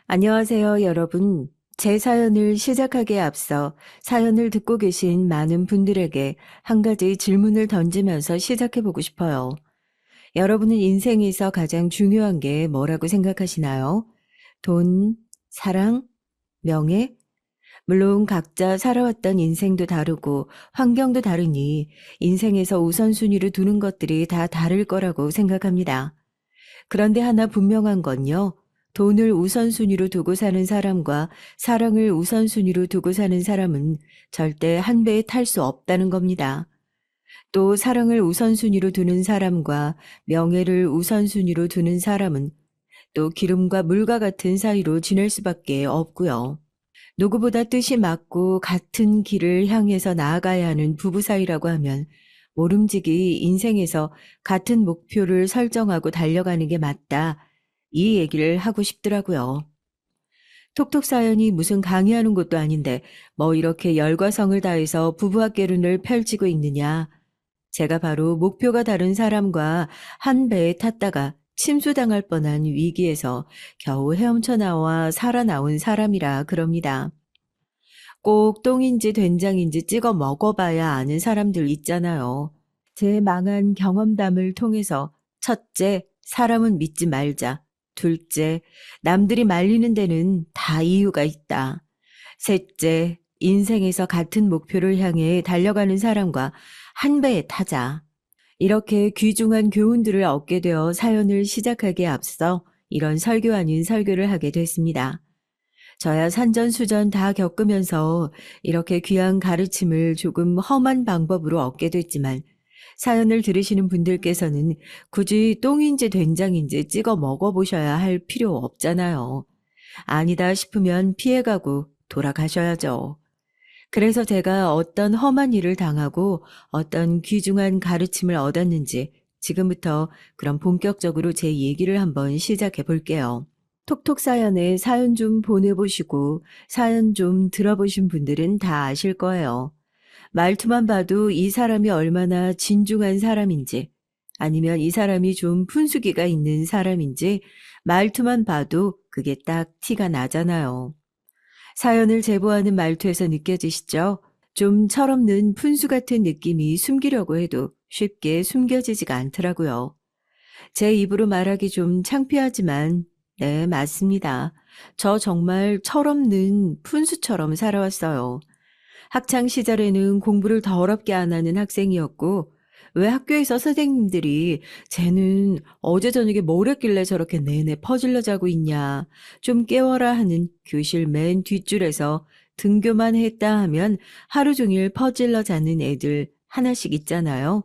안녕하세요, 여러분. 제 사연을 시작하기에 앞서 사연을 듣고 계신 많은 분들에게 한 가지 질문을 던지면서 시작해 보고 싶어요. 여러분은 인생에서 가장 중요한 게 뭐라고 생각하시나요? 돈, 사랑, 명예? 물론 각자 살아왔던 인생도 다르고 환경도 다르니 인생에서 우선순위로 두는 것들이 다 다를 거라고 생각합니다. 그런데 하나 분명한 건요. 돈을 우선순위로 두고 사는 사람과 사랑을 우선순위로 두고 사는 사람은 절대 한 배에 탈 수 없다는 겁니다. 또 사랑을 우선순위로 두는 사람과 명예를 우선순위로 두는 사람은 또 기름과 물과 같은 사이로 지낼 수밖에 없고요. 누구보다 뜻이 맞고 같은 길을 향해서 나아가야 하는 부부 사이라고 하면 모름지기 인생에서 같은 목표를 설정하고 달려가는 게 맞다. 이 얘기를 하고 싶더라고요. 톡톡 사연이 무슨 강의하는 것도 아닌데 뭐 이렇게 열과 성을 다해서 부부와 결혼을 펼치고 있느냐. 제가 바로 목표가 다른 사람과 한 배에 탔다가 침수당할 뻔한 위기에서 겨우 헤엄쳐 나와 살아나온 사람이라 그럽니다. 꼭 똥인지 된장인지 찍어 먹어봐야 아는 사람들 있잖아요. 제 망한 경험담을 통해서 첫째, 사람은 믿지 말자. 둘째, 남들이 말리는 데는 다 이유가 있다. 셋째, 인생에서 같은 목표를 향해 달려가는 사람과 한 배에 타자. 이렇게 귀중한 교훈들을 얻게 되어 사연을 시작하기에 앞서 이런 설교 아닌 설교를 하게 됐습니다. 저야 산전수전 다 겪으면서 이렇게 귀한 가르침을 조금 험한 방법으로 얻게 됐지만 사연을 들으시는 분들께서는 굳이 똥인지 된장인지 찍어 먹어보셔야 할 필요 없잖아요. 아니다 싶으면 피해가고 돌아가셔야죠. 그래서 제가 어떤 험한 일을 당하고 어떤 귀중한 가르침을 얻었는지 지금부터 그럼 본격적으로 제 얘기를 한번 시작해 볼게요. 톡톡 사연에 사연 좀 보내보시고 사연 좀 들어보신 분들은 다 아실 거예요. 말투만 봐도 이 사람이 얼마나 진중한 사람인지 아니면 이 사람이 좀 푼수기가 있는 사람인지 말투만 봐도 그게 딱 티가 나잖아요. 사연을 제보하는 말투에서 느껴지시죠? 좀 철없는 푼수 같은 느낌이 숨기려고 해도 쉽게 숨겨지지가 않더라고요. 제 입으로 말하기 좀 창피하지만 네, 맞습니다. 저 정말 철없는 푼수처럼 살아왔어요. 학창 시절에는 공부를 더럽게 안 하는 학생이었고 왜 학교에서 선생님들이 쟤는 어제 저녁에 뭘 했길래 저렇게 내내 퍼질러 자고 있냐 좀 깨워라 하는 교실 맨 뒷줄에서 등교만 했다 하면 하루 종일 퍼질러 자는 애들 하나씩 있잖아요.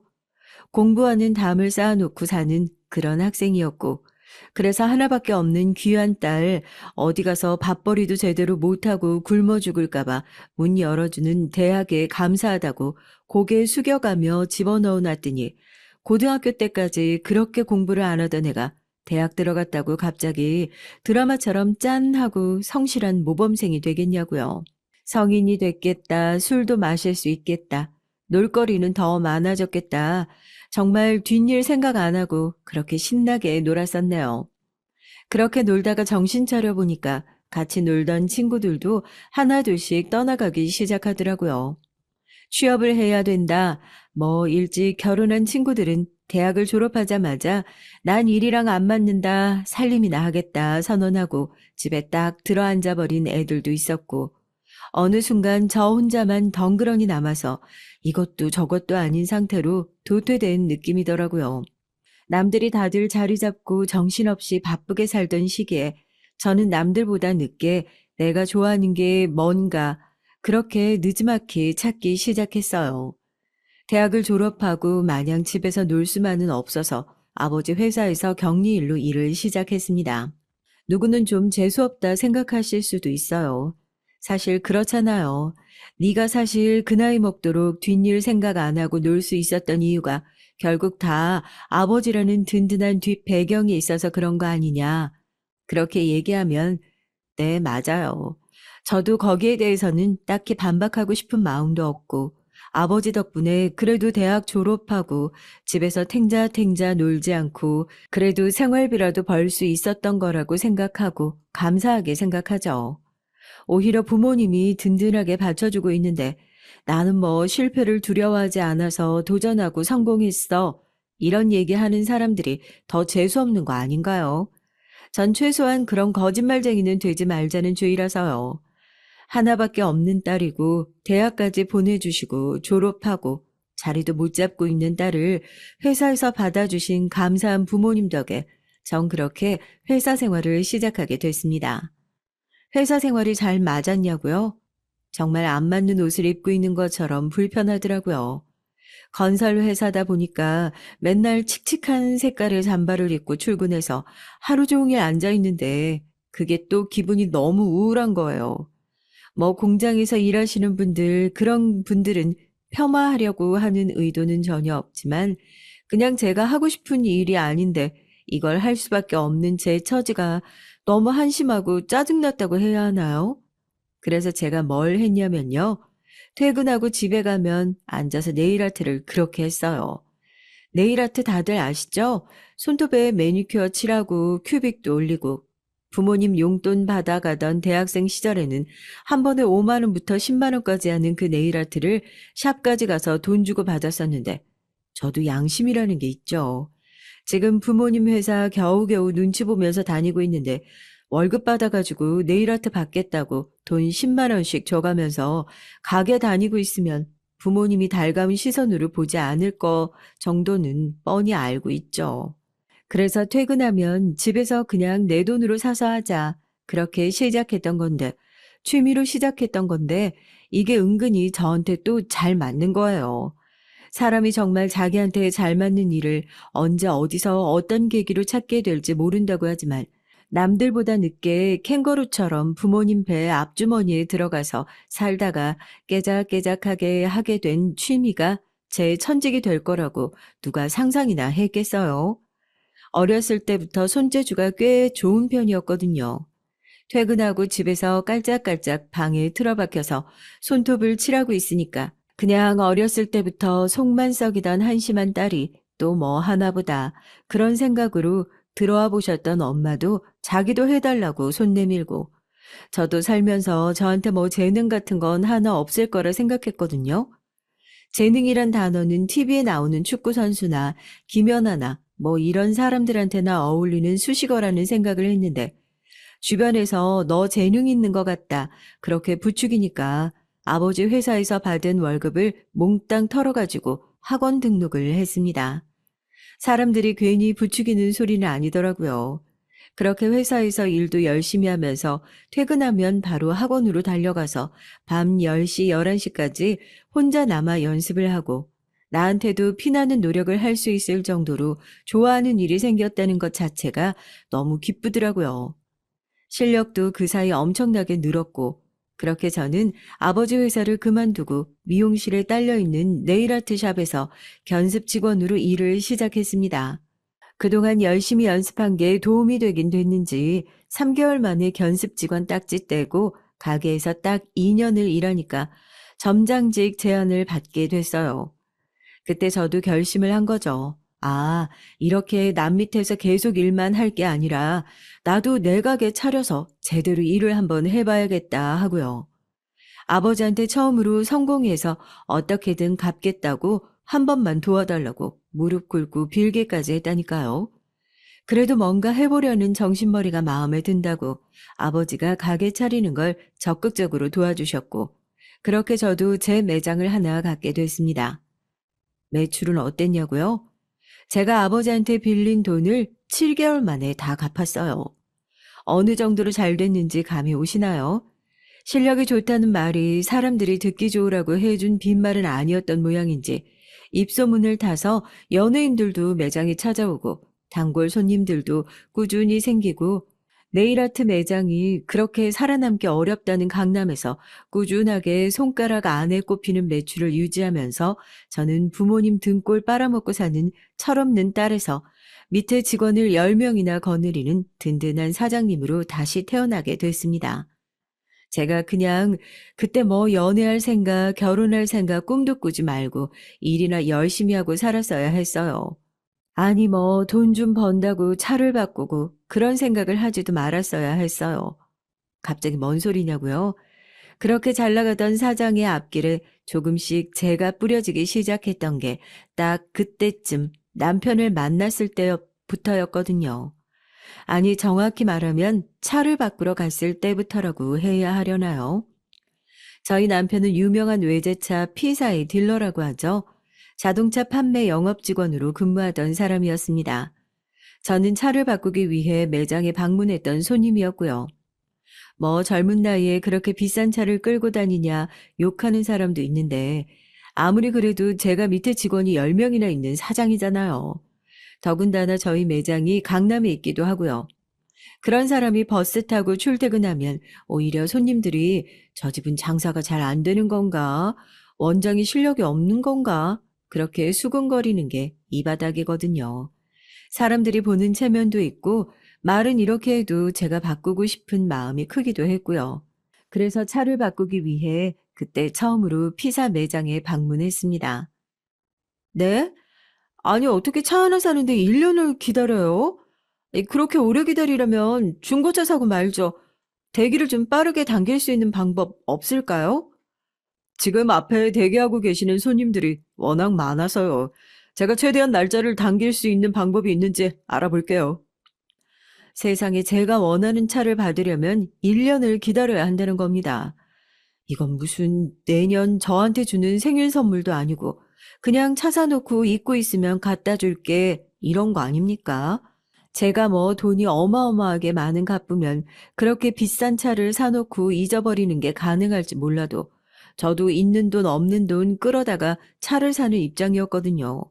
공부하는 담을 쌓아놓고 사는 그런 학생이었고 그래서 하나밖에 없는 귀한 딸 어디 가서 밥벌이도 제대로 못하고 굶어 죽을까 봐 문 열어주는 대학에 감사하다고 고개 숙여가며 집어넣어 놨더니 고등학교 때까지 그렇게 공부를 안 하던 애가 대학 들어갔다고 갑자기 드라마처럼 짠 하고 성실한 모범생이 되겠냐고요. 성인이 됐겠다. 술도 마실 수 있겠다. 놀거리는 더 많아졌겠다. 정말 뒷일 생각 안 하고 그렇게 신나게 놀았었네요. 그렇게 놀다가 정신 차려보니까 같이 놀던 친구들도 하나둘씩 떠나가기 시작하더라고요. 취업을 해야 된다. 뭐 일찍 결혼한 친구들은 대학을 졸업하자마자 난 일이랑 안 맞는다. 살림이나 하겠다 선언하고 집에 딱 들어앉아 버린 애들도 있었고 어느 순간 저 혼자만 덩그러니 남아서 이것도 저것도 아닌 상태로 도태된 느낌이더라고요. 남들이 다들 자리 잡고 정신없이 바쁘게 살던 시기에 저는 남들보다 늦게 내가 좋아하는 게 뭔가 그렇게 느지막이 찾기 시작했어요. 대학을 졸업하고 마냥 집에서 놀 수만은 없어서 아버지 회사에서 격리일로 일을 시작했습니다. 누구는 좀 재수없다 생각하실 수도 있어요. 사실 그렇잖아요. 네가 사실 그 나이 먹도록 뒷일 생각 안 하고 놀 수 있었던 이유가 결국 다 아버지라는 든든한 뒷 배경이 있어서 그런 거 아니냐. 그렇게 얘기하면 네, 맞아요. 저도 거기에 대해서는 딱히 반박하고 싶은 마음도 없고 아버지 덕분에 그래도 대학 졸업하고 집에서 탱자탱자 놀지 않고 그래도 생활비라도 벌 수 있었던 거라고 생각하고 감사하게 생각하죠. 오히려 부모님이 든든하게 받쳐주고 있는데 나는 뭐 실패를 두려워하지 않아서 도전하고 성공했어. 이런 얘기하는 사람들이 더 재수없는 거 아닌가요? 전 최소한 그런 거짓말쟁이는 되지 말자는 주의라서요. 하나밖에 없는 딸이고 대학까지 보내주시고 졸업하고 자리도 못 잡고 있는 딸을 회사에서 받아주신 감사한 부모님 덕에 전 그렇게 회사 생활을 시작하게 됐습니다. 회사 생활이 잘 맞았냐고요? 정말 안 맞는 옷을 입고 있는 것처럼 불편하더라고요. 건설 회사다 보니까 맨날 칙칙한 색깔의 잠바를 입고 출근해서 하루 종일 앉아 있는데 그게 또 기분이 너무 우울한 거예요. 뭐 공장에서 일하시는 분들, 그런 분들은 폄하하려고 하는 의도는 전혀 없지만 그냥 제가 하고 싶은 일이 아닌데 이걸 할 수밖에 없는 제 처지가 너무 한심하고 짜증났다고 해야 하나요? 그래서 제가 뭘 했냐면요. 퇴근하고 집에 가면 앉아서 네일 아트를 그렇게 했어요. 네일 아트 다들 아시죠? 손톱에 매니큐어 칠하고 큐빅도 올리고 부모님 용돈 받아가던 대학생 시절에는 한 번에 5만 원부터 10만 원까지 하는 그 네일 아트를 샵까지 가서 돈 주고 받았었는데 저도 양심이라는 게 있죠. 지금 부모님 회사 겨우겨우 눈치 보면서 다니고 있는데 월급 받아가지고 네일 아트 받겠다고 돈 10만 원씩 줘가면서 가게 다니고 있으면 부모님이 달가운 시선으로 보지 않을 거 정도는 뻔히 알고 있죠. 그래서 퇴근하면 집에서 그냥 내 돈으로 사서 하자. 그렇게 시작했던 건데, 취미로 시작했던 건데, 이게 은근히 저한테 또 잘 맞는 거예요. 사람이 정말 자기한테 잘 맞는 일을 언제 어디서 어떤 계기로 찾게 될지 모른다고 하지만 남들보다 늦게 캥거루처럼 부모님 배 앞주머니에 들어가서 살다가 깨작깨작하게 하게 된 취미가 제 천직이 될 거라고 누가 상상이나 했겠어요. 어렸을 때부터 손재주가 꽤 좋은 편이었거든요. 퇴근하고 집에서 깔짝깔짝 방에 틀어박혀서 손톱을 칠하고 있으니까 그냥 어렸을 때부터 속만 썩이던 한심한 딸이 또 뭐 하나보다 그런 생각으로 들어와 보셨던 엄마도 자기도 해달라고 손 내밀고 저도 살면서 저한테 뭐 재능 같은 건 하나 없을 거라 생각했거든요. 재능이란 단어는 TV에 나오는 축구 선수나 김연아나 뭐 이런 사람들한테나 어울리는 수식어라는 생각을 했는데 주변에서 너 재능 있는 것 같다. 그렇게 부추기니까 아버지 회사에서 받은 월급을 몽땅 털어가지고 학원 등록을 했습니다. 사람들이 괜히 부추기는 소리는 아니더라고요. 그렇게 회사에서 일도 열심히 하면서 퇴근하면 바로 학원으로 달려가서 밤 10시, 11시까지 혼자 남아 연습을 하고 나한테도 피나는 노력을 할 수 있을 정도로 좋아하는 일이 생겼다는 것 자체가 너무 기쁘더라고요. 실력도 그 사이 엄청나게 늘었고 그렇게 저는 아버지 회사를 그만두고 미용실에 딸려있는 네일아트 샵에서 견습 직원으로 일을 시작했습니다. 그동안 열심히 연습한 게 도움이 되긴 됐는지 3개월 만에 견습 직원 딱지 떼고 가게에서 딱 2년을 일하니까 점장직 제안을 받게 됐어요. 그때 저도 결심을 한 거죠. 아, 이렇게 남 밑에서 계속 일만 할 게 아니라 나도 내 가게 차려서 제대로 일을 한번 해봐야겠다 하고요. 아버지한테 처음으로 성공해서 어떻게든 갚겠다고 한 번만 도와달라고 무릎 꿇고 빌기까지 했다니까요. 그래도 뭔가 해보려는 정신머리가 마음에 든다고 아버지가 가게 차리는 걸 적극적으로 도와주셨고, 그렇게 저도 제 매장을 하나 갖게 됐습니다. 매출은 어땠냐고요? 제가 아버지한테 빌린 돈을 7개월 만에 다 갚았어요. 어느 정도로 잘 됐는지 감이 오시나요? 실력이 좋다는 말이 사람들이 듣기 좋으라고 해준 빈말은 아니었던 모양인지 입소문을 타서 연예인들도 매장에 찾아오고 단골 손님들도 꾸준히 생기고 네일아트 매장이 그렇게 살아남기 어렵다는 강남에서 꾸준하게 손가락 안에 꼽히는 매출을 유지하면서 저는 부모님 등골 빨아먹고 사는 철없는 딸에서 밑에 직원을 10명이나 거느리는 든든한 사장님으로 다시 태어나게 됐습니다. 제가 그냥 그때 뭐 연애할 생각, 결혼할 생각 꿈도 꾸지 말고 일이나 열심히 하고 살았어야 했어요. 아니 뭐 돈 좀 번다고 차를 바꾸고 그런 생각을 하지도 말았어야 했어요. 갑자기 뭔 소리냐고요? 그렇게 잘 나가던 사장의 앞길에 조금씩 재가 뿌려지기 시작했던 게 딱 그때쯤 남편을 만났을 때부터였거든요. 아니 정확히 말하면 차를 바꾸러 갔을 때부터라고 해야 하려나요? 저희 남편은 유명한 외제차 P사의 딜러라고 하죠. 자동차 판매 영업 직원으로 근무하던 사람이었습니다. 저는 차를 바꾸기 위해 매장에 방문했던 손님이었고요. 뭐 젊은 나이에 그렇게 비싼 차를 끌고 다니냐 욕하는 사람도 있는데 아무리 그래도 제가 밑에 직원이 10명이나 있는 사장이잖아요. 더군다나 저희 매장이 강남에 있기도 하고요. 그런 사람이 버스 타고 출퇴근하면 오히려 손님들이 저 집은 장사가 잘 안 되는 건가? 원장이 실력이 없는 건가? 그렇게 수군거리는 게 이 바닥이거든요. 사람들이 보는 체면도 있고 말은 이렇게 해도 제가 바꾸고 싶은 마음이 크기도 했고요. 그래서 차를 바꾸기 위해 그때 처음으로 피사 매장에 방문했습니다. 네? 아니 어떻게 차 하나 사는데 1년을 기다려요? 그렇게 오래 기다리려면 중고차 사고 말죠. 대기를 좀 빠르게 당길 수 있는 방법 없을까요? 지금 앞에 대기하고 계시는 손님들이 워낙 많아서요. 제가 최대한 날짜를 당길 수 있는 방법이 있는지 알아볼게요. 세상에 제가 원하는 차를 받으려면 1년을 기다려야 한다는 겁니다. 이건 무슨 내년 저한테 주는 생일 선물도 아니고 그냥 차 사놓고 잊고 있으면 갖다 줄게 이런 거 아닙니까? 제가 뭐 돈이 어마어마하게 많은 갑부면 그렇게 비싼 차를 사놓고 잊어버리는 게 가능할지 몰라도 저도 있는 돈 없는 돈 끌어다가 차를 사는 입장이었거든요.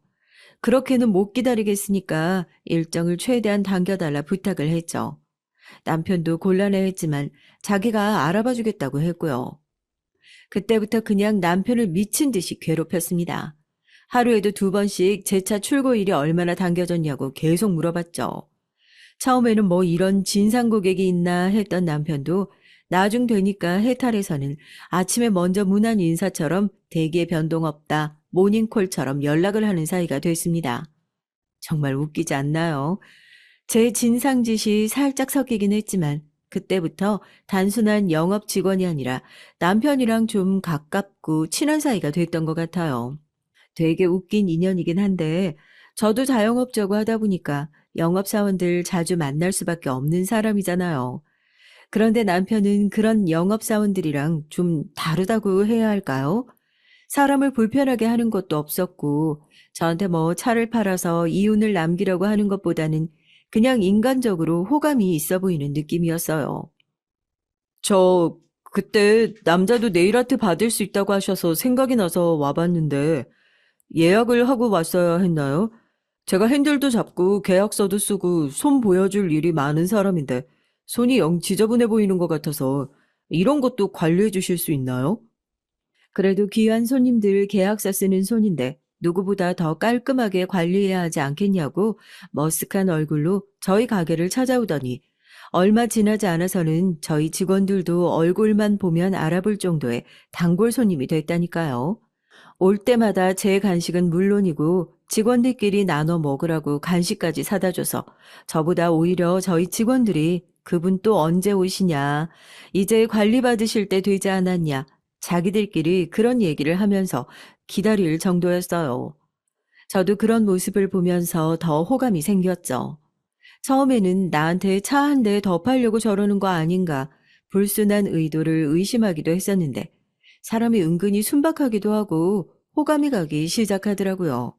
그렇게는 못 기다리겠으니까 일정을 최대한 당겨달라 부탁을 했죠. 남편도 곤란해했지만 자기가 알아봐 주겠다고 했고요. 그때부터 그냥 남편을 미친 듯이 괴롭혔습니다. 하루에도 2번씩 제 차 출고일이 얼마나 당겨졌냐고 계속 물어봤죠. 처음에는 뭐 이런 진상 고객이 있나 했던 남편도 나중 되니까 해탈에서는 아침에 먼저 문안 인사처럼 대기에 변동 없다, 모닝콜처럼 연락을 하는 사이가 됐습니다. 정말 웃기지 않나요? 제 진상짓이 살짝 섞이긴 했지만 그때부터 단순한 영업 직원이 아니라 남편이랑 좀 가깝고 친한 사이가 됐던 것 같아요. 되게 웃긴 인연이긴 한데 저도 자영업자고 하다 보니까 영업사원들 자주 만날 수밖에 없는 사람이잖아요. 그런데 남편은 그런 영업사원들이랑 좀 다르다고 해야 할까요? 사람을 불편하게 하는 것도 없었고 저한테 뭐 차를 팔아서 이윤을 남기려고 하는 것보다는 그냥 인간적으로 호감이 있어 보이는 느낌이었어요. 저 그때 남자도 네일 아트 받을 수 있다고 하셔서 생각이 나서 와봤는데 예약을 하고 왔어야 했나요? 제가 핸들도 잡고 계약서도 쓰고 손 보여줄 일이 많은 사람인데 손이 영 지저분해 보이는 것 같아서 이런 것도 관리해 주실 수 있나요? 그래도 귀한 손님들 계약서 쓰는 손인데 누구보다 더 깔끔하게 관리해야 하지 않겠냐고 머쓱한 얼굴로 저희 가게를 찾아오더니 얼마 지나지 않아서는 저희 직원들도 얼굴만 보면 알아볼 정도의 단골 손님이 됐다니까요. 올 때마다 제 간식은 물론이고 직원들끼리 나눠 먹으라고 간식까지 사다 줘서 저보다 오히려 저희 직원들이 그분 또 언제 오시냐, 이제 관리 받으실 때 되지 않았냐, 자기들끼리 그런 얘기를 하면서 기다릴 정도였어요. 저도 그런 모습을 보면서 더 호감이 생겼죠. 처음에는 나한테 차 한 대 더 팔려고 저러는 거 아닌가 불순한 의도를 의심하기도 했었는데 사람이 은근히 순박하기도 하고 호감이 가기 시작하더라고요.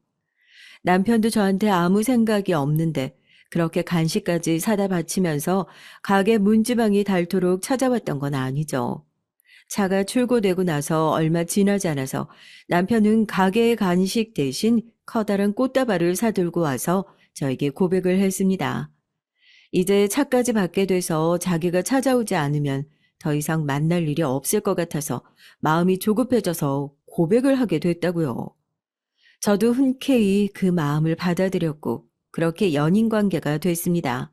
남편도 저한테 아무 생각이 없는데 그렇게 간식까지 사다 바치면서 가게 문지방이 닳도록 찾아왔던 건 아니죠. 차가 출고되고 나서 얼마 지나지 않아서 남편은 가게의 간식 대신 커다란 꽃다발을 사들고 와서 저에게 고백을 했습니다. 이제 차까지 받게 돼서 자기가 찾아오지 않으면 더 이상 만날 일이 없을 것 같아서 마음이 조급해져서 고백을 하게 됐다고요. 저도 흔쾌히 그 마음을 받아들였고 그렇게 연인 관계가 됐습니다.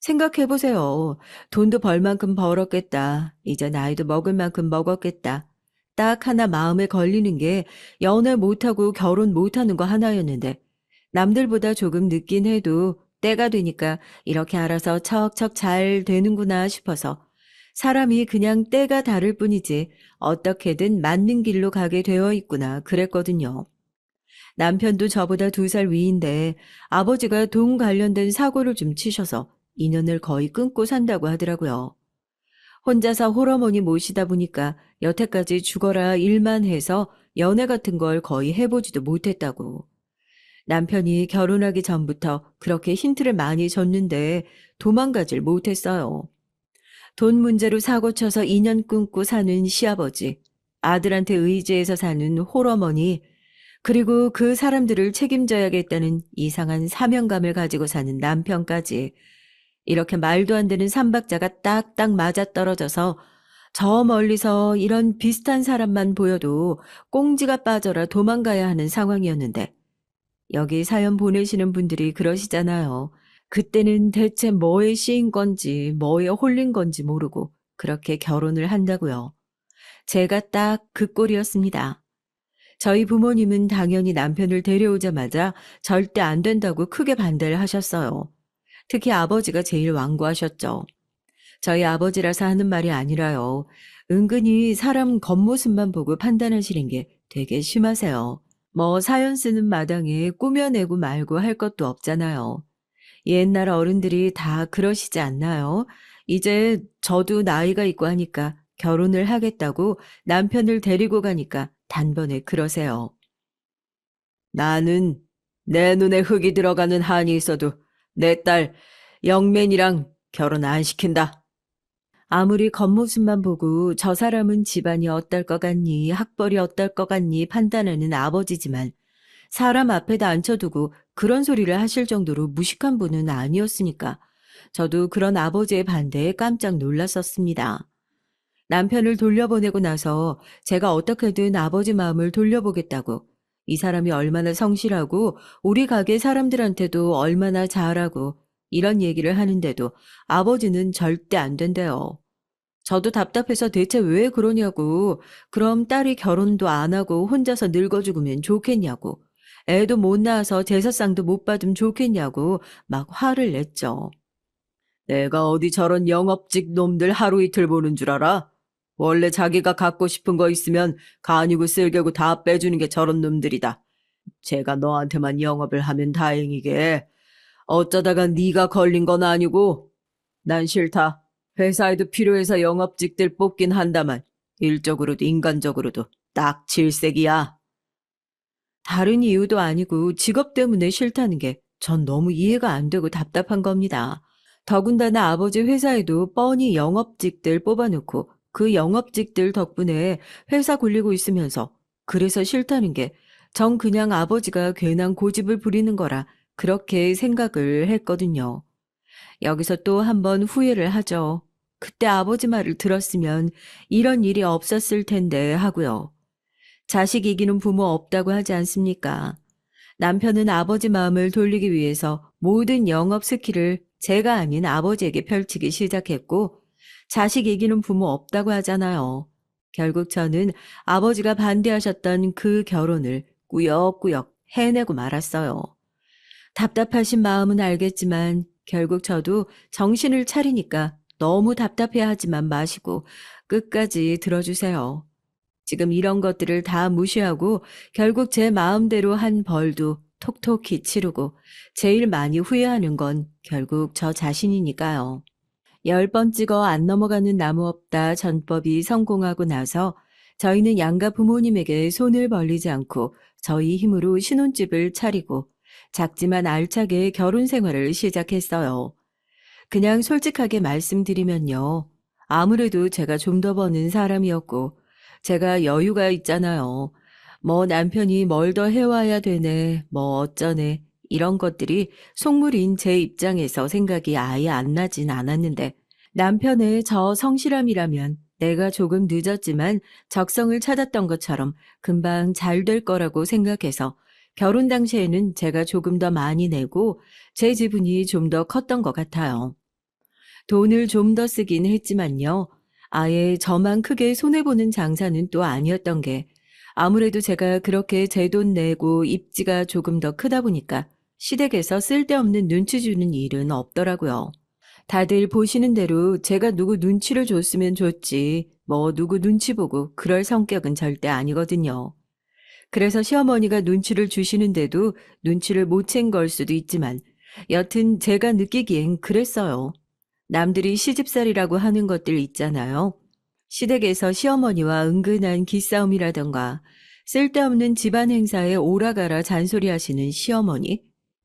생각해보세요. 돈도 벌 만큼 벌었겠다. 이제 나이도 먹을 만큼 먹었겠다. 딱 하나 마음에 걸리는 게 연애 못하고 결혼 못하는 거 하나였는데 남들보다 조금 늦긴 해도 때가 되니까 이렇게 알아서 척척 잘 되는구나 싶어서 사람이 그냥 때가 다를 뿐이지 어떻게든 맞는 길로 가게 되어 있구나 그랬거든요. 남편도 저보다 2살 위인데 아버지가 돈 관련된 사고를 좀 치셔서 인연을 거의 끊고 산다고 하더라고요. 혼자서 홀어머니 모시다 보니까 여태까지 죽어라 일만 해서 연애 같은 걸 거의 해보지도 못했다고. 남편이 결혼하기 전부터 그렇게 힌트를 많이 줬는데 도망가질 못했어요. 돈 문제로 사고쳐서 인연 끊고 사는 시아버지, 아들한테 의지해서 사는 홀어머니, 그리고 그 사람들을 책임져야겠다는 이상한 사명감을 가지고 사는 남편까지 이렇게 말도 안 되는 삼박자가 딱딱 맞아떨어져서 저 멀리서 이런 비슷한 사람만 보여도 꽁지가 빠져라 도망가야 하는 상황이었는데 여기 사연 보내시는 분들이 그러시잖아요. 그때는 대체 뭐에 씌인 건지 뭐에 홀린 건지 모르고 그렇게 결혼을 한다고요. 제가 딱 그 꼴이었습니다. 저희 부모님은 당연히 남편을 데려오자마자 절대 안 된다고 크게 반대를 하셨어요. 특히 아버지가 제일 완고하셨죠. 저희 아버지라서 하는 말이 아니라요. 은근히 사람 겉모습만 보고 판단하시는 게 되게 심하세요. 뭐 사연 쓰는 마당에 꾸며내고 말고 할 것도 없잖아요. 옛날 어른들이 다 그러시지 않나요? 이제 저도 나이가 있고 하니까 결혼을 하겠다고 남편을 데리고 가니까 단번에 그러세요. 나는 내 눈에 흙이 들어가는 한이 있어도 내 딸 영맨이랑 결혼 안 시킨다. 아무리 겉모습만 보고 저 사람은 집안이 어떨 것 같니, 학벌이 어떨 것 같니 판단하는 아버지지만 사람 앞에다 앉혀두고 그런 소리를 하실 정도로 무식한 분은 아니었으니까 저도 그런 아버지의 반대에 깜짝 놀랐었습니다. 남편을 돌려보내고 나서 제가 어떻게든 아버지 마음을 돌려보겠다고 이 사람이 얼마나 성실하고 우리 가게 사람들한테도 얼마나 잘하고 이런 얘기를 하는데도 아버지는 절대 안 된대요. 저도 답답해서 대체 왜 그러냐고, 그럼 딸이 결혼도 안 하고 혼자서 늙어 죽으면 좋겠냐고, 애도 못 낳아서 제사상도 못 받으면 좋겠냐고 막 화를 냈죠. 내가 어디 저런 영업직 놈들 하루 이틀 보는 줄 알아? 원래 자기가 갖고 싶은 거 있으면 간이고 쓸개고 다 빼주는 게 저런 놈들이다. 제가 너한테만 영업을 하면 다행이게. 어쩌다가 네가 걸린 건 아니고. 난 싫다. 회사에도 필요해서 영업직들 뽑긴 한다만 일적으로도 인간적으로도 딱 질색이야. 다른 이유도 아니고 직업 때문에 싫다는 게 전 너무 이해가 안 되고 답답한 겁니다. 더군다나 아버지 회사에도 뻔히 영업직들 뽑아놓고 그 영업직들 덕분에 회사 굴리고 있으면서 그래서 싫다는 게 전 그냥 아버지가 괜한 고집을 부리는 거라 그렇게 생각을 했거든요. 여기서 또 한 번 후회를 하죠. 그때 아버지 말을 들었으면 이런 일이 없었을 텐데 하고요. 자식 이기는 부모 없다고 하지 않습니까? 남편은 아버지 마음을 돌리기 위해서 모든 영업 스킬을 제가 아닌 아버지에게 펼치기 시작했고, 자식 이기는 부모 없다고 하잖아요. 결국 저는 아버지가 반대하셨던 그 결혼을 꾸역꾸역 해내고 말았어요. 답답하신 마음은 알겠지만 결국 저도 정신을 차리니까 너무 답답해하지만 마시고 끝까지 들어주세요. 지금 이런 것들을 다 무시하고 결국 제 마음대로 한 벌도 톡톡히 치르고 제일 많이 후회하는 건 결국 저 자신이니까요. 10번 찍어 안 넘어가는 나무 없다 전법이 성공하고 나서 저희는 양가 부모님에게 손을 벌리지 않고 저희 힘으로 신혼집을 차리고 작지만 알차게 결혼 생활을 시작했어요. 그냥 솔직하게 말씀드리면요. 아무래도 제가 좀 더 버는 사람이었고 제가 여유가 있잖아요. 뭐 남편이 뭘 더 해와야 되네, 뭐 어쩌네 이런 것들이 속물인 제 입장에서 생각이 아예 안 나진 않았는데 남편의 저 성실함이라면 내가 조금 늦었지만 적성을 찾았던 것처럼 금방 잘 될 거라고 생각해서 결혼 당시에는 제가 조금 더 많이 내고 제 지분이 좀 더 컸던 것 같아요. 돈을 좀 더 쓰긴 했지만요. 아예 저만 크게 손해보는 장사는 또 아니었던 게 아무래도 제가 그렇게 제 돈 내고 입지가 조금 더 크다 보니까 시댁에서 쓸데없는 눈치 주는 일은 없더라고요. 다들 보시는 대로 제가 누구 눈치를 줬으면 줬지 뭐 누구 눈치 보고 그럴 성격은 절대 아니거든요. 그래서 시어머니가 눈치를 주시는데도 눈치를 못 챈 걸 수도 있지만 여튼 제가 느끼기엔 그랬어요. 남들이 시집살이라고 하는 것들 있잖아요. 시댁에서 시어머니와 은근한 기싸움이라던가 쓸데없는 집안 행사에 오라가라 잔소리하시는 시어머니.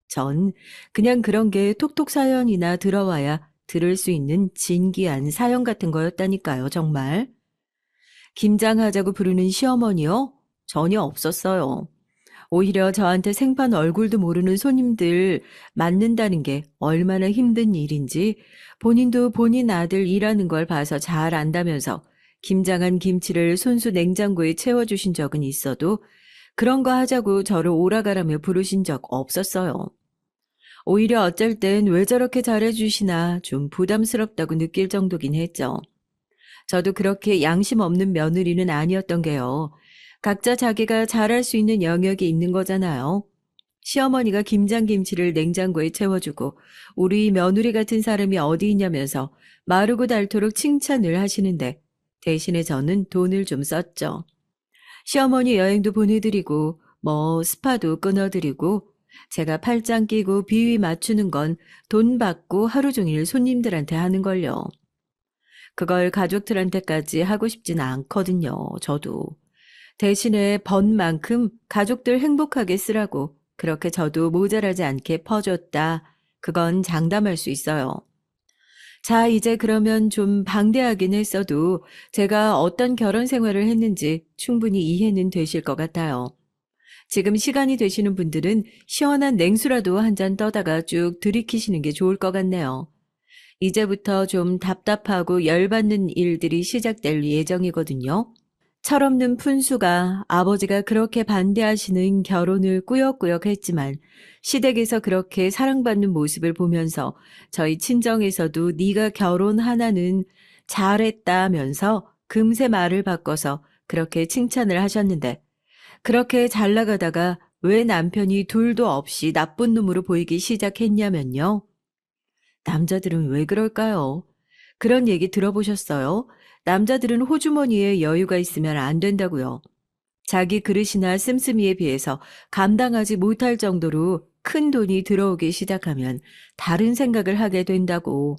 전 그냥 그런 게 톡톡 사연이나 들어와야 들을 수 있는 진기한 사연 같은 거였다니까요, 정말. 김장하자고 부르는 시어머니요? 전혀 없었어요. 오히려 저한테 생판 얼굴도 모르는 손님들 맞는다는 게 얼마나 힘든 일인지 본인도 본인 아들 일하는 걸 봐서 잘 안다면서 김장한 김치를 손수 냉장고에 채워주신 적은 있어도 그런 거 하자고 저를 오라가라며 부르신 적 없었어요. 오히려 어쩔 땐 왜 저렇게 잘해주시나 좀 부담스럽다고 느낄 정도긴 했죠. 저도 그렇게 양심 없는 며느리는 아니었던 게요. 각자 자기가 잘할 수 있는 영역이 있는 거잖아요. 시어머니가 김장김치를 냉장고에 채워주고 우리 며느리 같은 사람이 어디 있냐면서 마르고 닳도록 칭찬을 하시는데 대신에 저는 돈을 좀 썼죠. 시어머니 여행도 보내드리고 뭐 스파도 끊어드리고 제가 팔짱 끼고 비위 맞추는 건 돈 받고 하루 종일 손님들한테 하는 걸요. 그걸 가족들한테까지 하고 싶진 않거든요. 저도. 대신에 번 만큼 가족들 행복하게 쓰라고 그렇게 저도 모자라지 않게 퍼줬다. 그건 장담할 수 있어요. 자, 이제 그러면 좀 방대하긴 했어도 제가 어떤 결혼 생활을 했는지 충분히 이해는 되실 것 같아요. 지금 시간이 되시는 분들은 시원한 냉수라도 한 잔 떠다가 쭉 들이키시는 게 좋을 것 같네요. 이제부터 좀 답답하고 열받는 일들이 시작될 예정이거든요. 철없는 푼수가 아버지가 그렇게 반대하시는 결혼을 꾸역꾸역 했지만 시댁에서 그렇게 사랑받는 모습을 보면서 저희 친정에서도 네가 결혼 하나는 잘했다면서 금세 말을 바꿔서 그렇게 칭찬을 하셨는데 그렇게 잘 나가다가 왜 남편이 둘도 없이 나쁜 놈으로 보이기 시작했냐면요. 남자들은 왜 그럴까요? 그런 얘기 들어보셨어요? 남자들은 호주머니에 여유가 있으면 안 된다고요. 자기 그릇이나 씀씀이에 비해서 감당하지 못할 정도로 큰 돈이 들어오기 시작하면 다른 생각을 하게 된다고.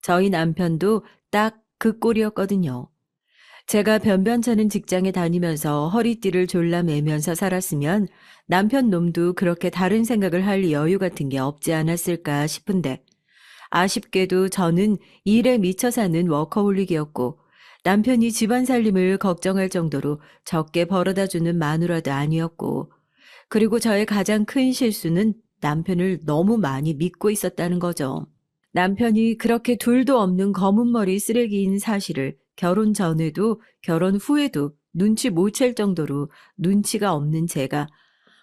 저희 남편도 딱 그 꼴이었거든요. 제가 변변찮은 직장에 다니면서 허리띠를 졸라매면서 살았으면 남편 놈도 그렇게 다른 생각을 할 여유 같은 게 없지 않았을까 싶은데 아쉽게도 저는 일에 미쳐 사는 워커홀릭이었고 남편이 집안 살림을 걱정할 정도로 적게 벌어다주는 마누라도 아니었고 그리고 저의 가장 큰 실수는 남편을 너무 많이 믿고 있었다는 거죠. 남편이 그렇게 둘도 없는 검은 머리 쓰레기인 사실을 결혼 전에도 결혼 후에도 눈치 못 챌 정도로 눈치가 없는 제가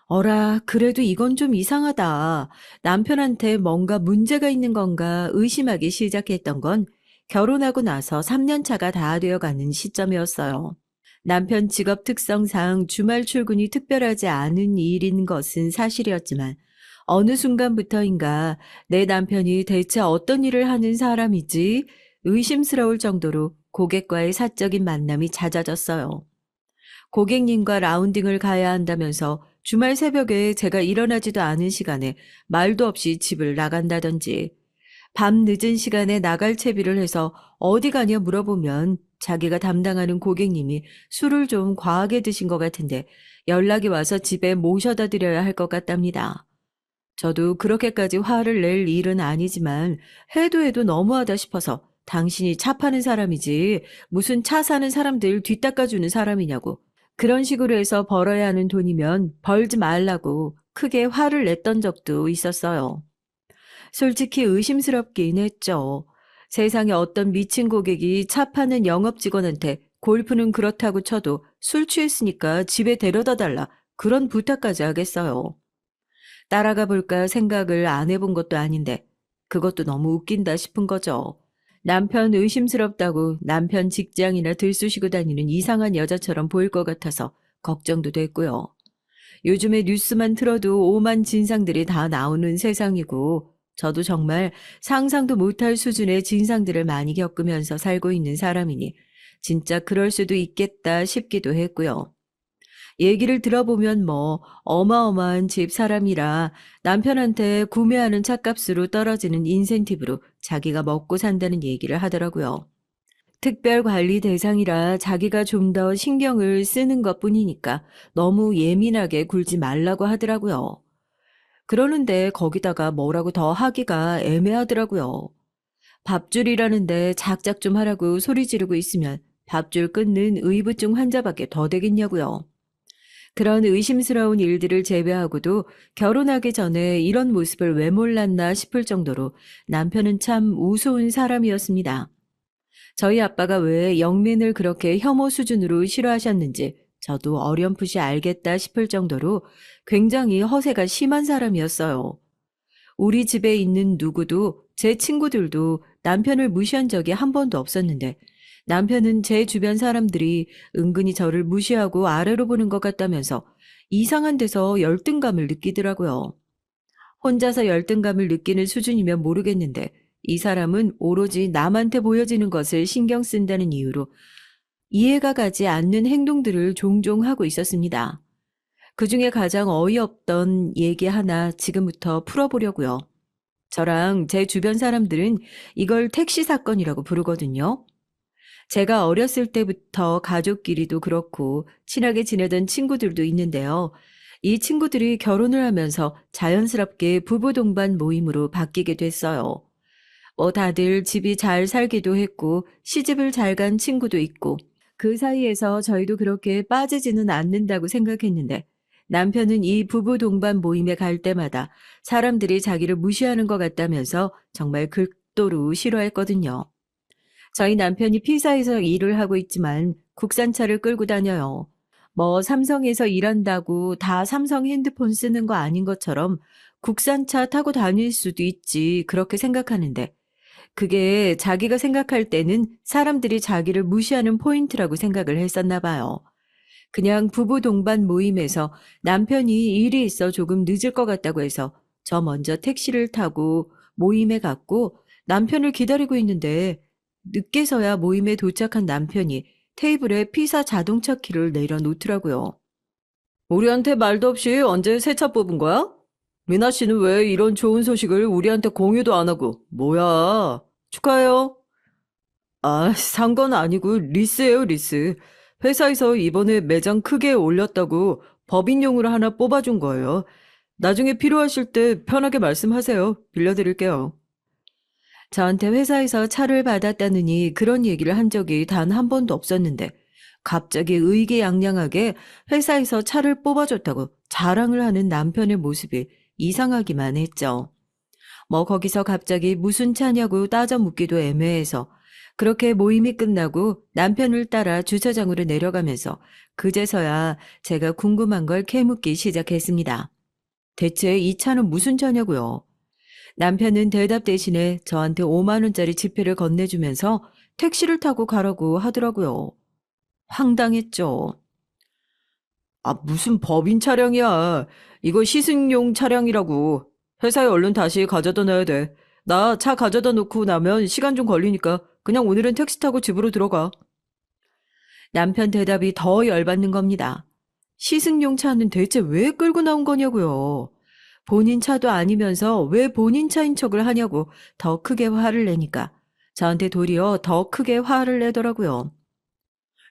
어라, 그래도 이건 좀 이상하다. 남편한테 뭔가 문제가 있는 건가 의심하기 시작했던 건 결혼하고 나서 3년 차가 다 되어가는 시점이었어요. 남편 직업 특성상 주말 출근이 특별하지 않은 일인 것은 사실이었지만 어느 순간부터인가 내 남편이 대체 어떤 일을 하는 사람이지 의심스러울 정도로 고객과의 사적인 만남이 잦아졌어요. 고객님과 라운딩을 가야 한다면서 주말 새벽에 제가 일어나지도 않은 시간에 말도 없이 집을 나간다든지 밤 늦은 시간에 나갈 채비를 해서 어디 가냐 물어보면 자기가 담당하는 고객님이 술을 좀 과하게 드신 것 같은데 연락이 와서 집에 모셔다 드려야 할 것 같답니다. 저도 그렇게까지 화를 낼 일은 아니지만 해도 너무하다 싶어서 당신이 차 파는 사람이지 무슨 차 사는 사람들 뒤닦아주는 사람이냐고 그런 식으로 해서 벌어야 하는 돈이면 벌지 말라고 크게 화를 냈던 적도 있었어요. 솔직히 의심스럽긴 했죠. 세상에 어떤 미친 고객이 차 파는 영업 직원한테 골프는 그렇다고 쳐도 술 취했으니까 집에 데려다 달라 그런 부탁까지 하겠어요. 따라가 볼까 생각을 안 해본 것도 아닌데 그것도 너무 웃긴다 싶은 거죠. 남편 의심스럽다고 남편 직장이나 들쑤시고 다니는 이상한 여자처럼 보일 것 같아서 걱정도 됐고요. 요즘에 뉴스만 틀어도 오만 진상들이 다 나오는 세상이고 저도 정말 상상도 못할 수준의 진상들을 많이 겪으면서 살고 있는 사람이니 진짜 그럴 수도 있겠다 싶기도 했고요. 얘기를 들어보면 뭐 어마어마한 집 사람이라 남편한테 구매하는 차값으로 떨어지는 인센티브로 자기가 먹고 산다는 얘기를 하더라고요. 특별 관리 대상이라 자기가 좀 더 신경을 쓰는 것뿐이니까 너무 예민하게 굴지 말라고 하더라고요. 그러는데 거기다가 뭐라고 더 하기가 애매하더라고요. 밥줄이라는데 작작 좀 하라고 소리 지르고 있으면 밥줄 끊는 의부증 환자밖에 더 되겠냐고요. 그런 의심스러운 일들을 제외하고도 결혼하기 전에 이런 모습을 왜 몰랐나 싶을 정도로 남편은 참 우스운 사람이었습니다. 저희 아빠가 왜 영민을 그렇게 혐오 수준으로 싫어하셨는지 저도 어렴풋이 알겠다 싶을 정도로 굉장히 허세가 심한 사람이었어요. 우리 집에 있는 누구도 제 친구들도 남편을 무시한 적이 한 번도 없었는데 남편은 제 주변 사람들이 은근히 저를 무시하고 아래로 보는 것 같다면서 이상한 데서 열등감을 느끼더라고요. 혼자서 열등감을 느끼는 수준이면 모르겠는데 이 사람은 오로지 남한테 보여지는 것을 신경 쓴다는 이유로 이해가 가지 않는 행동들을 종종 하고 있었습니다. 그중에 가장 어이없던 얘기 하나 지금부터 풀어보려고요. 저랑 제 주변 사람들은 이걸 택시 사건이라고 부르거든요. 제가 어렸을 때부터 가족끼리도 그렇고 친하게 지내던 친구들도 있는데요. 이 친구들이 결혼을 하면서 자연스럽게 부부 동반 모임으로 바뀌게 됐어요. 뭐 다들 집이 잘 살기도 했고 시집을 잘 간 친구도 있고 그 사이에서 저희도 그렇게 빠지지는 않는다고 생각했는데 남편은 이 부부 동반 모임에 갈 때마다 사람들이 자기를 무시하는 것 같다면서 정말 극도로 싫어했거든요. 저희 남편이 피사에서 일을 하고 있지만 국산차를 끌고 다녀요. 뭐 삼성에서 일한다고 다 삼성 핸드폰 쓰는 거 아닌 것처럼 국산차 타고 다닐 수도 있지 그렇게 생각하는데 그게 자기가 생각할 때는 사람들이 자기를 무시하는 포인트라고 생각을 했었나 봐요. 그냥 부부 동반 모임에서 남편이 일이 있어 조금 늦을 것 같다고 해서 저 먼저 택시를 타고 모임에 갔고 남편을 기다리고 있는데 늦게서야 모임에 도착한 남편이 테이블에 피사 자동차 키를 내려놓더라고요. 우리한테 말도 없이 언제 새 차 뽑은 거야? 미나 씨는 왜 이런 좋은 소식을 우리한테 공유도 안 하고, 뭐야? 축하해요. 아, 산 건 아니고 리스예요, 리스. 회사에서 이번에 매장 크게 올렸다고 법인용으로 하나 뽑아준 거예요. 나중에 필요하실 때 편하게 말씀하세요. 빌려드릴게요. 저한테 회사에서 차를 받았다느니 그런 얘기를 한 적이 단 한 번도 없었는데 갑자기 의기양양하게 회사에서 차를 뽑아줬다고 자랑을 하는 남편의 모습이 이상하기만 했죠. 뭐 거기서 갑자기 무슨 차냐고 따져 묻기도 애매해서 그렇게 모임이 끝나고 남편을 따라 주차장으로 내려가면서 그제서야 제가 궁금한 걸 캐묻기 시작했습니다. 대체 이 차는 무슨 차냐고요? 남편은 대답 대신에 저한테 5만 원짜리 지폐를 건네주면서 택시를 타고 가라고 하더라고요. 황당했죠. 아, 무슨 법인 차량이야. 이거 시승용 차량이라고. 회사에 얼른 다시 가져다 놔야 돼. 나 차 가져다 놓고 나면 시간 좀 걸리니까 그냥 오늘은 택시 타고 집으로 들어가. 남편 대답이 더 열받는 겁니다. 시승용 차는 대체 왜 끌고 나온 거냐고요. 본인 차도 아니면서 왜 본인 차인 척을 하냐고 더 크게 화를 내니까 저한테 도리어 더 크게 화를 내더라고요.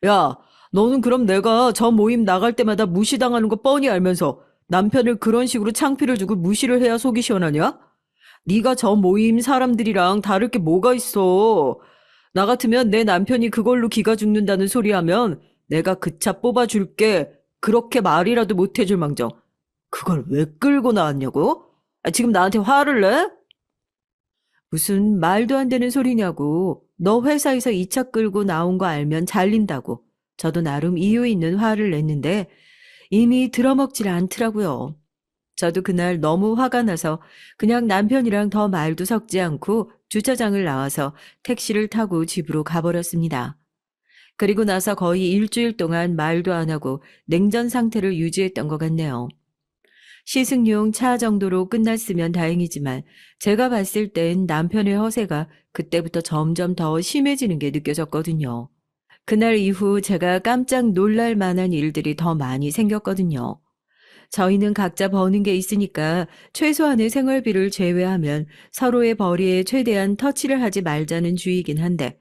야, 너는 그럼 내가 저 모임 나갈 때마다 무시당하는 거 뻔히 알면서 남편을 그런 식으로 창피를 주고 무시를 해야 속이 시원하냐? 네가 저 모임 사람들이랑 다를 게 뭐가 있어. 나 같으면 내 남편이 그걸로 기가 죽는다는 소리 하면 내가 그 차 뽑아줄게. 그렇게 말이라도 못 해줄 망정. 그걸 왜 끌고 나왔냐고? 아, 지금 나한테 화를 내? 무슨 말도 안 되는 소리냐고. 너 회사에서 이 차 끌고 나온 거 알면 잘린다고. 저도 나름 이유 있는 화를 냈는데 이미 들어먹질 않더라고요. 저도 그날 너무 화가 나서 그냥 남편이랑 더 말도 섞지 않고 주차장을 나와서 택시를 타고 집으로 가버렸습니다. 그리고 나서 거의 일주일 동안 말도 안 하고 냉전 상태를 유지했던 것 같네요. 시승용 차 정도로 끝났으면 다행이지만 제가 봤을 땐 남편의 허세가 그때부터 점점 더 심해지는 게 느껴졌거든요. 그날 이후 제가 깜짝 놀랄 만한 일들이 더 많이 생겼거든요. 저희는 각자 버는 게 있으니까 최소한의 생활비를 제외하면 서로의 벌이에 최대한 터치를 하지 말자는 주의긴 한데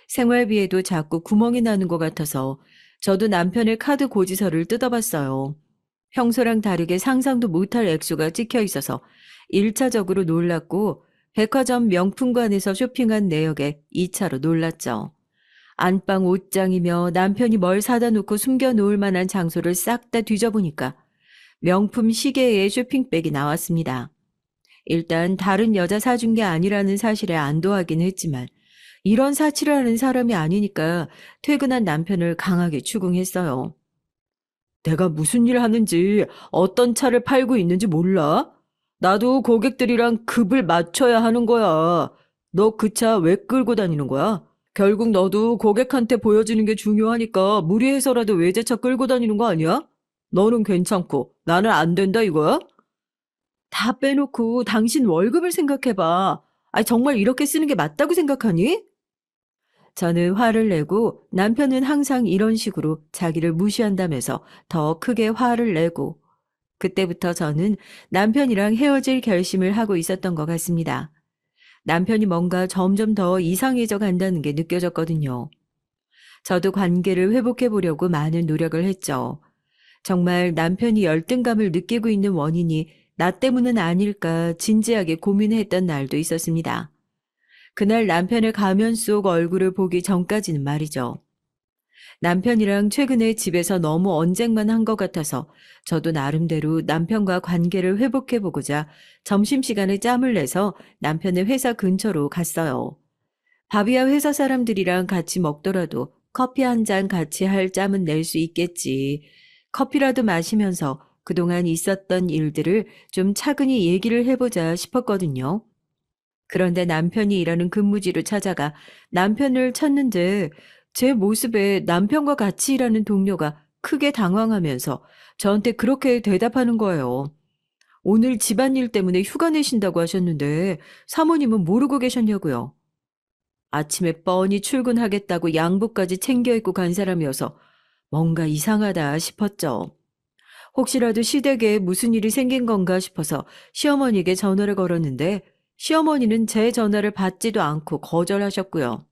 생활비에도 자꾸 구멍이 나는 것 같아서 저도 남편의 카드 고지서를 뜯어봤어요. 평소랑 다르게 상상도 못할 액수가 찍혀 있어서 1차적으로 놀랐고 백화점 명품관에서 쇼핑한 내역에 2차로 놀랐죠. 안방 옷장이며 남편이 뭘 사다 놓고 숨겨 놓을 만한 장소를 싹 다 뒤져보니까 명품 시계의 쇼핑백이 나왔습니다. 일단 다른 여자 사준 게 아니라는 사실에 안도하긴 했지만 이런 사치를 하는 사람이 아니니까 퇴근한 남편을 강하게 추궁했어요. 내가 무슨 일 하는지 어떤 차를 팔고 있는지 몰라? 나도 고객들이랑 급을 맞춰야 하는 거야. 너 그 차 왜 끌고 다니는 거야? 결국 너도 고객한테 보여주는 게 중요하니까 무리해서라도 외제차 끌고 다니는 거 아니야? 너는 괜찮고 나는 안 된다 이거야? 다 빼놓고 당신 월급을 생각해봐. 아니 정말 이렇게 쓰는 게 맞다고 생각하니? 저는 화를 내고 남편은 항상 이런 식으로 자기를 무시한다면서 더 크게 화를 내고 그때부터 저는 남편이랑 헤어질 결심을 하고 있었던 것 같습니다. 남편이 뭔가 점점 더 이상해져 간다는 게 느껴졌거든요. 저도 관계를 회복해 보려고 많은 노력을 했죠. 정말 남편이 열등감을 느끼고 있는 원인이 나 때문은 아닐까 진지하게 고민했던 날도 있었습니다. 그날 남편의 가면 속 얼굴을 보기 전까지는 말이죠. 남편이랑 최근에 집에서 너무 언쟁만 한 것 같아서 저도 나름대로 남편과 관계를 회복해보고자 점심시간에 짬을 내서 남편의 회사 근처로 갔어요. 밥이야 회사 사람들이랑 같이 먹더라도 커피 한 잔 같이 할 짬은 낼 수 있겠지. 커피라도 마시면서 그동안 있었던 일들을 좀 차근히 얘기를 해보자 싶었거든요. 그런데 남편이 일하는 근무지로 찾아가 남편을 찾는데 제 모습에 남편과 같이 일하는 동료가 크게 당황하면서 저한테 그렇게 대답하는 거예요. 오늘 집안일 때문에 휴가 내신다고 하셨는데 사모님은 모르고 계셨냐고요. 아침에 뻔히 출근하겠다고 양복까지 챙겨 입고 간 사람이어서 뭔가 이상하다 싶었죠. 혹시라도 시댁에 무슨 일이 생긴 건가 싶어서 시어머니에게 전화를 걸었는데 시어머니는 제 전화를 받지도 않고 거절하셨고요.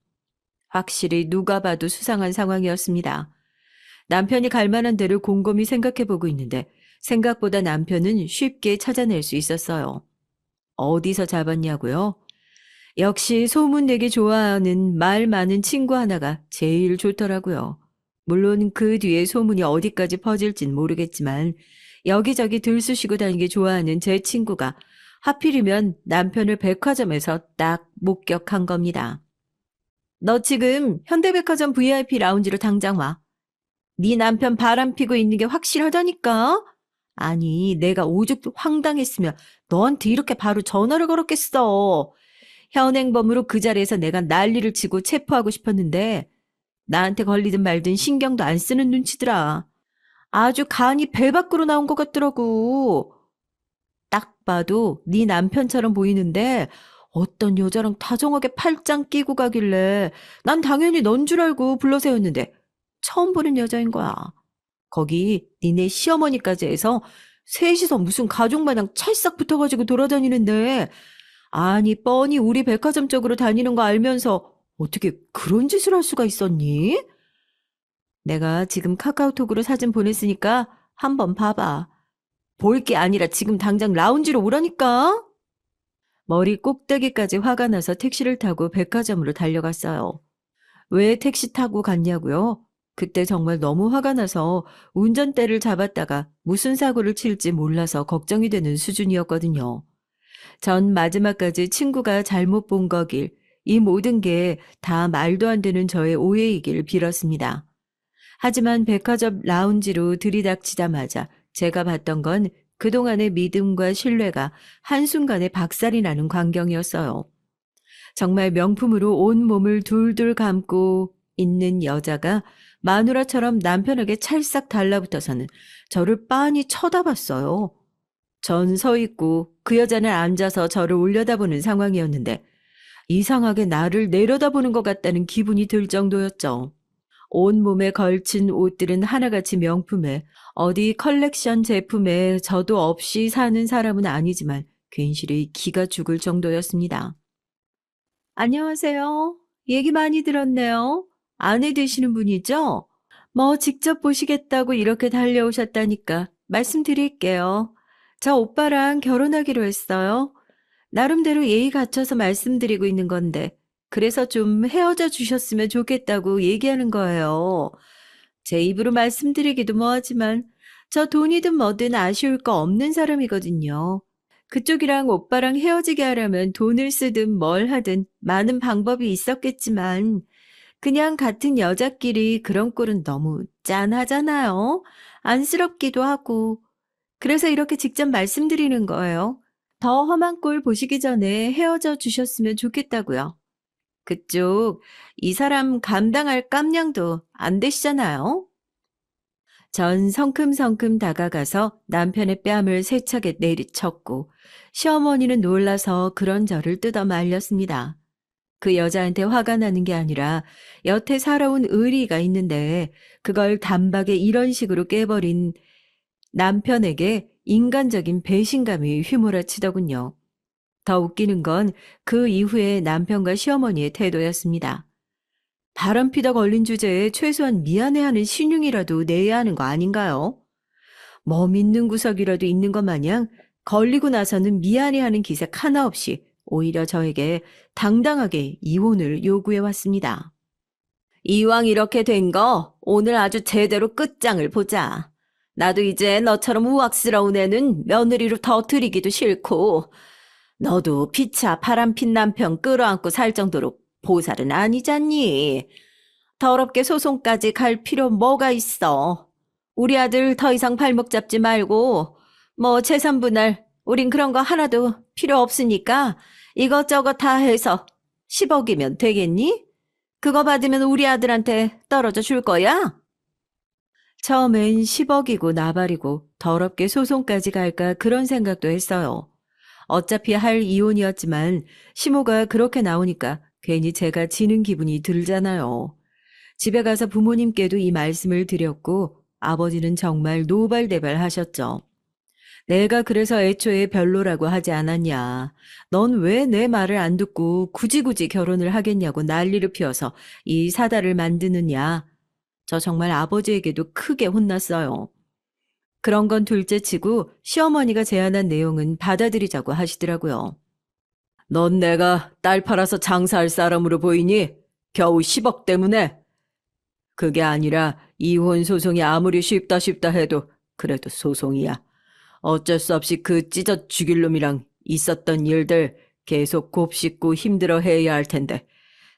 확실히 누가 봐도 수상한 상황이었습니다. 남편이 갈 만한 데를 곰곰이 생각해보고 있는데 생각보다 남편은 쉽게 찾아낼 수 있었어요. 어디서 잡았냐고요? 역시 소문내기 좋아하는 말 많은 친구 하나가 제일 좋더라고요. 물론 그 뒤에 소문이 어디까지 퍼질진 모르겠지만 여기저기 들쑤시고 다니기 좋아하는 제 친구가 하필이면 남편을 백화점에서 딱 목격한 겁니다. 너 지금 현대백화점 VIP 라운지로 당장 와. 네 남편 바람 피고 있는 게 확실하다니까? 아니, 내가 오죽 황당했으면 너한테 이렇게 바로 전화를 걸었겠어. 현행범으로 그 자리에서 내가 난리를 치고 체포하고 싶었는데 나한테 걸리든 말든 신경도 안 쓰는 눈치더라. 아주 간이 배 밖으로 나온 것 같더라고. 딱 봐도 네 남편처럼 보이는데 어떤 여자랑 다정하게 팔짱 끼고 가길래 난 당연히 넌 줄 알고 불러세웠는데 처음 보는 여자인 거야. 거기 니네 시어머니까지 해서 셋이서 무슨 가족 마냥 찰싹 붙어가지고 돌아다니는데 아니 뻔히 우리 백화점 쪽으로 다니는 거 알면서 어떻게 그런 짓을 할 수가 있었니? 내가 지금 카카오톡으로 사진 보냈으니까 한번 봐봐. 볼 게 아니라 지금 당장 라운지로 오라니까? 머리 꼭대기까지 화가 나서 택시를 타고 백화점으로 달려갔어요. 왜 택시 타고 갔냐고요? 그때 정말 너무 화가 나서 운전대를 잡았다가 무슨 사고를 칠지 몰라서 걱정이 되는 수준이었거든요. 전 마지막까지 친구가 잘못 본 거길, 이 모든 게 다 말도 안 되는 저의 오해이길 빌었습니다. 하지만 백화점 라운지로 들이닥치자마자 제가 봤던 건 그동안의 믿음과 신뢰가 한순간에 박살이 나는 광경이었어요. 정말 명품으로 온 몸을 둘둘 감고 있는 여자가 마누라처럼 남편에게 찰싹 달라붙어서는 저를 빤히 쳐다봤어요. 전 서 있고 그 여자는 앉아서 저를 올려다보는 상황이었는데 이상하게 나를 내려다보는 것 같다는 기분이 들 정도였죠. 온몸에 걸친 옷들은 하나같이 명품에 어디 컬렉션 제품에 저도 없이 사는 사람은 아니지만 괜시리 기가 죽을 정도였습니다. 안녕하세요. 얘기 많이 들었네요. 아내 되시는 분이죠? 뭐 직접 보시겠다고 이렇게 달려오셨다니까 말씀드릴게요. 저 오빠랑 결혼하기로 했어요. 나름대로 예의 갖춰서 말씀드리고 있는 건데 그래서 좀 헤어져 주셨으면 좋겠다고 얘기하는 거예요. 제 입으로 말씀드리기도 뭐하지만 저 돈이든 뭐든 아쉬울 거 없는 사람이거든요. 그쪽이랑 오빠랑 헤어지게 하려면 돈을 쓰든 뭘 하든 많은 방법이 있었겠지만 그냥 같은 여자끼리 그런 꼴은 너무 짠하잖아요. 안쓰럽기도 하고. 그래서 이렇게 직접 말씀드리는 거예요. 더 험한 꼴 보시기 전에 헤어져 주셨으면 좋겠다고요. 그쪽 이 사람 감당할 깜냥도 안 되시잖아요. 전 성큼성큼 다가가서 남편의 뺨을 세차게 내리쳤고 시어머니는 놀라서 그런 저를 뜯어 말렸습니다. 그 여자한테 화가 나는 게 아니라 여태 살아온 의리가 있는데 그걸 단박에 이런 식으로 깨버린 남편에게 인간적인 배신감이 휘몰아치더군요. 더 웃기는 건 그 이후에 남편과 시어머니의 태도였습니다. 바람피다 걸린 주제에 최소한 미안해하는 신용이라도 내야 하는 거 아닌가요? 뭐 믿는 구석이라도 있는 것 마냥 걸리고 나서는 미안해하는 기색 하나 없이 오히려 저에게 당당하게 이혼을 요구해 왔습니다. 이왕 이렇게 된 거 오늘 아주 제대로 끝장을 보자. 나도 이제 너처럼 우악스러운 애는 며느리로 더 들이기도 싫고 너도 피차 바람핀 남편 끌어안고 살 정도로 보살은 아니잖니. 더럽게 소송까지 갈 필요 뭐가 있어. 우리 아들 더 이상 발목 잡지 말고 뭐 재산 분할 우린 그런 거 하나도 필요 없으니까 이것저것 다 해서 10억이면 되겠니? 그거 받으면 우리 아들한테 떨어져 줄 거야? 처음엔 10억이고 나발이고 더럽게 소송까지 갈까 그런 생각도 했어요. 어차피 할 이혼이었지만 시모가 그렇게 나오니까 괜히 제가 지는 기분이 들잖아요. 집에 가서 부모님께도 이 말씀을 드렸고 아버지는 정말 노발대발 하셨죠. 내가 그래서 애초에 별로라고 하지 않았냐. 넌 왜 내 말을 안 듣고 굳이 결혼을 하겠냐고 난리를 피워서 이 사달을 만드느냐. 저 정말 아버지에게도 크게 혼났어요. 그런 건 둘째치고 시어머니가 제안한 내용은 받아들이자고 하시더라고요. 넌 내가 딸 팔아서 장사할 사람으로 보이니? 겨우 10억 때문에? 그게 아니라 이혼 소송이 아무리 쉽다 해도 그래도 소송이야. 어쩔 수 없이 그 찢어 죽일 놈이랑 있었던 일들 계속 곱씹고 힘들어 해야 할 텐데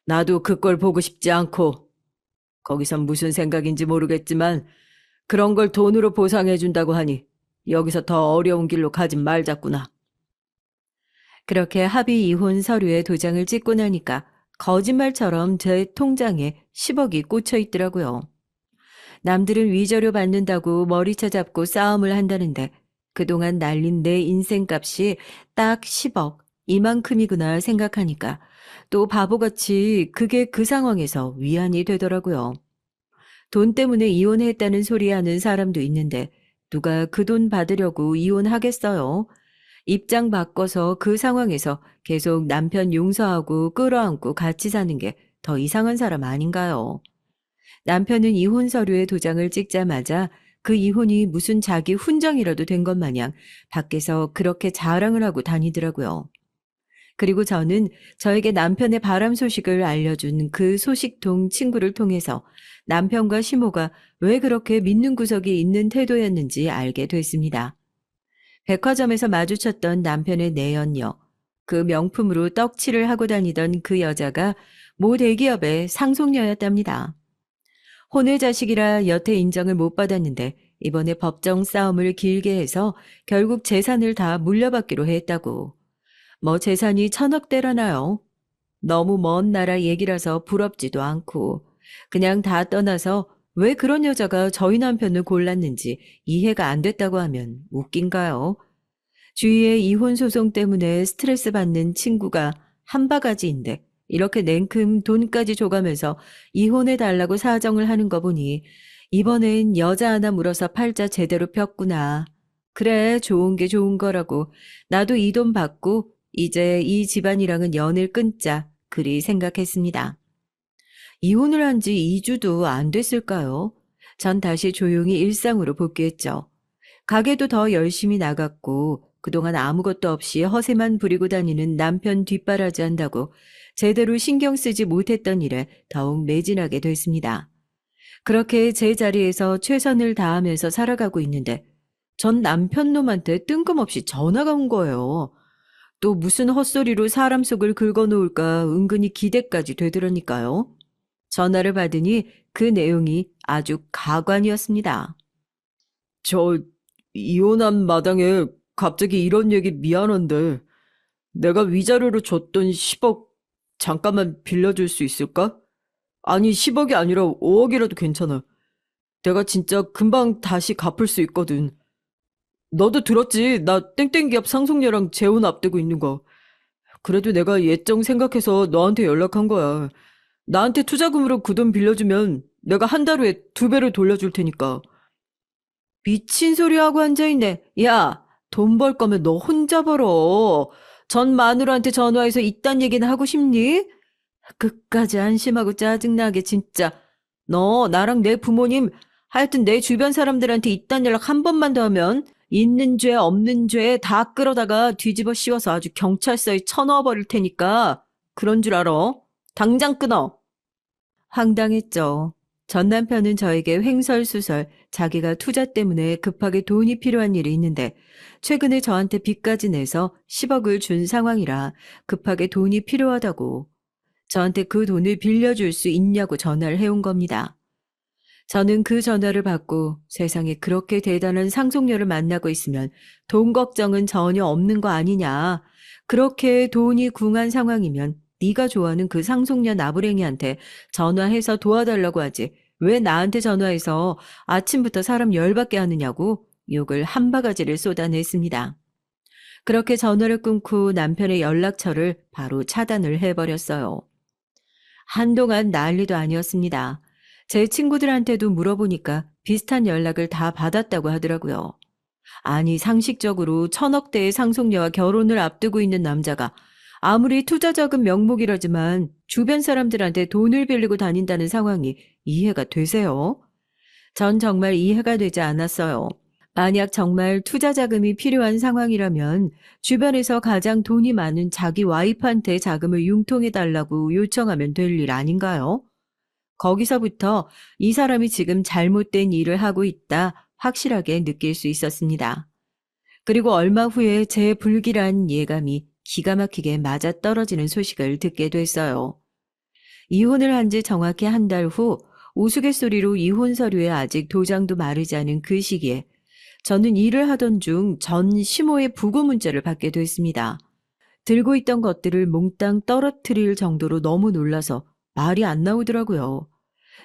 나도 그 꼴 보고 싶지 않고 거기선 무슨 생각인지 모르겠지만 그런 걸 돈으로 보상해준다고 하니 여기서 더 어려운 길로 가진 말자꾸나. 그렇게 합의 이혼 서류에 도장을 찍고 나니까 거짓말처럼 제 통장에 10억이 꽂혀 있더라고요. 남들은 위자료 받는다고 머리채 잡고 싸움을 한다는데 그동안 날린 내 인생값이 딱 10억, 이만큼이구나 생각하니까 또 바보같이 그게 그 상황에서 위안이 되더라고요. 돈 때문에 이혼했다는 소리 하는 사람도 있는데 누가 그 돈 받으려고 이혼하겠어요? 입장 바꿔서 그 상황에서 계속 남편 용서하고 끌어안고 같이 사는 게 더 이상한 사람 아닌가요? 남편은 이혼 서류에 도장을 찍자마자 그 이혼이 무슨 자기 훈정이라도 된 것 마냥 밖에서 그렇게 자랑을 하고 다니더라고요. 그리고 저는 저에게 남편의 바람 소식을 알려준 그 소식통 친구를 통해서 남편과 시모가 왜 그렇게 믿는 구석이 있는 태도였는지 알게 됐습니다. 백화점에서 마주쳤던 남편의 내연녀, 그 명품으로 떡칠을 하고 다니던 그 여자가 모 대기업의 상속녀였답니다. 혼외자식이라 여태 인정을 못 받았는데 이번에 법정 싸움을 길게 해서 결국 재산을 다 물려받기로 했다고. 뭐 재산이 1,000억대라나요? 너무 먼 나라 얘기라서 부럽지도 않고 그냥 다 떠나서 왜 그런 여자가 저희 남편을 골랐는지 이해가 안 됐다고 하면 웃긴가요? 주위에 이혼 소송 때문에 스트레스 받는 친구가 한 바가지인데 이렇게 냉큼 돈까지 줘가면서 이혼해 달라고 사정을 하는 거 보니 이번엔 여자 하나 물어서 팔자 제대로 폈구나. 그래, 좋은 게 좋은 거라고. 나도 이 돈 받고 이제 이 집안이랑은 연을 끊자. 그리 생각했습니다. 이혼을 한 지 2주도 안 됐을까요? 전 다시 조용히 일상으로 복귀했죠. 가게도 더 열심히 나갔고 그동안 아무것도 없이 허세만 부리고 다니는 남편 뒷바라지 한다고 제대로 신경 쓰지 못했던 일에 더욱 매진하게 됐습니다. 그렇게 제 자리에서 최선을 다하면서 살아가고 있는데 전 남편 놈한테 뜬금없이 전화가 온 거예요. 또 무슨 헛소리로 사람 속을 긁어놓을까 은근히 기대까지 되더라니까요. 전화를 받으니 그 내용이 아주 가관이었습니다. 저 이혼한 마당에 갑자기 이런 얘기 미안한데 내가 위자료로 줬던 10억 잠깐만 빌려줄 수 있을까? 아니 10억이 아니라 5억이라도 괜찮아. 내가 진짜 금방 다시 갚을 수 있거든. 너도 들었지? 나 땡땡기업 상속녀랑 재혼 앞두고 있는 거. 그래도 내가 예정 생각해서 너한테 연락한 거야. 나한테 투자금으로 그 돈 빌려주면 내가 한 달 후에 2배로 돌려줄 테니까. 미친 소리 하고 앉아있네. 야, 돈 벌 거면 너 혼자 벌어. 전 마누라한테 전화해서 이딴 얘기는 하고 싶니? 끝까지 안심하고 짜증나게 진짜. 너 나랑 내 부모님 하여튼 내 주변 사람들한테 이딴 연락 한 번만 더 하면 있는 죄 없는 죄 다 끌어다가 뒤집어 씌워서 아주 경찰서에 쳐넣어 버릴 테니까 그런 줄 알아? 당장 끊어. 황당했죠. 전 남편은 저에게 횡설수설 자기가 투자 때문에 급하게 돈이 필요한 일이 있는데 최근에 저한테 빚까지 내서 10억을 준 상황이라 급하게 돈이 필요하다고 저한테 그 돈을 빌려줄 수 있냐고 전화를 해온 겁니다. 저는 그 전화를 받고 세상에 그렇게 대단한 상속녀를 만나고 있으면 돈 걱정은 전혀 없는 거 아니냐. 그렇게 돈이 궁한 상황이면 네가 좋아하는 그 상속녀 나부랭이한테 전화해서 도와달라고 하지. 왜 나한테 전화해서 아침부터 사람 열받게 하느냐고 욕을 한 바가지를 쏟아냈습니다. 그렇게 전화를 끊고 남편의 연락처를 바로 차단을 해버렸어요. 한동안 난리도 아니었습니다. 제 친구들한테도 물어보니까 비슷한 연락을 다 받았다고 하더라고요. 아니 상식적으로 1,000억대의 상속녀와 결혼을 앞두고 있는 남자가 아무리 투자자금 명목이라지만 주변 사람들한테 돈을 빌리고 다닌다는 상황이 이해가 되세요? 전 정말 이해가 되지 않았어요. 만약 정말 투자 자금이 필요한 상황이라면 주변에서 가장 돈이 많은 자기 와이프한테 자금을 융통해 달라고 요청하면 될 일 아닌가요? 거기서부터 이 사람이 지금 잘못된 일을 하고 있다 확실하게 느낄 수 있었습니다. 그리고 얼마 후에 제 불길한 예감이 기가 막히게 맞아떨어지는 소식을 듣게 됐어요. 이혼을 한 지 정확히 한 달 후 우스갯소리로 이혼 서류에 아직 도장도 마르지 않은 그 시기에 저는 일을 하던 중 전 시모의 부고 문자를 받게 됐습니다. 들고 있던 것들을 몽땅 떨어뜨릴 정도로 너무 놀라서 말이 안 나오더라고요.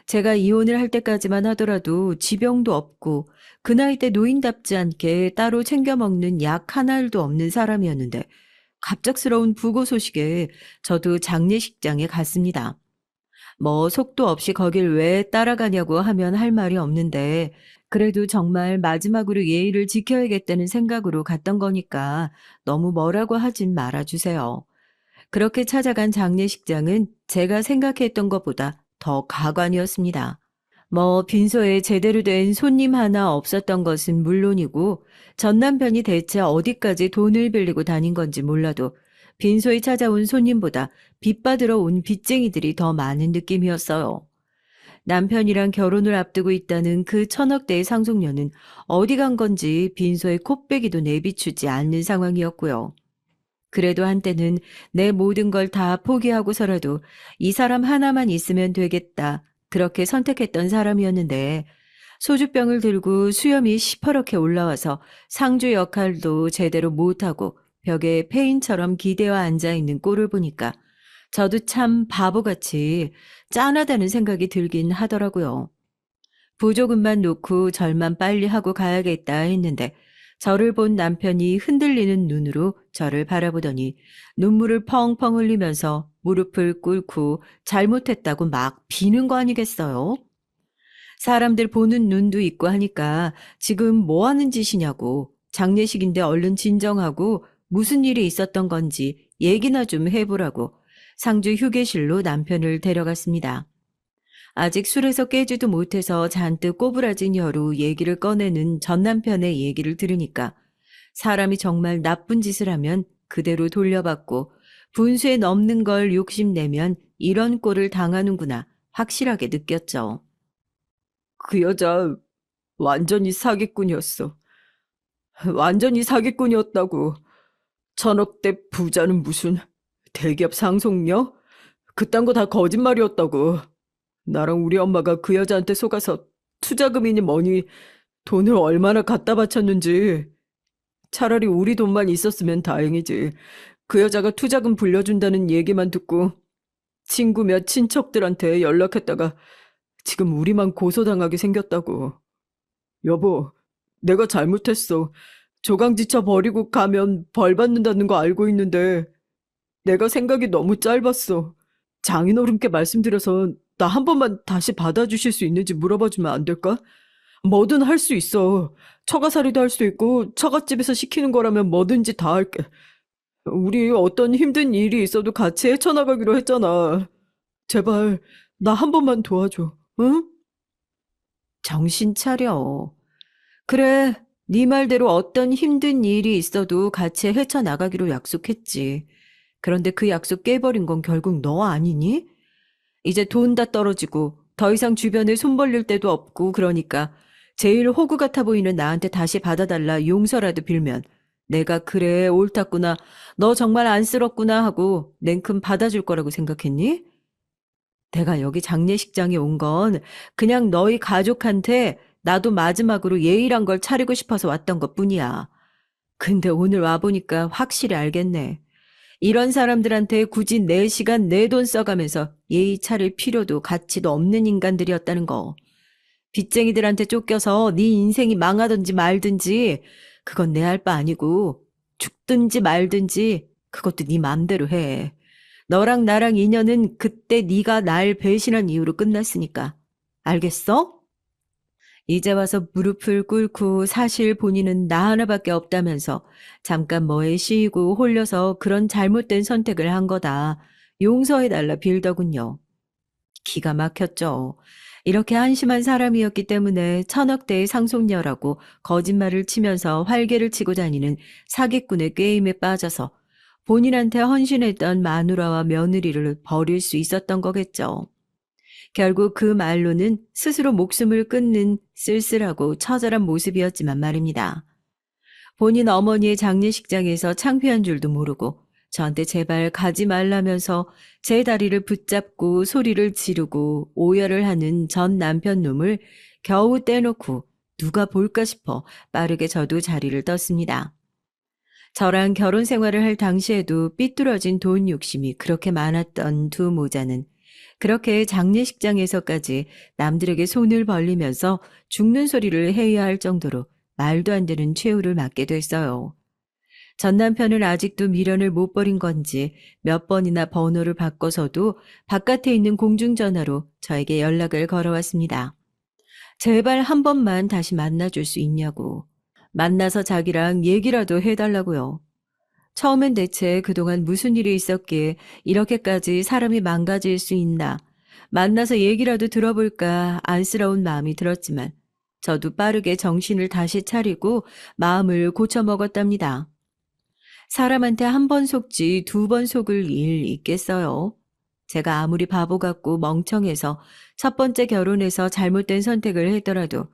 제가 이혼을 할 때까지만 하더라도 지병도 없고 그 나이 때 노인답지 않게 따로 챙겨 먹는 약 한 알도 없는 사람이었는데 갑작스러운 부고 소식에 저도 장례식장에 갔습니다. 뭐 속도 없이 거길 왜 따라가냐고 하면 할 말이 없는데 그래도 정말 마지막으로 예의를 지켜야겠다는 생각으로 갔던 거니까 너무 뭐라고 하진 말아주세요. 그렇게 찾아간 장례식장은 제가 생각했던 것보다 더 가관이었습니다. 뭐 빈소에 제대로 된 손님 하나 없었던 것은 물론이고 전 남편이 대체 어디까지 돈을 빌리고 다닌 건지 몰라도 빈소에 찾아온 손님보다 빚 받으러 온 빚쟁이들이 더 많은 느낌이었어요. 남편이랑 결혼을 앞두고 있다는 그 1,000억대의 상속녀는 어디 간 건지 빈소에 코빼기도 내비추지 않는 상황이었고요. 그래도 한때는 내 모든 걸 다 포기하고서라도 이 사람 하나만 있으면 되겠다. 그렇게 선택했던 사람이었는데 소주병을 들고 수염이 시퍼렇게 올라와서 상주 역할도 제대로 못하고 벽에 페인처럼 기대어 앉아있는 꼴을 보니까 저도 참 바보같이 짠하다는 생각이 들긴 하더라고요. 보조금만 놓고 절만 빨리 하고 가야겠다 했는데 저를 본 남편이 흔들리는 눈으로 저를 바라보더니 눈물을 펑펑 흘리면서 무릎을 꿇고 잘못했다고 막 비는 거 아니겠어요? 사람들 보는 눈도 있고 하니까 지금 뭐 하는 짓이냐고, 장례식인데 얼른 진정하고 무슨 일이 있었던 건지 얘기나 좀 해보라고 상주 휴게실로 남편을 데려갔습니다. 아직 술에서 깨지도 못해서 잔뜩 꼬부라진 혀로 얘기를 꺼내는 전 남편의 얘기를 들으니까 사람이 정말 나쁜 짓을 하면 그대로 돌려받고 분수에 넘는 걸 욕심내면 이런 꼴을 당하는구나 확실하게 느꼈죠. 그 여자 완전히 사기꾼이었어. 완전히 사기꾼이었다고. 천억대 부자는 무슨 대기업 상속녀? 그딴 거 다 거짓말이었다고. 나랑 우리 엄마가 그 여자한테 속아서 투자금이니 뭐니 돈을 얼마나 갖다 바쳤는지. 차라리 우리 돈만 있었으면 다행이지. 그 여자가 투자금 불려준다는 얘기만 듣고 친구 몇 친척들한테 연락했다가 지금 우리만 고소당하게 생겼다고. 여보, 내가 잘못했어. 조강지쳐 버리고 가면 벌 받는다는 거 알고 있는데 내가 생각이 너무 짧았어. 장인어른께 말씀드려서 나 한 번만 다시 받아주실 수 있는지 물어봐주면 안 될까? 뭐든 할 수 있어. 처가살이도 할 수 있고 처갓집에서 시키는 거라면 뭐든지 다 할게. 우리 어떤 힘든 일이 있어도 같이 헤쳐나가기로 했잖아. 제발 나 한 번만 도와줘. 응? 정신 차려. 그래, 네 말대로 어떤 힘든 일이 있어도 같이 헤쳐나가기로 약속했지. 그런데 그 약속 깨버린 건 결국 너 아니니? 이제 돈 다 떨어지고 더 이상 주변에 손 벌릴 데도 없고 그러니까 제일 호구 같아 보이는 나한테 다시 받아달라 용서라도 빌면 내가 그래 옳았구나 너 정말 안쓰럽구나 하고 냉큼 받아줄 거라고 생각했니? 내가 여기 장례식장에 온 건 그냥 너희 가족한테 나도 마지막으로 예의란 걸 차리고 싶어서 왔던 것뿐이야. 근데 오늘 와보니까 확실히 알겠네. 이런 사람들한테 굳이 내 시간 내 돈 써가면서 예의 차릴 필요도 가치도 없는 인간들이었다는 거. 빚쟁이들한테 쫓겨서 네 인생이 망하든지 말든지 그건 내 할 바 아니고 죽든지 말든지 그것도 네 맘대로 해. 너랑 나랑 인연은 그때 네가 날 배신한 이유로 끝났으니까. 알겠어? 이제 와서 무릎을 꿇고 사실 본인은 나 하나밖에 없다면서 잠깐 뭐에 씌이고 홀려서 그런 잘못된 선택을 한 거다. 용서해달라 빌더군요. 기가 막혔죠. 이렇게 한심한 사람이었기 때문에 천억대의 상속녀라고 거짓말을 치면서 활개를 치고 다니는 사기꾼의 게임에 빠져서 본인한테 헌신했던 마누라와 며느리를 버릴 수 있었던 거겠죠. 결국 그 말로는 스스로 목숨을 끊는 쓸쓸하고 처절한 모습이었지만 말입니다. 본인 어머니의 장례식장에서 창피한 줄도 모르고 저한테 제발 가지 말라면서 제 다리를 붙잡고 소리를 지르고 오열을 하는 전 남편 놈을 겨우 떼놓고 누가 볼까 싶어 빠르게 저도 자리를 떴습니다. 저랑 결혼 생활을 할 당시에도 삐뚤어진 돈 욕심이 그렇게 많았던 두 모자는 그렇게 장례식장에서까지 남들에게 손을 벌리면서 죽는 소리를 해야 할 정도로 말도 안 되는 최후를 맞게 됐어요. 전 남편은 아직도 미련을 못 버린 건지 몇 번이나 번호를 바꿔서도 바깥에 있는 공중전화로 저에게 연락을 걸어왔습니다. 제발 한 번만 다시 만나줄 수 있냐고. 만나서 자기랑 얘기라도 해달라고요. 처음엔 대체 그동안 무슨 일이 있었기에 이렇게까지 사람이 망가질 수 있나. 만나서 얘기라도 들어볼까 안쓰러운 마음이 들었지만 저도 빠르게 정신을 다시 차리고 마음을 고쳐먹었답니다. 사람한테 한 번 속지 두 번 속을 일 있겠어요. 제가 아무리 바보 같고 멍청해서 첫 번째 결혼에서 잘못된 선택을 했더라도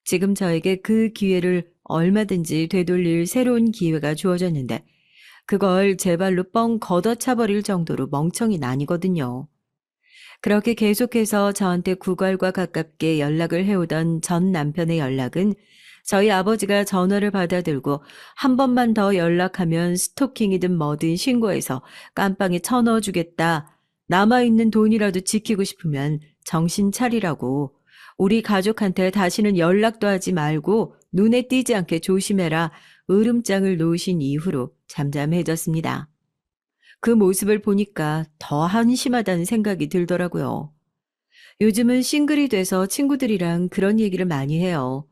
지금 저에게 그 기회를 얼마든지 되돌릴 새로운 기회가 주어졌는데 그걸 제 발로 뻥 걷어차버릴 정도로 멍청이는 아니거든요. 그렇게 계속해서 저한테 구걸과 가깝게 연락을 해오던 전 남편의 연락은 저희 아버지가 전화를 받아들고 한 번만 더 연락하면 스토킹이든 뭐든 신고해서 깜빵에 쳐넣어주겠다. 남아있는 돈이라도 지키고 싶으면 정신 차리라고. 우리 가족한테 다시는 연락도 하지 말고 눈에 띄지 않게 조심해라. 으름장을 놓으신 이후로 잠잠해졌습니다. 그 모습을 보니까 더 한심하다는 생각이 들더라고요. 요즘은 싱글이 돼서 친구들이랑 그런 얘기를 많이 해요.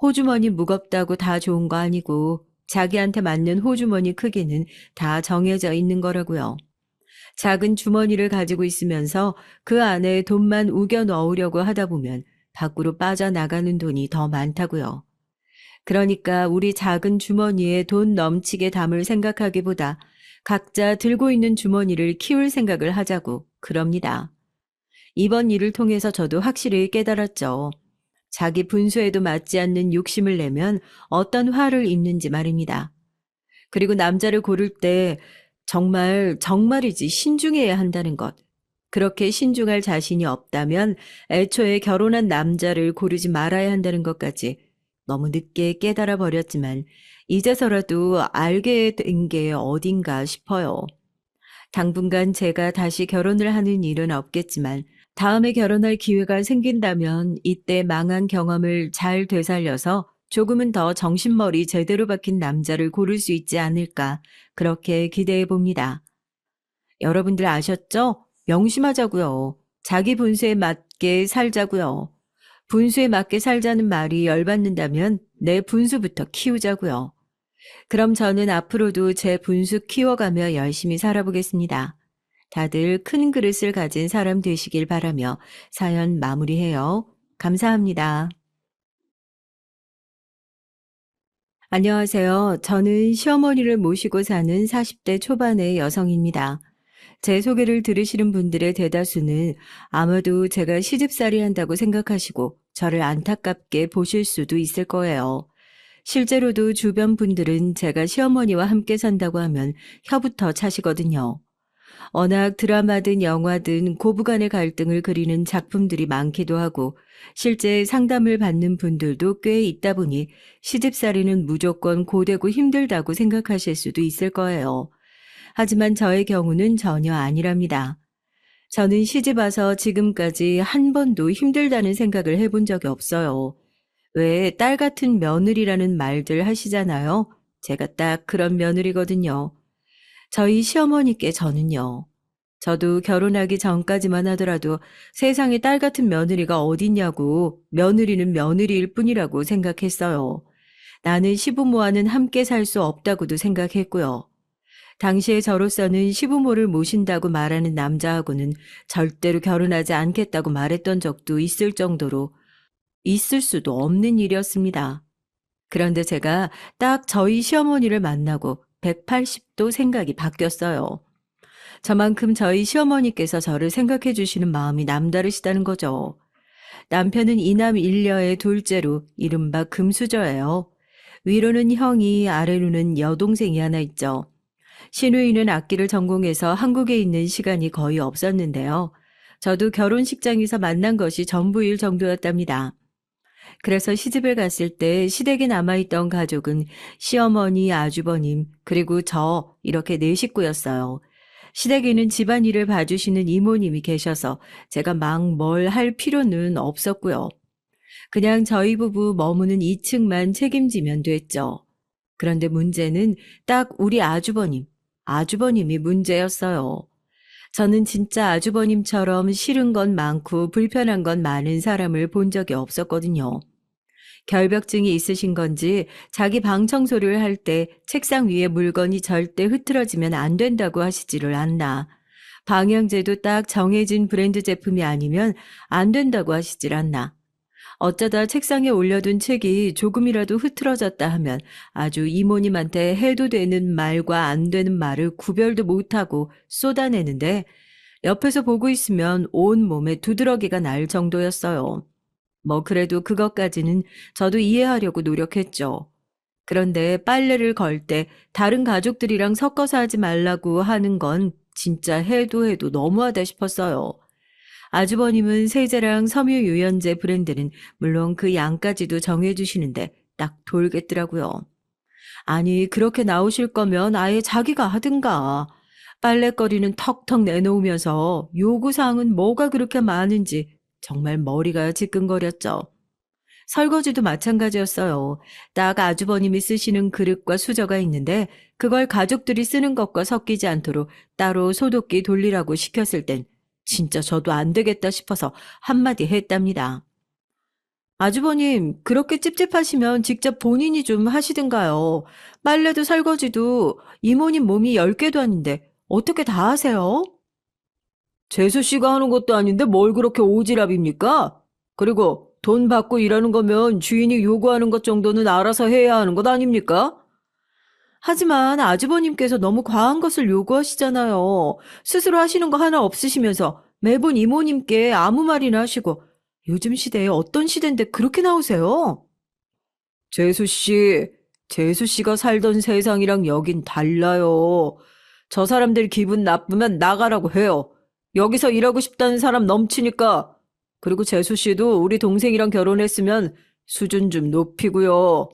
호주머니 무겁다고 다 좋은 거 아니고 자기한테 맞는 호주머니 크기는 다 정해져 있는 거라고요. 작은 주머니를 가지고 있으면서 그 안에 돈만 우겨 넣으려고 하다 보면 밖으로 빠져나가는 돈이 더 많다고요. 그러니까 우리 작은 주머니에 돈 넘치게 담을 생각하기보다 각자 들고 있는 주머니를 키울 생각을 하자고 그럽니다. 이번 일을 통해서 저도 확실히 깨달았죠. 자기 분수에도 맞지 않는 욕심을 내면 어떤 화를 입는지 말입니다. 그리고 남자를 고를 때 정말이지 신중해야 한다는 것. 그렇게 신중할 자신이 없다면 애초에 결혼한 남자를 고르지 말아야 한다는 것까지 너무 늦게 깨달아 버렸지만 이제서라도 알게 된 게 어딘가 싶어요. 당분간 제가 다시 결혼을 하는 일은 없겠지만 다음에 결혼할 기회가 생긴다면 이때 망한 경험을 잘 되살려서 조금은 더 정신머리 제대로 박힌 남자를 고를 수 있지 않을까 그렇게 기대해 봅니다. 여러분들 아셨죠? 명심하자고요. 자기 분수에 맞게 살자고요. 분수에 맞게 살자는 말이 열받는다면 내 분수부터 키우자고요. 그럼 저는 앞으로도 제 분수 키워가며 열심히 살아보겠습니다. 다들 큰 그릇을 가진 사람 되시길 바라며 사연 마무리해요. 감사합니다. 안녕하세요. 저는 시어머니를 모시고 사는 40대 초반의 여성입니다. 제 소개를 들으시는 분들의 대다수는 아마도 제가 시집살이 한다고 생각하시고 저를 안타깝게 보실 수도 있을 거예요. 실제로도 주변 분들은 제가 시어머니와 함께 산다고 하면 혀부터 차시거든요. 워낙 드라마든 영화든 고부간의 갈등을 그리는 작품들이 많기도 하고 실제 상담을 받는 분들도 꽤 있다 보니 시집살이는 무조건 고되고 힘들다고 생각하실 수도 있을 거예요. 하지만 저의 경우는 전혀 아니랍니다. 저는 시집 와서 지금까지 한 번도 힘들다는 생각을 해본 적이 없어요. 왜 딸 같은 며느리라는 말들 하시잖아요. 제가 딱 그런 며느리거든요. 저희 시어머니께 저는요. 저도 결혼하기 전까지만 하더라도 세상에 딸 같은 며느리가 어딨냐고 며느리는 며느리일 뿐이라고 생각했어요. 나는 시부모와는 함께 살 수 없다고도 생각했고요. 당시에 저로서는 시부모를 모신다고 말하는 남자하고는 절대로 결혼하지 않겠다고 말했던 적도 있을 정도로 있을 수도 없는 일이었습니다. 그런데 제가 딱 저희 시어머니를 만나고 180도 생각이 바뀌었어요. 저만큼 저희 시어머니께서 저를 생각해 주시는 마음이 남다르시다는 거죠. 남편은 이남 일녀의 둘째로 이른바 금수저예요. 위로는 형이, 아래로는 여동생이 하나 있죠. 시누이는 악기를 전공해서 한국에 있는 시간이 거의 없었는데요. 저도 결혼식장에서 만난 것이 전부일 정도였답니다. 그래서 시집을 갔을 때 시댁에 남아있던 가족은 시어머니, 아주버님, 그리고 저 이렇게 네 식구였어요. 시댁에는 집안일을 봐주시는 이모님이 계셔서 제가 막 뭘 할 필요는 없었고요. 그냥 저희 부부 머무는 2층만 책임지면 됐죠. 그런데 문제는 딱 우리 아주버님이 문제였어요. 저는 진짜 아주버님처럼 싫은 건 많고 불편한 건 많은 사람을 본 적이 없었거든요. 결벽증이 있으신 건지 자기 방 청소를 할 때 책상 위에 물건이 절대 흐트러지면 안 된다고 하시지를 않나. 방향제도 딱 정해진 브랜드 제품이 아니면 안 된다고 하시질 않나. 어쩌다 책상에 올려둔 책이 조금이라도 흐트러졌다 하면 아주 이모님한테 해도 되는 말과 안 되는 말을 구별도 못하고 쏟아내는데 옆에서 보고 있으면 온 몸에 두드러기가 날 정도였어요. 뭐 그래도 그것까지는 저도 이해하려고 노력했죠. 그런데 빨래를 걸 때 다른 가족들이랑 섞어서 하지 말라고 하는 건 진짜 해도 너무하다 싶었어요. 아주버님은 세제랑 섬유 유연제 브랜드는 물론 그 양까지도 정해주시는데 딱 돌겠더라고요. 아니, 그렇게 나오실 거면 아예 자기가 하든가. 빨래거리는 턱턱 내놓으면서 요구사항은 뭐가 그렇게 많은지 정말 머리가 지끈거렸죠. 설거지도 마찬가지였어요. 딱 아주버님이 쓰시는 그릇과 수저가 있는데 그걸 가족들이 쓰는 것과 섞이지 않도록 따로 소독기 돌리라고 시켰을 땐 진짜 저도 안 되겠다 싶어서 한마디 했답니다. 아주버님, 그렇게 찝찝하시면 직접 본인이 좀 하시든가요. 빨래도 설거지도 이모님 몸이 10개도 아닌데 어떻게 다 하세요? 재수 씨가 하는 것도 아닌데 뭘 그렇게 오지랖입니까? 그리고 돈 받고 일하는 거면 주인이 요구하는 것 정도는 알아서 해야 하는 것 아닙니까? 하지만 아주버님께서 너무 과한 것을 요구하시잖아요. 스스로 하시는 거 하나 없으시면서 매번 이모님께 아무 말이나 하시고 요즘 시대에 어떤 시대인데 그렇게 나오세요? 재수 씨, 재수 씨가 살던 세상이랑 여긴 달라요. 저 사람들 기분 나쁘면 나가라고 해요. 여기서 일하고 싶다는 사람 넘치니까. 그리고 재수 씨도 우리 동생이랑 결혼했으면 수준 좀 높이고요.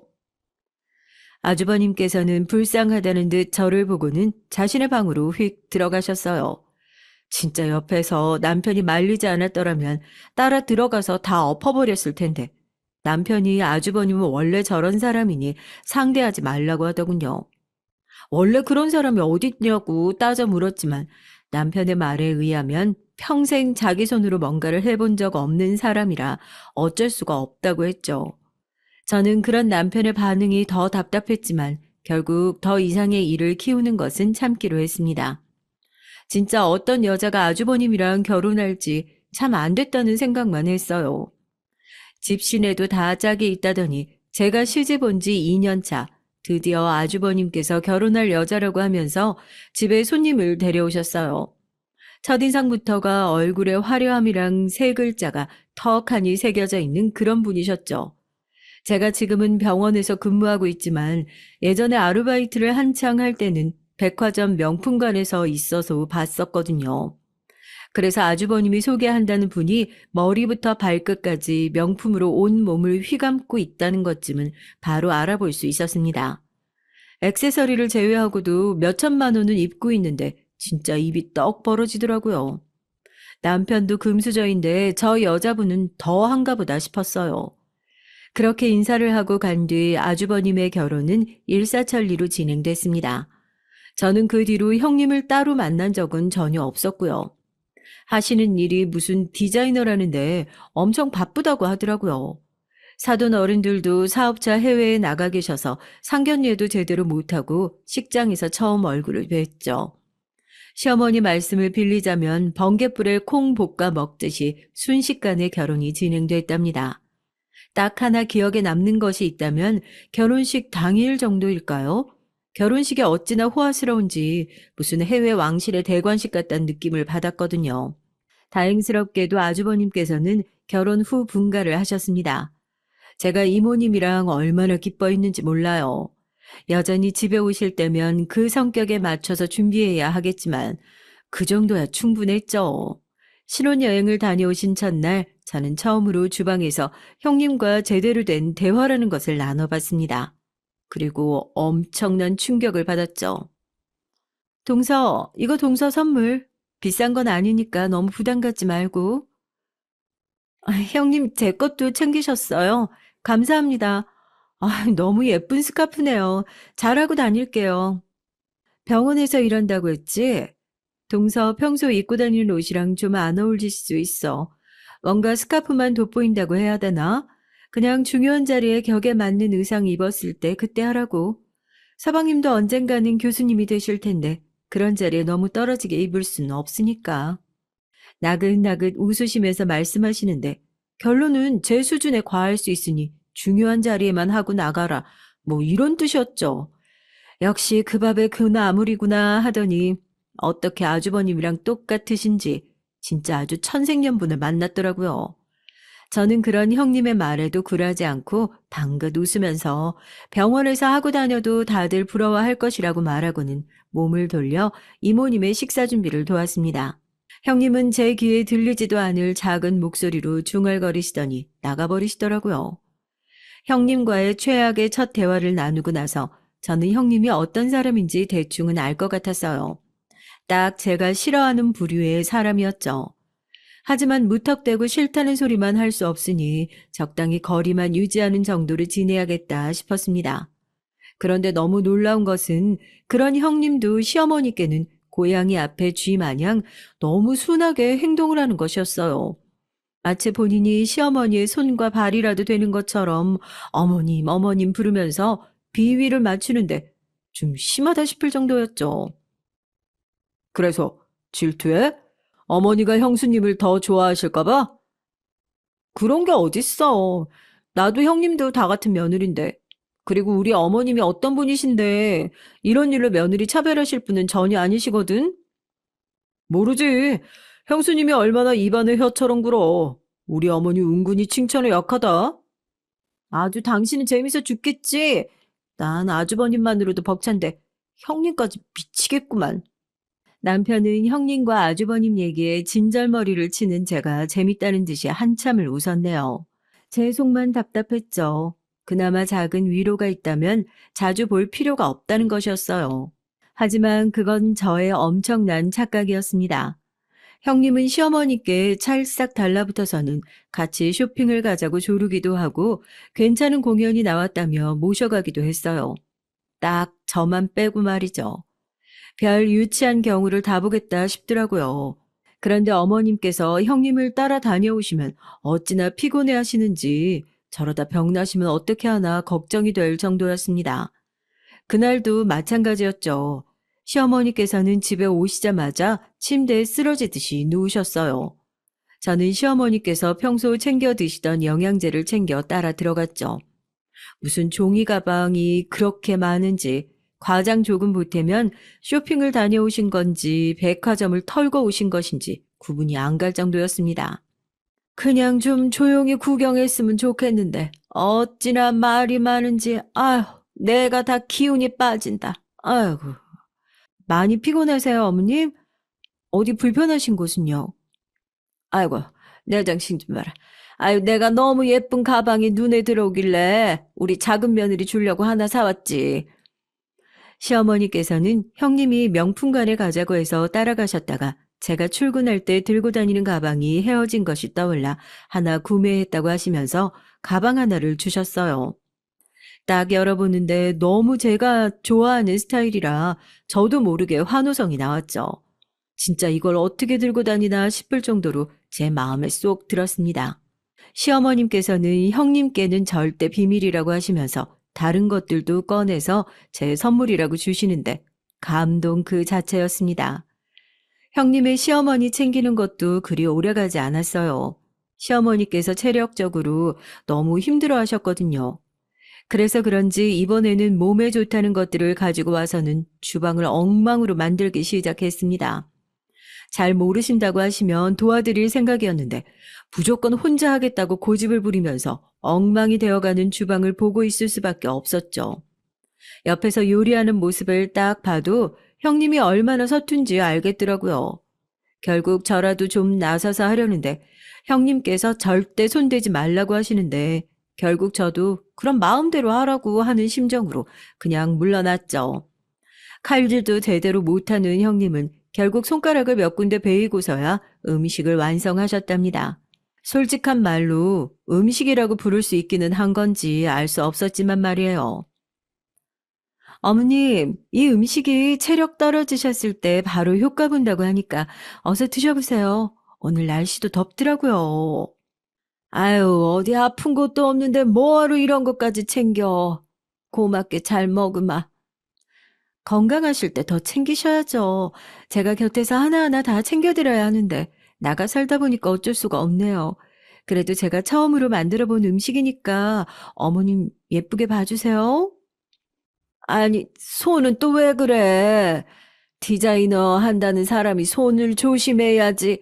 아주버님께서는 불쌍하다는 듯 저를 보고는 자신의 방으로 휙 들어가셨어요. 진짜 옆에서 남편이 말리지 않았더라면 따라 들어가서 다 엎어버렸을 텐데 남편이 아주버님은 원래 저런 사람이니 상대하지 말라고 하더군요. 원래 그런 사람이 어딨냐고 따져 물었지만 남편의 말에 의하면 평생 자기 손으로 뭔가를 해본 적 없는 사람이라 어쩔 수가 없다고 했죠. 저는 그런 남편의 반응이 더 답답했지만 결국 더 이상의 일을 키우는 것은 참기로 했습니다. 진짜 어떤 여자가 아주버님이랑 결혼할지 참 안 됐다는 생각만 했어요. 집 시내도 다 짝이 있다더니 제가 시집 온 지 2년 차 드디어 아주버님께서 결혼할 여자라고 하면서 집에 손님을 데려오셨어요. 첫인상부터가 얼굴에 화려함이랑 세 글자가 턱하니 새겨져 있는 그런 분이셨죠. 제가 지금은 병원에서 근무하고 있지만 예전에 아르바이트를 한창 할 때는 백화점 명품관에서 있어서 봤었거든요. 그래서 아주버님이 소개한다는 분이 머리부터 발끝까지 명품으로 온 몸을 휘감고 있다는 것쯤은 바로 알아볼 수 있었습니다. 액세서리를 제외하고도 몇 천만 원은 입고 있는데 진짜 입이 떡 벌어지더라고요. 남편도 금수저인데 저 여자분은 더 한가 보다 싶었어요. 그렇게 인사를 하고 간 뒤 아주버님의 결혼은 일사천리로 진행됐습니다. 저는 그 뒤로 형님을 따로 만난 적은 전혀 없었고요. 하시는 일이 무슨 디자이너라는데 엄청 바쁘다고 하더라고요. 사돈 어른들도 사업자 해외에 나가 계셔서 상견례도 제대로 못하고 식장에서 처음 얼굴을 뵀죠. 시어머니 말씀을 빌리자면 번갯불에 콩 볶아 먹듯이 순식간에 결혼이 진행됐답니다. 딱 하나 기억에 남는 것이 있다면 결혼식 당일 정도일까요? 결혼식이 어찌나 호화스러운지 무슨 해외 왕실의 대관식 같다는 느낌을 받았거든요. 다행스럽게도 아주버님께서는 결혼 후 분가를 하셨습니다. 제가 이모님이랑 얼마나 기뻐했는지 몰라요. 여전히 집에 오실 때면 그 성격에 맞춰서 준비해야 하겠지만 그 정도야 충분했죠. 신혼여행을 다녀오신 첫날 저는 처음으로 주방에서 형님과 제대로 된 대화라는 것을 나눠봤습니다. 그리고 엄청난 충격을 받았죠. 동서, 이거 동서 선물. 비싼 건 아니니까 너무 부담 갖지 말고. 형님 제 것도 챙기셨어요. 감사합니다. 너무 예쁜 스카프네요. 잘하고 다닐게요. 병원에서 일한다고 했지? 동서 평소 입고 다니는 옷이랑 좀 안 어울릴 수 있어. 뭔가 스카프만 돋보인다고 해야 되나? 그냥 중요한 자리에 격에 맞는 의상 입었을 때 그때 하라고. 서방님도 언젠가는 교수님이 되실 텐데 그런 자리에 너무 떨어지게 입을 수는 없으니까. 나긋나긋 웃으시면서 말씀하시는데 결론은 제 수준에 과할 수 있으니 중요한 자리에만 하고 나가라. 뭐 이런 뜻이었죠. 역시 그 밥에 그 나물이구나 하더니 어떻게 아주버님이랑 똑같으신지 진짜 아주 천생연분을 만났더라고요. 저는 그런 형님의 말에도 굴하지 않고 방긋 웃으면서 병원에서 하고 다녀도 다들 부러워할 것이라고 말하고는 몸을 돌려 이모님의 식사 준비를 도왔습니다. 형님은 제 귀에 들리지도 않을 작은 목소리로 중얼거리시더니 나가버리시더라고요. 형님과의 최악의 첫 대화를 나누고 나서 저는 형님이 어떤 사람인지 대충은 알 것 같았어요. 딱 제가 싫어하는 부류의 사람이었죠. 하지만 무턱대고 싫다는 소리만 할 수 없으니 적당히 거리만 유지하는 정도로 지내야겠다 싶었습니다. 그런데 너무 놀라운 것은 그런 형님도 시어머니께는 고양이 앞에 쥐 마냥 너무 순하게 행동을 하는 것이었어요. 마치 본인이 시어머니의 손과 발이라도 되는 것처럼 어머님, 어머님 부르면서 비위를 맞추는데 좀 심하다 싶을 정도였죠. 그래서 질투해? 어머니가 형수님을 더 좋아하실까봐? 그런 게 어딨어. 나도 형님도 다 같은 며느린데. 그리고 우리 어머님이 어떤 분이신데 이런 일로 며느리 차별하실 분은 전혀 아니시거든? 모르지. 형수님이 얼마나 입안에 혀처럼 굴어. 우리 어머니 은근히 칭찬에 약하다. 아주 당신은 재밌어 죽겠지. 난 아주버님만으로도 벅찬데 형님까지 미치겠구만. 남편은 형님과 아주버님 얘기에 진절머리를 치는 제가 재밌다는 듯이 한참을 웃었네요. 제 속만 답답했죠. 그나마 작은 위로가 있다면 자주 볼 필요가 없다는 것이었어요. 하지만 그건 저의 엄청난 착각이었습니다. 형님은 시어머니께 찰싹 달라붙어서는 같이 쇼핑을 가자고 조르기도 하고 괜찮은 공연이 나왔다며 모셔가기도 했어요. 딱 저만 빼고 말이죠. 별 유치한 경우를 다 보겠다 싶더라고요. 그런데 어머님께서 형님을 따라 다녀오시면 어찌나 피곤해 하시는지 저러다 병나시면 어떻게 하나 걱정이 될 정도였습니다. 그날도 마찬가지였죠. 시어머니께서는 집에 오시자마자 침대에 쓰러지듯이 누우셨어요. 저는 시어머니께서 평소 챙겨 드시던 영양제를 챙겨 따라 들어갔죠. 무슨 종이 가방이 그렇게 많은지 과장 조금 보태면 쇼핑을 다녀오신 건지 백화점을 털고 오신 것인지 구분이 안 갈 정도였습니다. 그냥 좀 조용히 구경했으면 좋겠는데 어찌나 말이 많은지 아휴 내가 다 기운이 빠진다. 아이고. 많이 피곤하세요, 어머님? 어디 불편하신 곳은요? 아이고, 내 정신 좀 봐라. 아유, 내가 너무 예쁜 가방이 눈에 들어오길래 우리 작은 며느리 주려고 하나 사왔지. 시어머니께서는 형님이 명품관에 가자고 해서 따라가셨다가 제가 출근할 때 들고 다니는 가방이 헤어진 것이 떠올라 하나 구매했다고 하시면서 가방 하나를 주셨어요. 딱 열어보는데 너무 제가 좋아하는 스타일이라 저도 모르게 환호성이 나왔죠. 진짜 이걸 어떻게 들고 다니나 싶을 정도로 제 마음에 쏙 들었습니다. 시어머님께서는 형님께는 절대 비밀이라고 하시면서 다른 것들도 꺼내서 제 선물이라고 주시는데 감동 그 자체였습니다. 형님의 시어머니 챙기는 것도 그리 오래가지 않았어요. 시어머니께서 체력적으로 너무 힘들어 하셨거든요. 그래서 그런지 이번에는 몸에 좋다는 것들을 가지고 와서는 주방을 엉망으로 만들기 시작했습니다. 잘 모르신다고 하시면 도와드릴 생각이었는데 무조건 혼자 하겠다고 고집을 부리면서 엉망이 되어가는 주방을 보고 있을 수밖에 없었죠. 옆에서 요리하는 모습을 딱 봐도 형님이 얼마나 서툰지 알겠더라고요. 결국 저라도 좀 나서서 하려는데 형님께서 절대 손대지 말라고 하시는데 결국 저도 그럼 마음대로 하라고 하는 심정으로 그냥 물러났죠. 칼질도 제대로 못하는 형님은 결국 손가락을 몇 군데 베이고서야 음식을 완성하셨답니다. 솔직한 말로 음식이라고 부를 수 있기는 한 건지 알 수 없었지만 말이에요. 어머님, 이 음식이 체력 떨어지셨을 때 바로 효과 본다고 하니까 어서 드셔보세요. 오늘 날씨도 덥더라고요. 아유, 어디 아픈 것도 없는데 뭐하러 이런 것까지 챙겨. 고맙게 잘 먹으마. 건강하실 때 더 챙기셔야죠. 제가 곁에서 하나하나 다 챙겨드려야 하는데 나가 살다 보니까 어쩔 수가 없네요. 그래도 제가 처음으로 만들어 본 음식이니까 어머님 예쁘게 봐주세요. 아니, 손은 또 왜 그래? 디자이너 한다는 사람이 손을 조심해야지.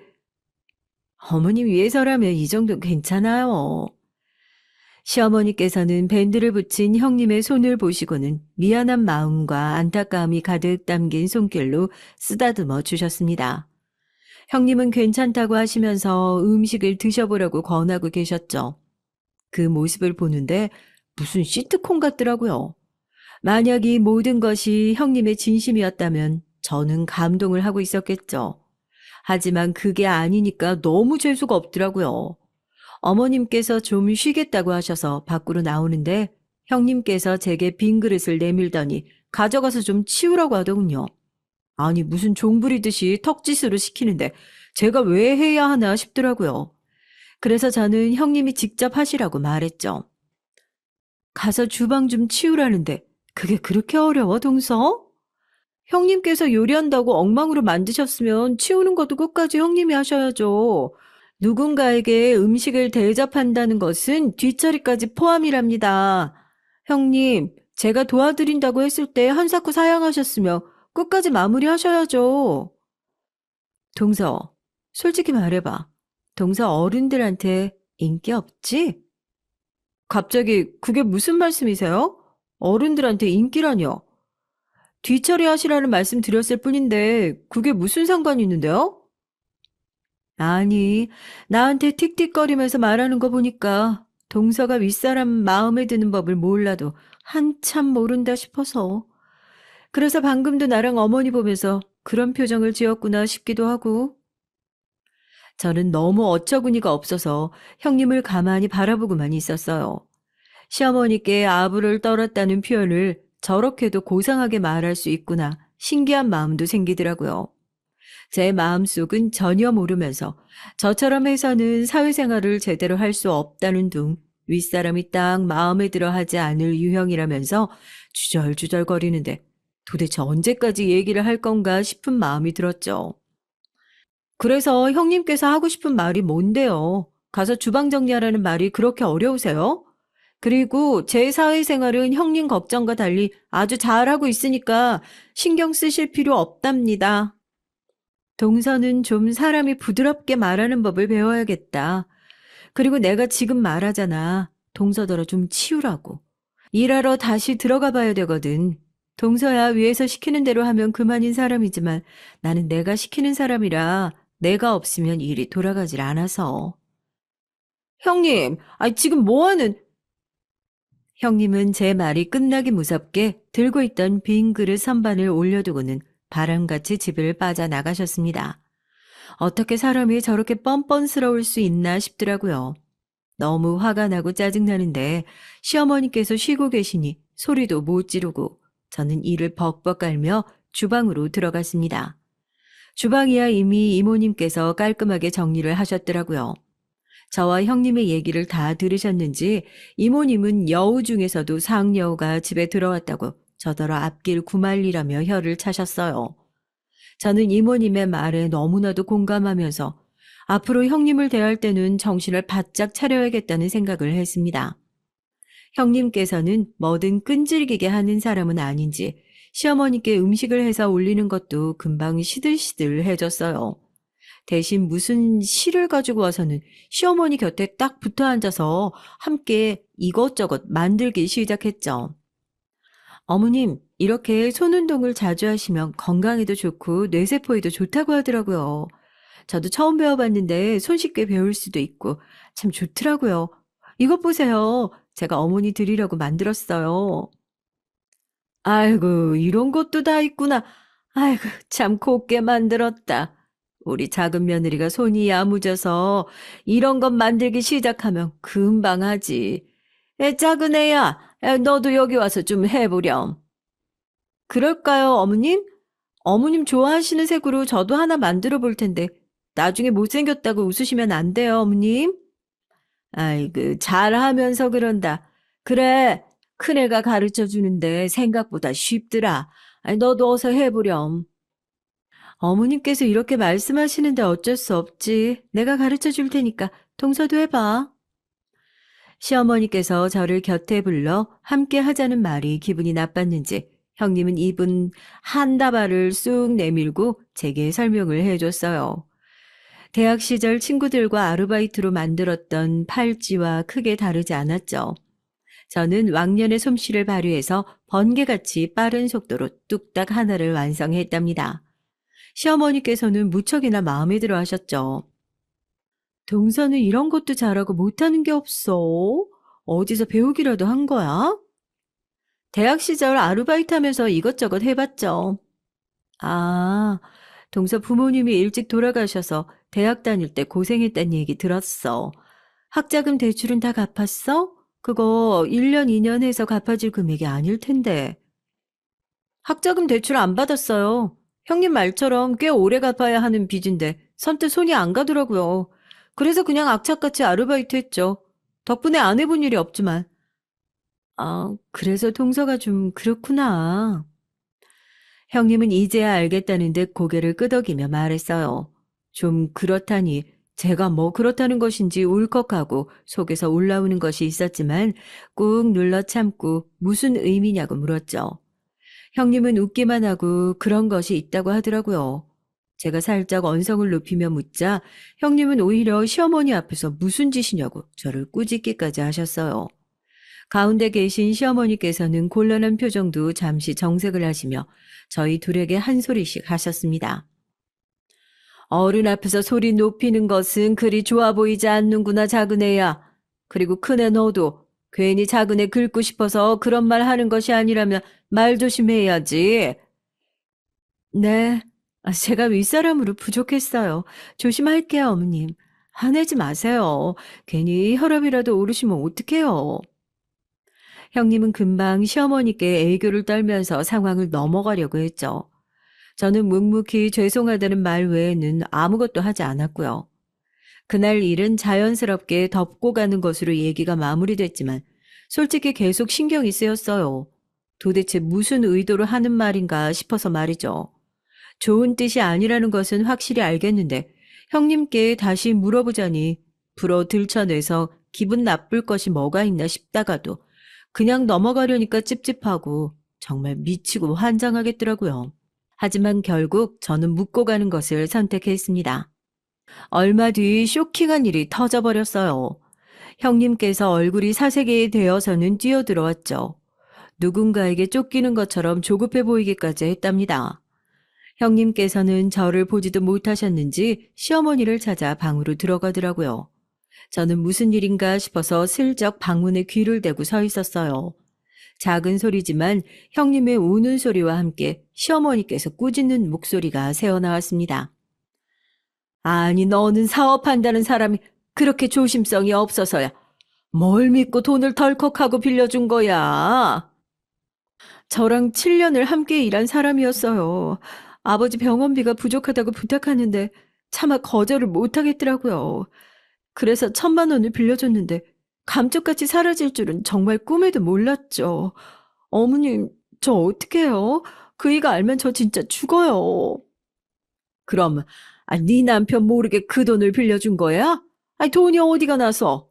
어머님 위해서라면 이 정도 괜찮아요. 시어머니께서는 밴드를 붙인 형님의 손을 보시고는 미안한 마음과 안타까움이 가득 담긴 손길로 쓰다듬어 주셨습니다. 형님은 괜찮다고 하시면서 음식을 드셔보라고 권하고 계셨죠. 그 모습을 보는데 무슨 시트콤 같더라고요. 만약 이 모든 것이 형님의 진심이었다면 저는 감동을 하고 있었겠죠. 하지만 그게 아니니까 너무 재수가 없더라고요. 어머님께서 좀 쉬겠다고 하셔서 밖으로 나오는데 형님께서 제게 빈 그릇을 내밀더니 가져가서 좀 치우라고 하더군요. 아니 무슨 종부리듯이 턱짓으로 시키는데 제가 왜 해야 하나 싶더라고요. 그래서 저는 형님이 직접 하시라고 말했죠. 가서 주방 좀 치우라는데 그게 그렇게 어려워, 동서? 형님께서 요리한다고 엉망으로 만드셨으면 치우는 것도 끝까지 형님이 하셔야죠. 누군가에게 음식을 대접한다는 것은 뒷처리까지 포함이랍니다. 형님, 제가 도와드린다고 했을 때 한사코 사양하셨으며 끝까지 마무리하셔야죠. 동서, 솔직히 말해봐. 동서 어른들한테 인기 없지? 갑자기 그게 무슨 말씀이세요? 어른들한테 인기라뇨? 뒤처리 하시라는 말씀 드렸을 뿐인데 그게 무슨 상관이 있는데요? 아니, 나한테 틱틱거리면서 말하는 거 보니까 동서가 윗사람 마음에 드는 법을 몰라도 한참 모른다 싶어서. 그래서 방금도 나랑 어머니 보면서 그런 표정을 지었구나 싶기도 하고. 저는 너무 어처구니가 없어서 형님을 가만히 바라보고만 있었어요. 시어머니께 아부를 떨었다는 표현을 저렇게도 고상하게 말할 수 있구나 신기한 마음도 생기더라고요. 제 마음속은 전혀 모르면서 저처럼 해서는 사회생활을 제대로 할 수 없다는 둥 윗사람이 딱 마음에 들어 하지 않을 유형이라면서 주절주절거리는데 도대체 언제까지 얘기를 할 건가 싶은 마음이 들었죠. 그래서 형님께서 하고 싶은 말이 뭔데요? 가서 주방 정리하라는 말이 그렇게 어려우세요? 그리고 제 사회생활은 형님 걱정과 달리 아주 잘하고 있으니까 신경 쓰실 필요 없답니다. 동서는 좀 사람이 부드럽게 말하는 법을 배워야겠다. 그리고 내가 지금 말하잖아. 동서더러 좀 치우라고. 일하러 다시 들어가 봐야 되거든. 동서야 위에서 시키는 대로 하면 그만인 사람이지만 나는 내가 시키는 사람이라 내가 없으면 일이 돌아가질 않아서. 형님, 지금 뭐 하는... 형님은 제 말이 끝나기 무섭게 들고 있던 빈 그릇 선반을 올려두고는 바람같이 집을 빠져나가셨습니다. 어떻게 사람이 저렇게 뻔뻔스러울 수 있나 싶더라고요. 너무 화가 나고 짜증나는데 시어머니께서 쉬고 계시니 소리도 못 지르고 저는 이를 벅벅 깔며 주방으로 들어갔습니다. 주방이야 이미 이모님께서 깔끔하게 정리를 하셨더라고요. 저와 형님의 얘기를 다 들으셨는지 이모님은 여우 중에서도 상여우가 집에 들어왔다고 저더러 앞길 구말리라며 혀를 차셨어요. 저는 이모님의 말에 너무나도 공감하면서 앞으로 형님을 대할 때는 정신을 바짝 차려야겠다는 생각을 했습니다. 형님께서는 뭐든 끈질기게 하는 사람은 아닌지 시어머니께 음식을 해서 올리는 것도 금방 시들시들 해줬어요. 대신 무슨 실을 가지고 와서는 시어머니 곁에 딱 붙어 앉아서 함께 이것저것 만들기 시작했죠. 어머님, 이렇게 손운동을 자주 하시면 건강에도 좋고 뇌세포에도 좋다고 하더라고요. 저도 처음 배워봤는데 손쉽게 배울 수도 있고 참 좋더라고요. 이것 보세요. 제가 어머니 드리려고 만들었어요. 아이고, 이런 것도 다 있구나. 아이고, 참 곱게 만들었다. 우리 작은 며느리가 손이 야무져서 이런 것 만들기 시작하면 금방 하지. 작은 애야, 너도 여기 와서 좀 해보렴. 그럴까요, 어머님? 어머님 좋아하시는 색으로 저도 하나 만들어 볼 텐데 나중에 못생겼다고 웃으시면 안 돼요, 어머님. 아이고, 잘하면서 그런다. 그래, 큰애가 가르쳐 주는데 생각보다 쉽더라. 너도 어서 해보렴. 어머님께서 이렇게 말씀하시는데 어쩔 수 없지. 내가 가르쳐 줄 테니까 동서도 해봐. 시어머니께서 저를 곁에 불러 함께 하자는 말이 기분이 나빴는지 형님은 입은 한 다발을 쑥 내밀고 제게 설명을 해줬어요. 대학 시절 친구들과 아르바이트로 만들었던 팔찌와 크게 다르지 않았죠. 저는 왕년의 솜씨를 발휘해서 번개같이 빠른 속도로 뚝딱 하나를 완성했답니다. 시어머니께서는 무척이나 마음에 들어 하셨죠. 동서는 이런 것도 잘하고 못하는 게 없어. 어디서 배우기라도 한 거야? 대학 시절 아르바이트 하면서 이것저것 해봤죠. 아, 동서 부모님이 일찍 돌아가셔서 대학 다닐 때 고생했다는 얘기 들었어. 학자금 대출은 다 갚았어? 그거 1년, 2년 해서 갚아질 금액이 아닐 텐데. 학자금 대출 안 받았어요. 형님 말처럼 꽤 오래 갚아야 하는 빚인데 선뜻 손이 안 가더라고요. 그래서 그냥 악착같이 아르바이트 했죠. 덕분에 안 해본 일이 없지만. 아, 그래서 동서가 좀 그렇구나. 형님은 이제야 알겠다는 듯 고개를 끄덕이며 말했어요. 좀 그렇다니 제가 뭐 그렇다는 것인지 울컥하고 속에서 올라오는 것이 있었지만 꾹 눌러 참고 무슨 의미냐고 물었죠. 형님은 웃기만 하고 그런 것이 있다고 하더라고요. 제가 살짝 언성을 높이며 묻자 형님은 오히려 시어머니 앞에서 무슨 짓이냐고 저를 꾸짖기까지 하셨어요. 가운데 계신 시어머니께서는 곤란한 표정도 잠시 정색을 하시며 저희 둘에게 한 소리씩 하셨습니다. 어른 앞에서 소리 높이는 것은 그리 좋아 보이지 않는구나, 작은애야. 그리고 큰애 너도 괜히 작은애 긁고 싶어서 그런 말 하는 것이 아니라면 말 조심해야지. 네, 제가 윗사람으로 부족했어요. 조심할게요, 어머님. 화내지 마세요. 괜히 혈압이라도 오르시면 어떡해요. 형님은 금방 시어머니께 애교를 떨면서 상황을 넘어가려고 했죠. 저는 묵묵히 죄송하다는 말 외에는 아무것도 하지 않았고요. 그날 일은 자연스럽게 덮고 가는 것으로 얘기가 마무리됐지만 솔직히 계속 신경이 쓰였어요. 도대체 무슨 의도로 하는 말인가 싶어서 말이죠. 좋은 뜻이 아니라는 것은 확실히 알겠는데 형님께 다시 물어보자니 불어 들쳐내서 기분 나쁠 것이 뭐가 있나 싶다가도 그냥 넘어가려니까 찝찝하고 정말 미치고 환장하겠더라고요. 하지만 결국 저는 묻고 가는 것을 선택했습니다. 얼마 뒤 쇼킹한 일이 터져버렸어요. 형님께서 얼굴이 사색이 되어서는 뛰어들어왔죠. 누군가에게 쫓기는 것처럼 조급해 보이기까지 했답니다. 형님께서는 저를 보지도 못하셨는지 시어머니를 찾아 방으로 들어가더라고요. 저는 무슨 일인가 싶어서 슬쩍 방문에 귀를 대고 서 있었어요. 작은 소리지만 형님의 우는 소리와 함께 시어머니께서 꾸짖는 목소리가 새어나왔습니다. 아니, 너는 사업한다는 사람이 그렇게 조심성이 없어서야. 뭘 믿고 돈을 덜컥하고 빌려준 거야? 저랑 7년을 함께 일한 사람이었어요. 아버지 병원비가 부족하다고 부탁하는데 차마 거절을 못하겠더라고요. 그래서 1,000만 원을 빌려줬는데 감쪽같이 사라질 줄은 정말 꿈에도 몰랐죠. 어머님, 저 어떡해요? 그이가 알면 저 진짜 죽어요. 그럼, 네 남편 모르게 그 돈을 빌려준 거야? 돈이 어디가 나서?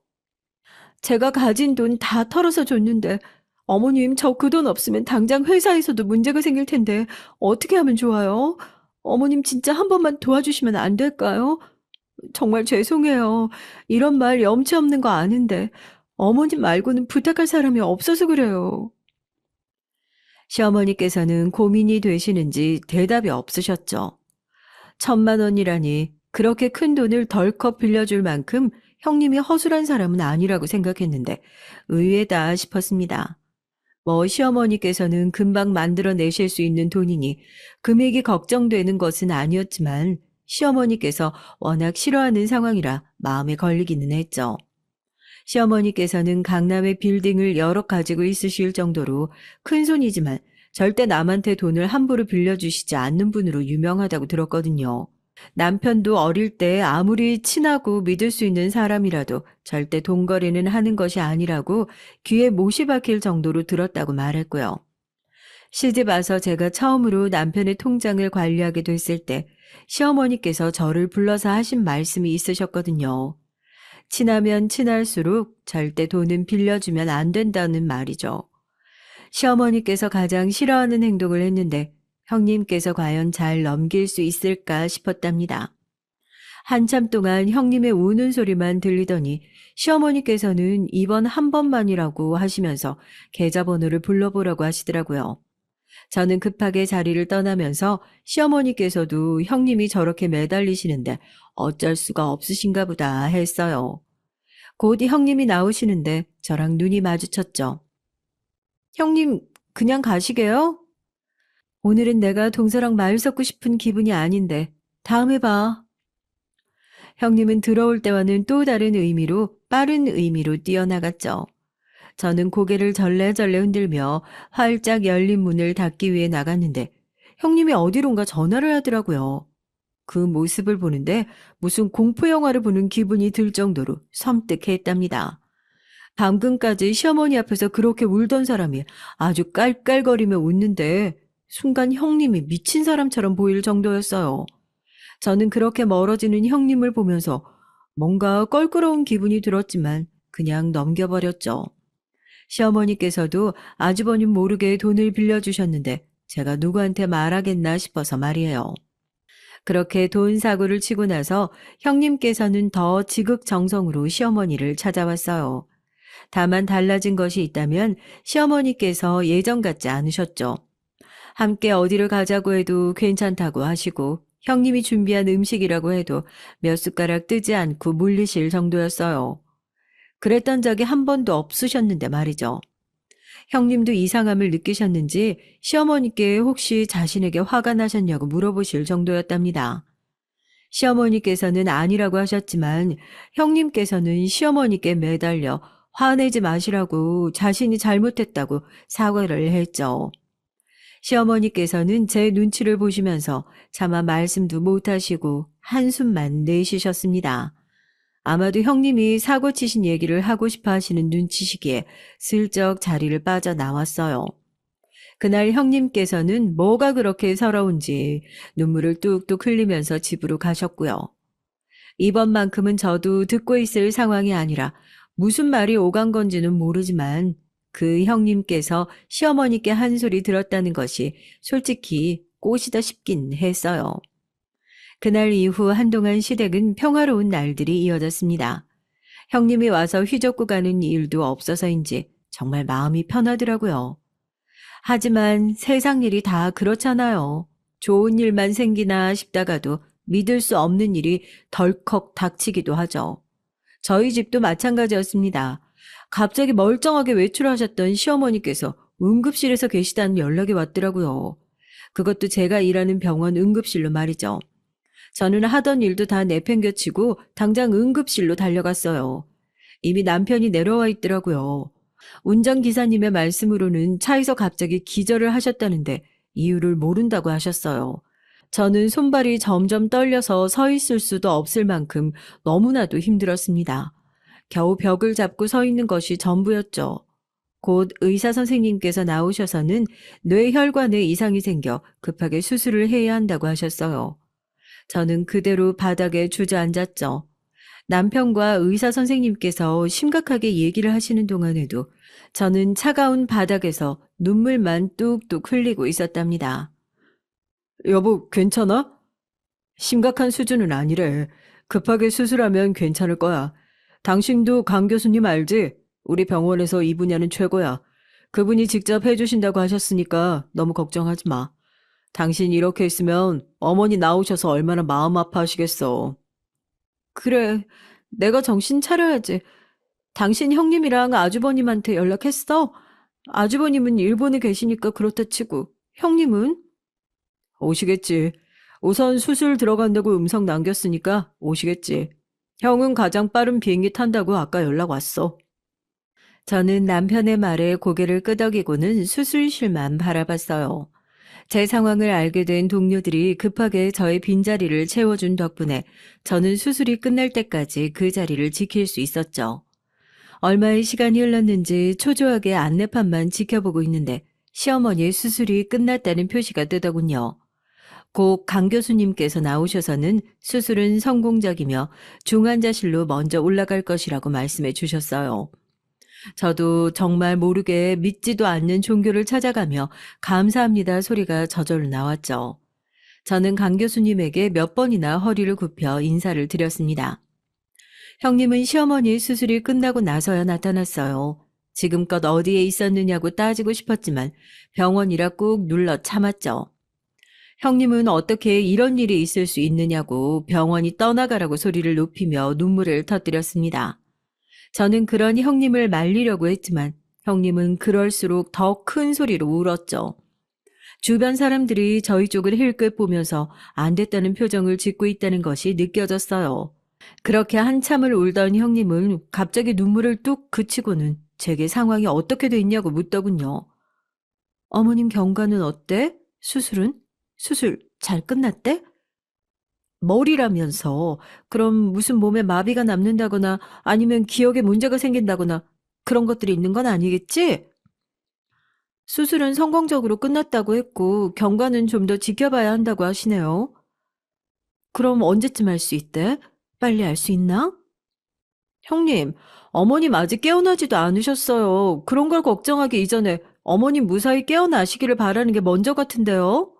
제가 가진 돈 다 털어서 줬는데, 어머님, 저 그 돈 없으면 당장 회사에서도 문제가 생길 텐데, 어떻게 하면 좋아요? 어머님 진짜 한 번만 도와주시면 안 될까요? 정말 죄송해요. 이런 말 염치 없는 거 아는데, 어머님 말고는 부탁할 사람이 없어서 그래요. 시어머니께서는 고민이 되시는지 대답이 없으셨죠. 1,000만 원이라니 그렇게 큰 돈을 덜컥 빌려줄 만큼 형님이 허술한 사람은 아니라고 생각했는데 의외다 싶었습니다. 뭐 시어머니께서는 금방 만들어내실 수 있는 돈이니 금액이 걱정되는 것은 아니었지만 시어머니께서 워낙 싫어하는 상황이라 마음에 걸리기는 했죠. 시어머니께서는 강남의 빌딩을 여러 가지고 있으실 정도로 큰손이지만 절대 남한테 돈을 함부로 빌려주시지 않는 분으로 유명하다고 들었거든요. 남편도 어릴 때 아무리 친하고 믿을 수 있는 사람이라도 절대 돈거래는 하는 것이 아니라고 귀에 못이 박힐 정도로 들었다고 말했고요. 시집 와서 제가 처음으로 남편의 통장을 관리하게 됐을 때 시어머니께서 저를 불러서 하신 말씀이 있으셨거든요. 친하면 친할수록 절대 돈은 빌려주면 안 된다는 말이죠. 시어머니께서 가장 싫어하는 행동을 했는데 형님께서 과연 잘 넘길 수 있을까 싶었답니다. 한참 동안 형님의 우는 소리만 들리더니 시어머니께서는 이번 한 번만이라고 하시면서 계좌번호를 불러보라고 하시더라고요. 저는 급하게 자리를 떠나면서 시어머니께서도 형님이 저렇게 매달리시는데 어쩔 수가 없으신가 보다 했어요. 곧 형님이 나오시는데 저랑 눈이 마주쳤죠. 형님, 그냥 가시게요? 오늘은 내가 동서랑 말 섞고 싶은 기분이 아닌데 다음에 봐. 형님은 들어올 때와는 또 다른 의미로 빠른 의미로 뛰어나갔죠. 저는 고개를 절레절레 흔들며 활짝 열린 문을 닫기 위해 나갔는데 형님이 어디론가 전화를 하더라고요. 그 모습을 보는데 무슨 공포 영화를 보는 기분이 들 정도로 섬뜩했답니다. 방금까지 시어머니 앞에서 그렇게 울던 사람이 아주 깔깔거리며 웃는데 순간 형님이 미친 사람처럼 보일 정도였어요. 저는 그렇게 멀어지는 형님을 보면서 뭔가 껄끄러운 기분이 들었지만 그냥 넘겨버렸죠. 시어머니께서도 아주버님 모르게 돈을 빌려주셨는데 제가 누구한테 말하겠나 싶어서 말이에요. 그렇게 돈 사고를 치고 나서 형님께서는 더 지극정성으로 시어머니를 찾아왔어요. 다만 달라진 것이 있다면 시어머니께서 예전 같지 않으셨죠. 함께 어디를 가자고 해도 괜찮다고 하시고 형님이 준비한 음식이라고 해도 몇 숟가락 뜨지 않고 물리실 정도였어요. 그랬던 적이 한 번도 없으셨는데 말이죠. 형님도 이상함을 느끼셨는지 시어머니께 혹시 자신에게 화가 나셨냐고 물어보실 정도였답니다. 시어머니께서는 아니라고 하셨지만 형님께서는 시어머니께 매달려 화내지 마시라고 자신이 잘못했다고 사과를 했죠. 시어머니께서는 제 눈치를 보시면서 차마 말씀도 못하시고 한숨만 내쉬셨습니다. 아마도 형님이 사고치신 얘기를 하고 싶어 하시는 눈치시기에 슬쩍 자리를 빠져나왔어요. 그날 형님께서는 뭐가 그렇게 서러운지 눈물을 뚝뚝 흘리면서 집으로 가셨고요. 이번만큼은 저도 듣고 있을 상황이 아니라 무슨 말이 오간 건지는 모르지만 그 형님께서 시어머니께 한 소리 들었다는 것이 솔직히 꽃이다 싶긴 했어요. 그날 이후 한동안 시댁은 평화로운 날들이 이어졌습니다. 형님이 와서 휘젓고 가는 일도 없어서인지 정말 마음이 편하더라고요. 하지만 세상 일이 다 그렇잖아요. 좋은 일만 생기나 싶다가도 믿을 수 없는 일이 덜컥 닥치기도 하죠. 저희 집도 마찬가지였습니다. 갑자기 멀쩡하게 외출하셨던 시어머니께서 응급실에서 계시다는 연락이 왔더라고요. 그것도 제가 일하는 병원 응급실로 말이죠. 저는 하던 일도 다 내팽겨치고 당장 응급실로 달려갔어요. 이미 남편이 내려와 있더라고요. 운전기사님의 말씀으로는 차에서 갑자기 기절을 하셨다는데 이유를 모른다고 하셨어요. 저는 손발이 점점 떨려서 서 있을 수도 없을 만큼 너무나도 힘들었습니다. 겨우 벽을 잡고 서 있는 것이 전부였죠. 곧 의사 선생님께서 나오셔서는 뇌혈관에 이상이 생겨 급하게 수술을 해야 한다고 하셨어요. 저는 그대로 바닥에 주저앉았죠. 남편과 의사 선생님께서 심각하게 얘기를 하시는 동안에도 저는 차가운 바닥에서 눈물만 뚝뚝 흘리고 있었답니다. 여보, 괜찮아? 심각한 수준은 아니래. 급하게 수술하면 괜찮을 거야. 당신도 강 교수님 알지? 우리 병원에서 이 분야는 최고야. 그분이 직접 해주신다고 하셨으니까 너무 걱정하지 마. 당신 이렇게 있으면 어머니 나오셔서 얼마나 마음 아파하시겠어. 그래, 내가 정신 차려야지. 당신 형님이랑 아주버님한테 연락했어? 아주버님은 일본에 계시니까 그렇다 치고 형님은? 오시겠지. 우선 수술 들어간다고 음성 남겼으니까 오시겠지. 형은 가장 빠른 비행기 탄다고 아까 연락 왔어. 저는 남편의 말에 고개를 끄덕이고는 수술실만 바라봤어요. 제 상황을 알게 된 동료들이 급하게 저의 빈자리를 채워준 덕분에 저는 수술이 끝날 때까지 그 자리를 지킬 수 있었죠. 얼마의 시간이 흘렀는지 초조하게 안내판만 지켜보고 있는데 시어머니의 수술이 끝났다는 표시가 뜨더군요. 곧 강 교수님께서 나오셔서는 수술은 성공적이며 중환자실로 먼저 올라갈 것이라고 말씀해 주셨어요. 저도 정말 모르게 믿지도 않는 종교를 찾아가며 감사합니다 소리가 저절로 나왔죠. 저는 강 교수님에게 몇 번이나 허리를 굽혀 인사를 드렸습니다. 형님은 시어머니의 수술이 끝나고 나서야 나타났어요. 지금껏 어디에 있었느냐고 따지고 싶었지만 병원이라 꾹 눌러 참았죠. 형님은 어떻게 이런 일이 있을 수 있느냐고 병원이 떠나가라고 소리를 높이며 눈물을 터뜨렸습니다. 저는 그런 형님을 말리려고 했지만 형님은 그럴수록 더 큰 소리로 울었죠. 주변 사람들이 저희 쪽을 힐끗 보면서 안 됐다는 표정을 짓고 있다는 것이 느껴졌어요. 그렇게 한참을 울던 형님은 갑자기 눈물을 뚝 그치고는 제게 상황이 어떻게 됐냐고 묻더군요. 어머님 경과는 어때? 수술은? 수술 잘 끝났대? 머리라면서 그럼 무슨 몸에 마비가 남는다거나 아니면 기억에 문제가 생긴다거나 그런 것들이 있는 건 아니겠지? 수술은 성공적으로 끝났다고 했고 경과는 좀 더 지켜봐야 한다고 하시네요. 그럼 언제쯤 할 수 있대? 빨리 알 수 있나? 형님, 어머님 아직 깨어나지도 않으셨어요. 그런 걸 걱정하기 이전에 어머님 무사히 깨어나시기를 바라는 게 먼저 같은데요?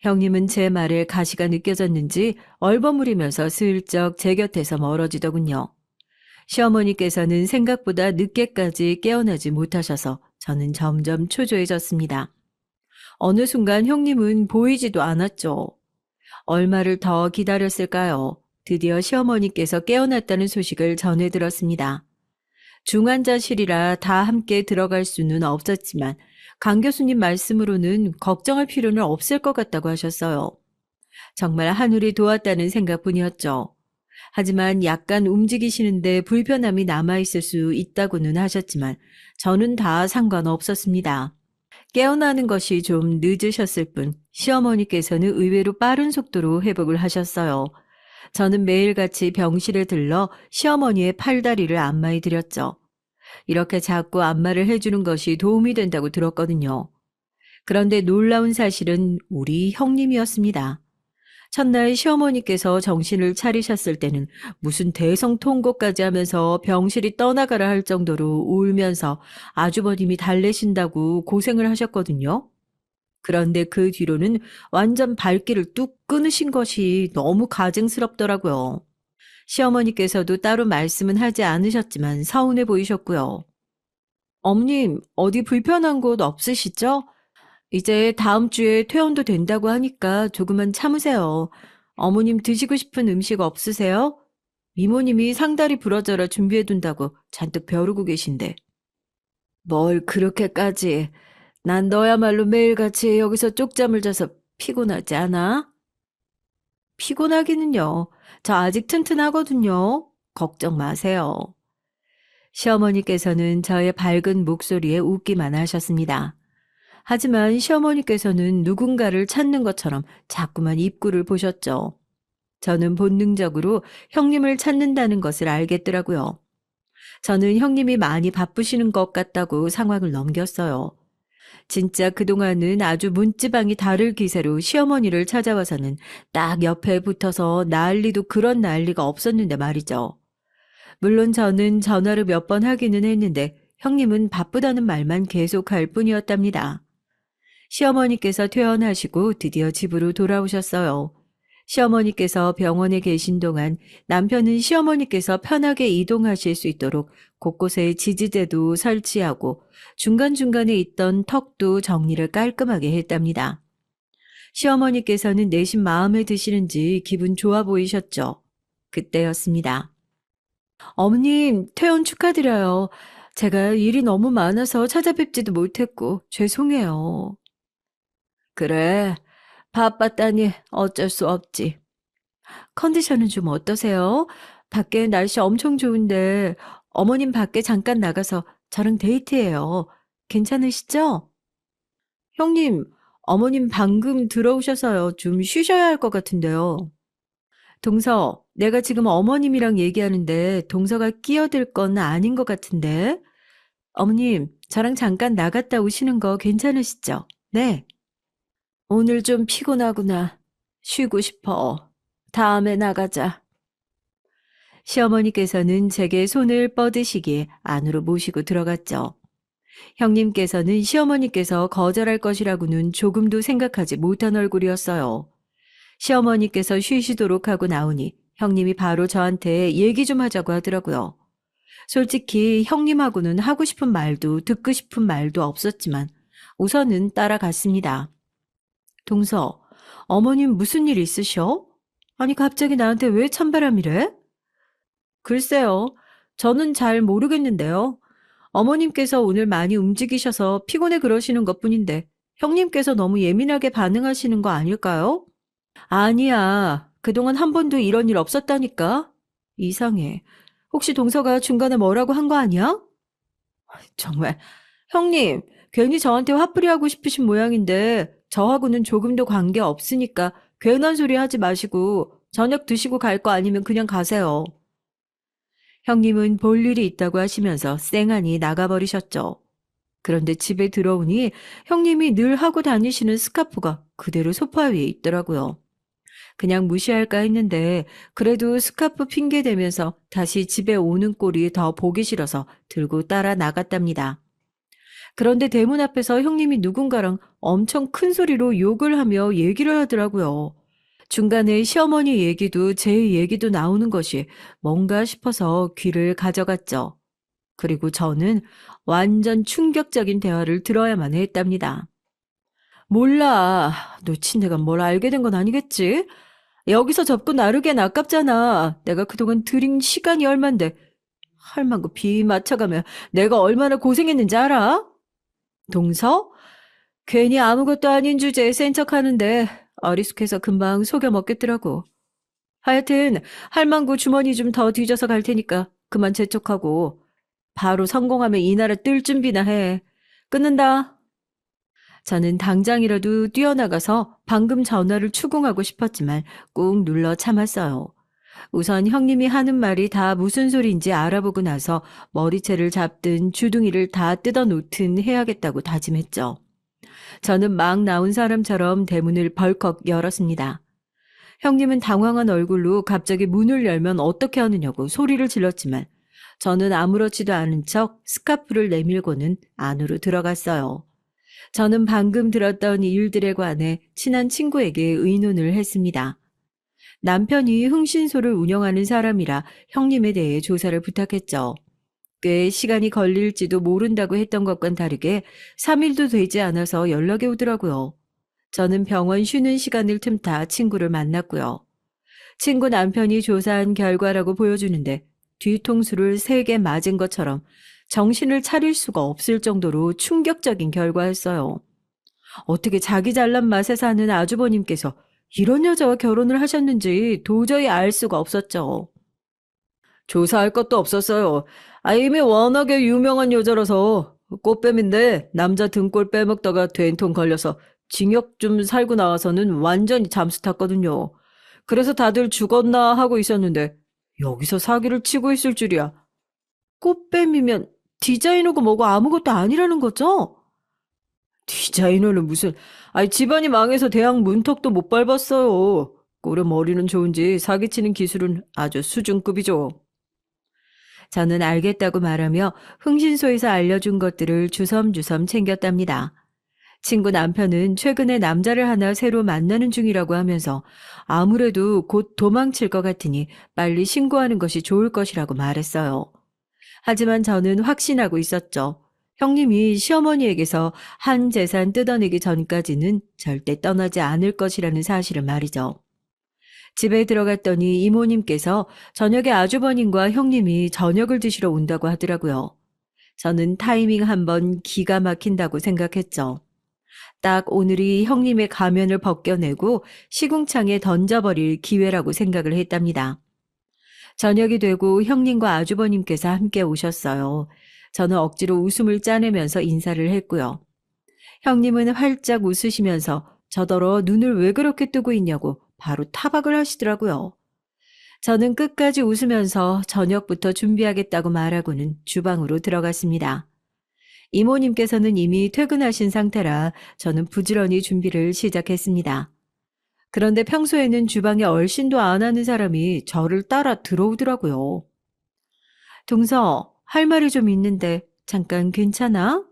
형님은 제 말에 가시가 느껴졌는지 얼버무리면서 슬쩍 제 곁에서 멀어지더군요. 시어머니께서는 생각보다 늦게까지 깨어나지 못하셔서 저는 점점 초조해졌습니다. 어느 순간 형님은 보이지도 않았죠. 얼마를 더 기다렸을까요? 드디어 시어머니께서 깨어났다는 소식을 전해 들었습니다. 중환자실이라 다 함께 들어갈 수는 없었지만 강 교수님 말씀으로는 걱정할 필요는 없을 것 같다고 하셨어요. 정말 하늘이 도왔다는 생각뿐이었죠. 하지만 약간 움직이시는데 불편함이 남아있을 수 있다고는 하셨지만 저는 다 상관없었습니다. 깨어나는 것이 좀 늦으셨을 뿐 시어머니께서는 의외로 빠른 속도로 회복을 하셨어요. 저는 매일같이 병실에 들러 시어머니의 팔다리를 안마해 드렸죠. 이렇게 자꾸 안마를 해주는 것이 도움이 된다고 들었거든요. 그런데 놀라운 사실은 우리 형님이었습니다. 첫날 시어머니께서 정신을 차리셨을 때는 무슨 대성통곡까지 하면서 병실이 떠나가라 할 정도로 울면서 아주버님이 달래신다고 고생을 하셨거든요. 그런데 그 뒤로는 완전 발길을 뚝 끊으신 것이 너무 가증스럽더라고요. 시어머니께서도 따로 말씀은 하지 않으셨지만 서운해 보이셨고요. 어머님, 어디 불편한 곳 없으시죠? 이제 다음 주에 퇴원도 된다고 하니까 조금만 참으세요. 어머님 드시고 싶은 음식 없으세요? 이모님이 상다리 부러져라 준비해둔다고 잔뜩 벼르고 계신데. 뭘 그렇게까지. 난 너야말로 매일같이 여기서 쪽잠을 자서 피곤하지 않아? 피곤하기는요. 저 아직 튼튼하거든요. 걱정 마세요. 시어머니께서는 저의 밝은 목소리에 웃기만 하셨습니다. 하지만 시어머니께서는 누군가를 찾는 것처럼 자꾸만 입구를 보셨죠. 저는 본능적으로 형님을 찾는다는 것을 알겠더라고요. 저는 형님이 많이 바쁘시는 것 같다고 상황을 넘겼어요. 진짜 그동안은 아주 문지방이 다를 기세로 시어머니를 찾아와서는 딱 옆에 붙어서 난리도 그런 난리가 없었는데 말이죠. 물론 저는 전화를 몇 번 하기는 했는데 형님은 바쁘다는 말만 계속할 뿐이었답니다. 시어머니께서 퇴원하시고 드디어 집으로 돌아오셨어요. 시어머니께서 병원에 계신 동안 남편은 시어머니께서 편하게 이동하실 수 있도록 곳곳에 지지대도 설치하고 중간중간에 있던 턱도 정리를 깔끔하게 했답니다. 시어머니께서는 내심 마음에 드시는지 기분 좋아 보이셨죠. 그때였습니다. 어머님, 퇴원 축하드려요. 제가 일이 너무 많아서 찾아뵙지도 못했고 죄송해요. 그래, 바빴다니 어쩔 수 없지. 컨디션은 좀 어떠세요? 밖에 날씨 엄청 좋은데 어머님 밖에 잠깐 나가서 저랑 데이트해요. 괜찮으시죠? 형님, 어머님 방금 들어오셔서요. 좀 쉬셔야 할 것 같은데요. 동서, 내가 지금 어머님이랑 얘기하는데 동서가 끼어들 건 아닌 것 같은데. 어머님, 저랑 잠깐 나갔다 오시는 거 괜찮으시죠? 네. 오늘 좀 피곤하구나. 쉬고 싶어. 다음에 나가자. 시어머니께서는 제게 손을 뻗으시기에 안으로 모시고 들어갔죠. 형님께서는 시어머니께서 거절할 것이라고는 조금도 생각하지 못한 얼굴이었어요. 시어머니께서 쉬시도록 하고 나오니 형님이 바로 저한테 얘기 좀 하자고 하더라고요. 솔직히 형님하고는 하고 싶은 말도 듣고 싶은 말도 없었지만 우선은 따라갔습니다. 동서, 어머님 무슨 일 있으셔? 아니 갑자기 나한테 왜 찬바람이래? 글쎄요. 저는 잘 모르겠는데요. 어머님께서 오늘 많이 움직이셔서 피곤해 그러시는 것뿐인데 형님께서 너무 예민하게 반응하시는 거 아닐까요? 아니야. 그동안 한 번도 이런 일 없었다니까. 이상해. 혹시 동서가 중간에 뭐라고 한 거 아니야? 정말. 형님, 괜히 저한테 화풀이하고 싶으신 모양인데 저하고는 조금도 관계 없으니까 괜한 소리 하지 마시고 저녁 드시고 갈 거 아니면 그냥 가세요. 형님은 볼 일이 있다고 하시면서 쌩하니 나가버리셨죠. 그런데 집에 들어오니 형님이 늘 하고 다니시는 스카프가 그대로 소파 위에 있더라고요. 그냥 무시할까 했는데 그래도 스카프 핑계 대면서 다시 집에 오는 꼴이 더 보기 싫어서 들고 따라 나갔답니다. 그런데 대문 앞에서 형님이 누군가랑 엄청 큰 소리로 욕을 하며 얘기를 하더라고요. 중간에 시어머니 얘기도 제 얘기도 나오는 것이 뭔가 싶어서 귀를 가져갔죠. 그리고 저는 완전 충격적인 대화를 들어야만 했답니다. 몰라. 놓친 내가 뭘 알게 된 건 아니겠지? 여기서 접고 나르기엔 아깝잖아. 내가 그동안 들인 시간이 얼만데. 할망구 비 맞춰가며 내가 얼마나 고생했는지 알아? 동서? 괜히 아무것도 아닌 주제에 센 척하는데 어리숙해서 금방 속여 먹겠더라고. 하여튼 할망구 주머니 좀 더 뒤져서 갈 테니까 그만 재촉하고 바로 성공하면 이 나라 뜰 준비나 해. 끊는다. 저는 당장이라도 뛰어나가서 방금 전화를 추궁하고 싶었지만 꾹 눌러 참았어요. 우선 형님이 하는 말이 다 무슨 소리인지 알아보고 나서 머리채를 잡든 주둥이를 다 뜯어놓든 해야겠다고 다짐했죠. 저는 막 나온 사람처럼 대문을 벌컥 열었습니다. 형님은 당황한 얼굴로 갑자기 문을 열면 어떻게 하느냐고 소리를 질렀지만 저는 아무렇지도 않은 척 스카프를 내밀고는 안으로 들어갔어요. 저는 방금 들었던 일들에 관해 친한 친구에게 의논을 했습니다. 남편이 흥신소를 운영하는 사람이라 형님에 대해 조사를 부탁했죠. 꽤 시간이 걸릴지도 모른다고 했던 것과는 다르게 3일도 되지 않아서 연락이 오더라고요. 저는 병원 쉬는 시간을 틈타 친구를 만났고요. 친구 남편이 조사한 결과라고 보여주는데 뒤통수를 3개 맞은 것처럼 정신을 차릴 수가 없을 정도로 충격적인 결과였어요. 어떻게 자기 잘난 맛에 사는 아주버님께서 이런 여자와 결혼을 하셨는지 도저히 알 수가 없었죠. 조사할 것도 없었어요. 이미 워낙에 유명한 여자라서 꽃뱀인데 남자 등골 빼먹다가 된통 걸려서 징역 좀 살고 나와서는 완전히 잠수 탔거든요. 그래서 다들 죽었나 하고 있었는데 여기서 사기를 치고 있을 줄이야. 꽃뱀이면 디자이너고 뭐고 아무것도 아니라는 거죠? 디자이너는 무슨, 집안이 망해서 대학 문턱도 못 밟았어요. 꼴의 머리는 좋은지 사기치는 기술은 아주 수준급이죠. 저는 알겠다고 말하며 흥신소에서 알려준 것들을 주섬주섬 챙겼답니다. 친구 남편은 최근에 남자를 하나 새로 만나는 중이라고 하면서 아무래도 곧 도망칠 것 같으니 빨리 신고하는 것이 좋을 것이라고 말했어요. 하지만 저는 확신하고 있었죠. 형님이 시어머니에게서 한 재산 뜯어내기 전까지는 절대 떠나지 않을 것이라는 사실을 말이죠. 집에 들어갔더니 이모님께서 저녁에 아주버님과 형님이 저녁을 드시러 온다고 하더라고요. 저는 타이밍 한번 기가 막힌다고 생각했죠. 딱 오늘이 형님의 가면을 벗겨내고 시궁창에 던져버릴 기회라고 생각을 했답니다. 저녁이 되고 형님과 아주버님께서 함께 오셨어요. 저는 억지로 웃음을 짜내면서 인사를 했고요. 형님은 활짝 웃으시면서 저더러 눈을 왜 그렇게 뜨고 있냐고 바로 타박을 하시더라고요. 저는 끝까지 웃으면서 저녁부터 준비하겠다고 말하고는 주방으로 들어갔습니다. 이모님께서는 이미 퇴근하신 상태라 저는 부지런히 준비를 시작했습니다. 그런데 평소에는 주방에 얼씬도 안 하는 사람이 저를 따라 들어오더라고요. 동서, 할 말이 좀 있는데 잠깐 괜찮아?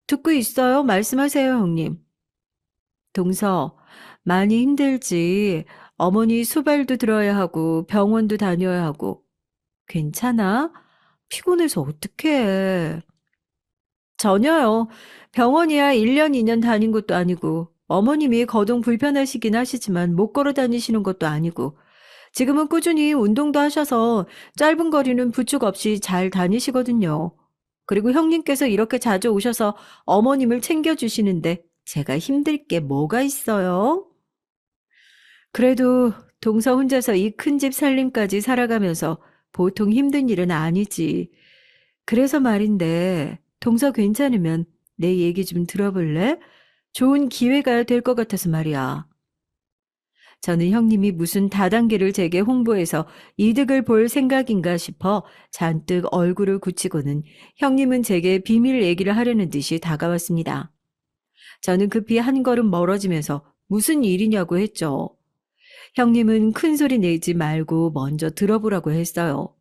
듣고 있어요. 말씀하세요, 형님. 동서, 많이 힘들지. 어머니 수발도 들어야 하고 병원도 다녀야 하고. 괜찮아? 피곤해서 어떡해. 전혀요. 병원이야 1년, 2년 다닌 것도 아니고, 어머님이 거동 불편하시긴 하시지만 못 걸어 다니시는 것도 아니고, 지금은 꾸준히 운동도 하셔서 짧은 거리는 부축 없이 잘 다니시거든요. 그리고 형님께서 이렇게 자주 오셔서 어머님을 챙겨주시는데 제가 힘들 게 뭐가 있어요? 그래도 동서 혼자서 이 큰 집 살림까지 살아가면서 보통 힘든 일은 아니지. 그래서 말인데, 동서 괜찮으면 내 얘기 좀 들어볼래? 좋은 기회가 될 것 같아서 말이야. 저는 형님이 무슨 다단계를 제게 홍보해서 이득을 볼 생각인가 싶어 잔뜩 얼굴을 굳히고는 형님은 제게 비밀 얘기를 하려는 듯이 다가왔습니다. 저는 급히 한 걸음 멀어지면서 무슨 일이냐고 했죠. 형님은 큰 소리 내지 말고 먼저 들어보라고 했어요.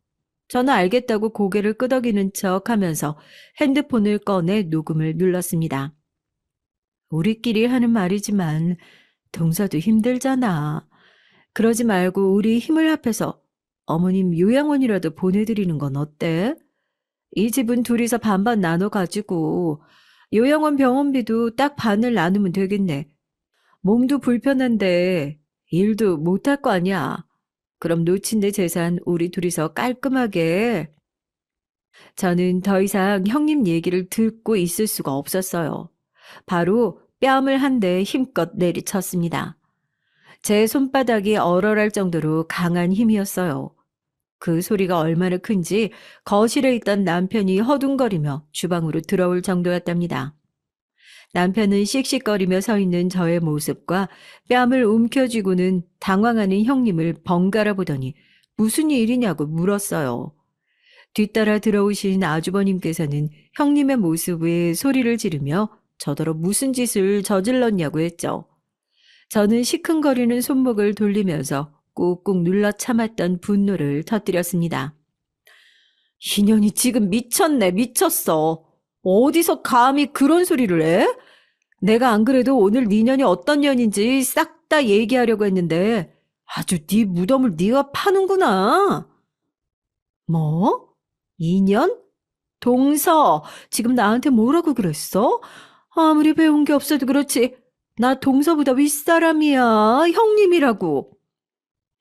저는 알겠다고 고개를 끄덕이는 척 하면서 핸드폰을 꺼내 녹음을 눌렀습니다. 우리끼리 하는 말이지만 동서도 힘들잖아. 그러지 말고 우리 힘을 합해서 어머님 요양원이라도 보내드리는 건 어때? 이 집은 둘이서 반반 나눠 가지고 요양원 병원비도 딱 반을 나누면 되겠네. 몸도 불편한데 일도 못할 거 아니야. 그럼 놓친 내 재산 우리 둘이서 깔끔하게. 저는 더 이상 형님 얘기를 듣고 있을 수가 없었어요. 바로 뺨을 한 대 힘껏 내리쳤습니다. 제 손바닥이 얼얼할 정도로 강한 힘이었어요. 그 소리가 얼마나 큰지 거실에 있던 남편이 허둥거리며 주방으로 들어올 정도였답니다. 남편은 씩씩거리며 서 있는 저의 모습과 뺨을 움켜쥐고는 당황하는 형님을 번갈아 보더니 무슨 일이냐고 물었어요. 뒤따라 들어오신 아주버님께서는 형님의 모습에 소리를 지르며 저더러 무슨 짓을 저질렀냐고 했죠. 저는 시큰거리는 손목을 돌리면서 꾹꾹 눌러 참았던 분노를 터뜨렸습니다. 이년이 지금 미쳤네, 미쳤어. 어디서 감히 그런 소리를 해? 내가 안 그래도 오늘 네 년이 어떤 년인지 싹 다 얘기하려고 했는데 아주 네 무덤을 네가 파는구나. 뭐? 2년? 동서, 지금 나한테 뭐라고 그랬어? 아무리 배운 게 없어도 그렇지. 나 동서보다 윗사람이야. 형님이라고.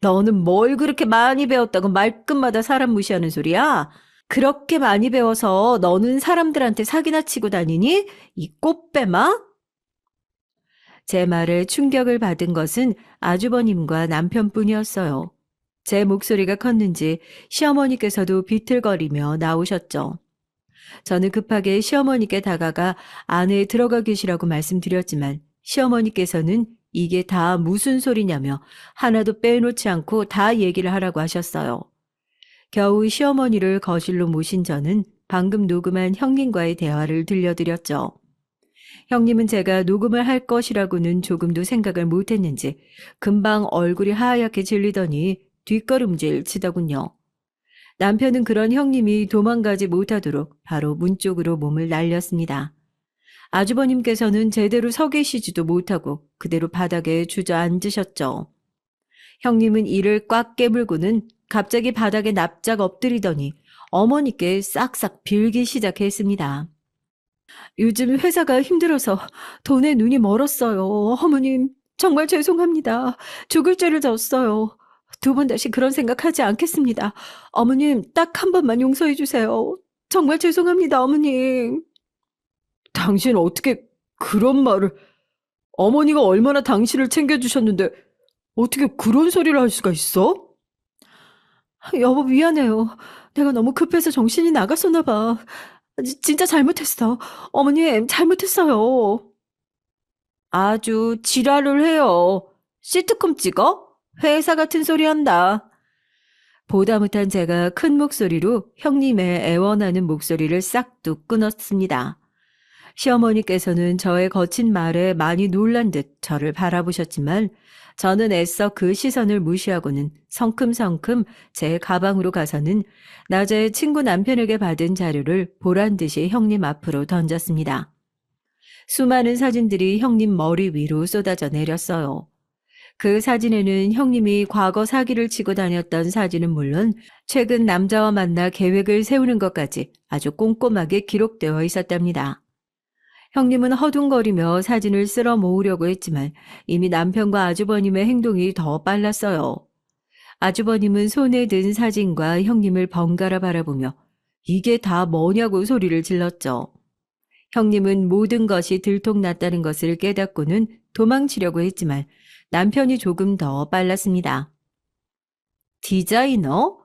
너는 뭘 그렇게 많이 배웠다고 말끝마다 사람 무시하는 소리야? 그렇게 많이 배워서 너는 사람들한테 사기나 치고 다니니? 이 꽃뱀아? 제 말에 충격을 받은 것은 아주버님과 남편뿐이었어요. 제 목소리가 컸는지 시어머니께서도 비틀거리며 나오셨죠. 저는 급하게 시어머니께 다가가 안에 들어가 계시라고 말씀드렸지만 시어머니께서는 이게 다 무슨 소리냐며 하나도 빼놓지 않고 다 얘기를 하라고 하셨어요. 겨우 시어머니를 거실로 모신 저는 방금 녹음한 형님과의 대화를 들려드렸죠. 형님은 제가 녹음을 할 것이라고는 조금도 생각을 못했는지 금방 얼굴이 하얗게 질리더니 뒷걸음질 치더군요. 남편은 그런 형님이 도망가지 못하도록 바로 문 쪽으로 몸을 날렸습니다. 아주버님께서는 제대로 서 계시지도 못하고 그대로 바닥에 주저앉으셨죠. 형님은 이를 꽉 깨물고는 갑자기 바닥에 납작 엎드리더니 어머니께 싹싹 빌기 시작했습니다. 요즘 회사가 힘들어서 돈에 눈이 멀었어요. 어머님, 정말 죄송합니다. 죽을 죄를 졌어요. 두 번 다시 그런 생각하지 않겠습니다. 어머님, 딱 한 번만 용서해 주세요. 정말 죄송합니다, 어머님. 당신 어떻게 그런 말을... 어머니가 얼마나 당신을 챙겨주셨는데 어떻게 그런 소리를 할 수가 있어? 여보, 미안해요. 내가 너무 급해서 정신이 나갔었나 봐. 진짜 잘못했어. 어머님, 잘못했어요. 아주 지랄을 해요. 시트콤 찍어? 회사 같은 소리 한다. 보다 못한 제가 큰 목소리로 형님의 애원하는 목소리를 싹둑 끊었습니다. 시어머니께서는 저의 거친 말에 많이 놀란 듯 저를 바라보셨지만 저는 애써 그 시선을 무시하고는 성큼성큼 제 가방으로 가서는 낮에 친구 남편에게 받은 자료를 보란 듯이 형님 앞으로 던졌습니다. 수많은 사진들이 형님 머리 위로 쏟아져 내렸어요. 그 사진에는 형님이 과거 사기를 치고 다녔던 사진은 물론 최근 남자와 만나 계획을 세우는 것까지 아주 꼼꼼하게 기록되어 있었답니다. 형님은 허둥거리며 사진을 쓸어 모으려고 했지만 이미 남편과 아주버님의 행동이 더 빨랐어요. 아주버님은 손에 든 사진과 형님을 번갈아 바라보며 이게 다 뭐냐고 소리를 질렀죠. 형님은 모든 것이 들통났다는 것을 깨닫고는 도망치려고 했지만 남편이 조금 더 빨랐습니다. 디자이너?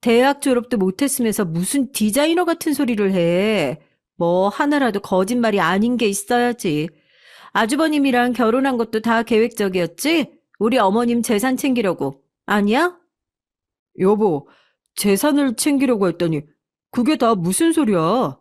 대학 졸업도 못했으면서 무슨 디자이너 같은 소리를 해. 뭐 하나라도 거짓말이 아닌 게 있어야지. 아주버님이랑 결혼한 것도 다 계획적이었지? 우리 어머님 재산 챙기려고. 아니야? 여보, 재산을 챙기려고 했더니 그게 다 무슨 소리야?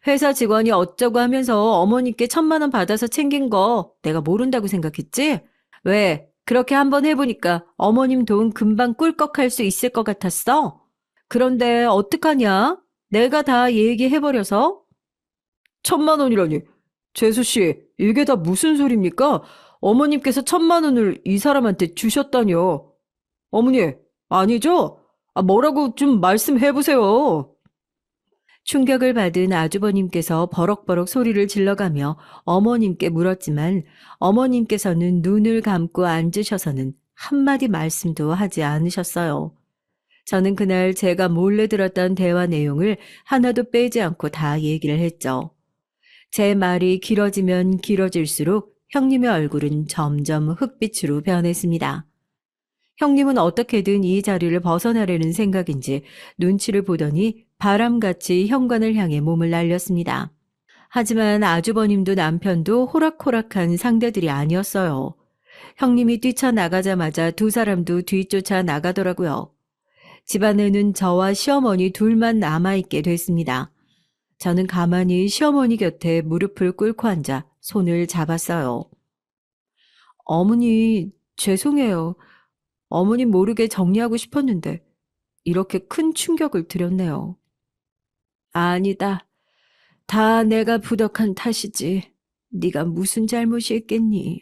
회사 직원이 어쩌고 하면서 어머니께 1,000만 원 받아서 챙긴 거 내가 모른다고 생각했지? 왜? 그렇게 한번 해보니까 어머님 돈 금방 꿀꺽할 수 있을 것 같았어? 그런데 어떡하냐? 내가 다 얘기해버려서? 1,000만 원이라니. 재수씨, 이게 다 무슨 소리입니까? 어머님께서 1,000만 원을 이 사람한테 주셨다뇨. 어머니, 아니죠? 뭐라고 좀 말씀해보세요. 충격을 받은 아주버님께서 버럭버럭 소리를 질러가며 어머님께 물었지만 어머님께서는 눈을 감고 앉으셔서는 한마디 말씀도 하지 않으셨어요. 저는 그날 제가 몰래 들었던 대화 내용을 하나도 빼지 않고 다 얘기를 했죠. 제 말이 길어지면 길어질수록 형님의 얼굴은 점점 흑빛으로 변했습니다. 형님은 어떻게든 이 자리를 벗어나려는 생각인지 눈치를 보더니 바람같이 현관을 향해 몸을 날렸습니다. 하지만 아주버님도 남편도 호락호락한 상대들이 아니었어요. 형님이 뛰쳐나가자마자 두 사람도 뒤쫓아 나가더라고요. 집안에는 저와 시어머니 둘만 남아있게 됐습니다. 저는 가만히 시어머니 곁에 무릎을 꿇고 앉아 손을 잡았어요. 어머니, 죄송해요. 어머님 모르게 정리하고 싶었는데 이렇게 큰 충격을 드렸네요. 아니다. 다 내가 부덕한 탓이지. 네가 무슨 잘못이 있겠니?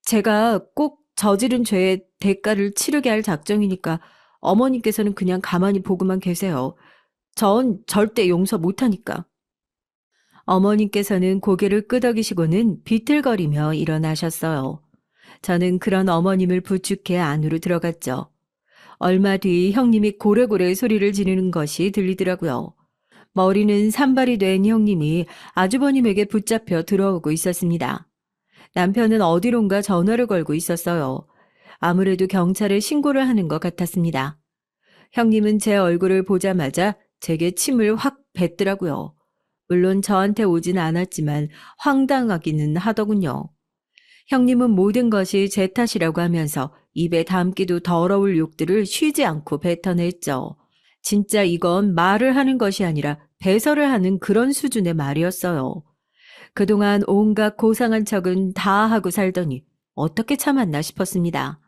제가 꼭 저지른 죄의 대가를 치르게 할 작정이니까 어머님께서는 그냥 가만히 보고만 계세요. 전 절대 용서 못하니까. 어머님께서는 고개를 끄덕이시고는 비틀거리며 일어나셨어요. 저는 그런 어머님을 부축해 안으로 들어갔죠. 얼마 뒤 형님이 고래고래 소리를 지르는 것이 들리더라고요. 머리는 산발이 된 형님이 아주버님에게 붙잡혀 들어오고 있었습니다. 남편은 어디론가 전화를 걸고 있었어요. 아무래도 경찰에 신고를 하는 것 같았습니다. 형님은 제 얼굴을 보자마자 제게 침을 확 뱉더라고요. 물론 저한테 오진 않았지만 황당하기는 하더군요. 형님은 모든 것이 제 탓이라고 하면서 입에 담기도 더러울 욕들을 쉬지 않고 뱉어냈죠. 진짜 이건 말을 하는 것이 아니라 배설을 하는 그런 수준의 말이었어요. 그동안 온갖 고상한 척은 다 하고 살더니 어떻게 참았나 싶었습니다.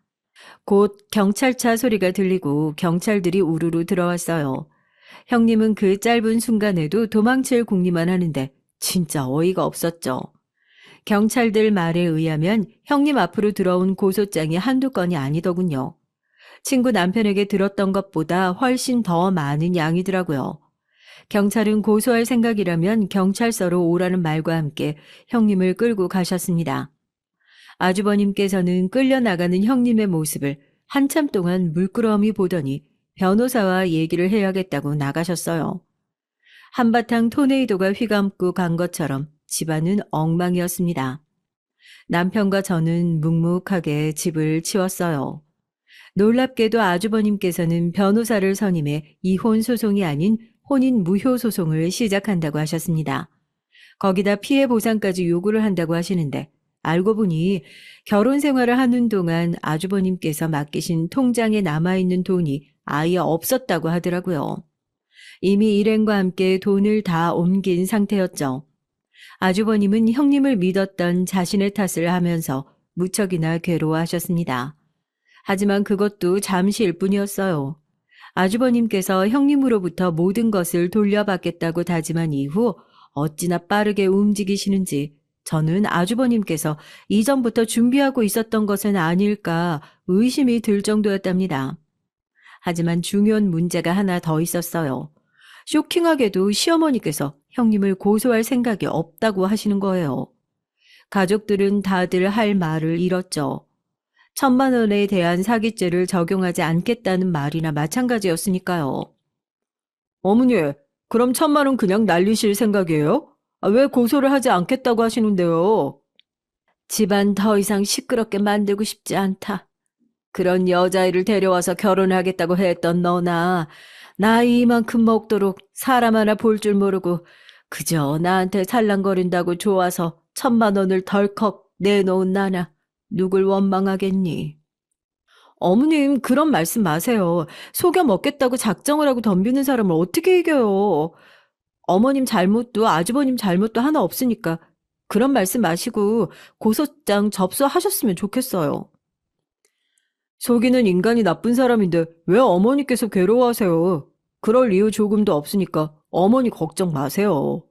곧 경찰차 소리가 들리고 경찰들이 우르르 들어왔어요. 형님은 그 짧은 순간에도 도망칠 궁리만 하는데 진짜 어이가 없었죠. 경찰들 말에 의하면 형님 앞으로 들어온 고소장이 한두 건이 아니더군요. 친구 남편에게 들었던 것보다 훨씬 더 많은 양이더라고요. 경찰은 고소할 생각이라면 경찰서로 오라는 말과 함께 형님을 끌고 가셨습니다. 아주버님께서는 끌려나가는 형님의 모습을 한참 동안 물끄러미 보더니 변호사와 얘기를 해야겠다고 나가셨어요. 한바탕 토네이도가 휘감고 간 것처럼 집안은 엉망이었습니다. 남편과 저는 묵묵하게 집을 치웠어요. 놀랍게도 아주버님께서는 변호사를 선임해 이혼 소송이 아닌 혼인 무효 소송을 시작한다고 하셨습니다. 거기다 피해 보상까지 요구를 한다고 하시는데 알고 보니 결혼 생활을 하는 동안 아주버님께서 맡기신 통장에 남아있는 돈이 아예 없었다고 하더라고요. 이미 일행과 함께 돈을 다 옮긴 상태였죠. 아주버님은 형님을 믿었던 자신의 탓을 하면서 무척이나 괴로워하셨습니다. 하지만 그것도 잠시일 뿐이었어요. 아주버님께서 형님으로부터 모든 것을 돌려받겠다고 다짐한 이후 어찌나 빠르게 움직이시는지 저는 아주버님께서 이전부터 준비하고 있었던 것은 아닐까 의심이 들 정도였답니다. 하지만 중요한 문제가 하나 더 있었어요. 쇼킹하게도 시어머니께서 형님을 고소할 생각이 없다고 하시는 거예요. 가족들은 다들 할 말을 잃었죠. 1,000만 원에 대한 사기죄를 적용하지 않겠다는 말이나 마찬가지였으니까요. 어머니, 그럼 1,000만 원 그냥 날리실 생각이에요? 왜 고소를 하지 않겠다고 하시는데요? 집안 더 이상 시끄럽게 만들고 싶지 않다. 그런 여자애를 데려와서 결혼하겠다고 했던 너나 나이 이만큼 먹도록 사람 하나 볼 줄 모르고 그저 나한테 살랑거린다고 좋아서 1,000만 원을 덜컥 내놓은 나나 누굴 원망하겠니? 어머님, 그런 말씀 마세요. 속여 먹겠다고 작정을 하고 덤비는 사람을 어떻게 이겨요? 어머님 잘못도 아주버님 잘못도 하나 없으니까 그런 말씀 마시고 고소장 접수하셨으면 좋겠어요. 속이는 인간이 나쁜 사람인데 왜 어머니께서 괴로워하세요? 그럴 이유 조금도 없으니까 어머니 걱정 마세요.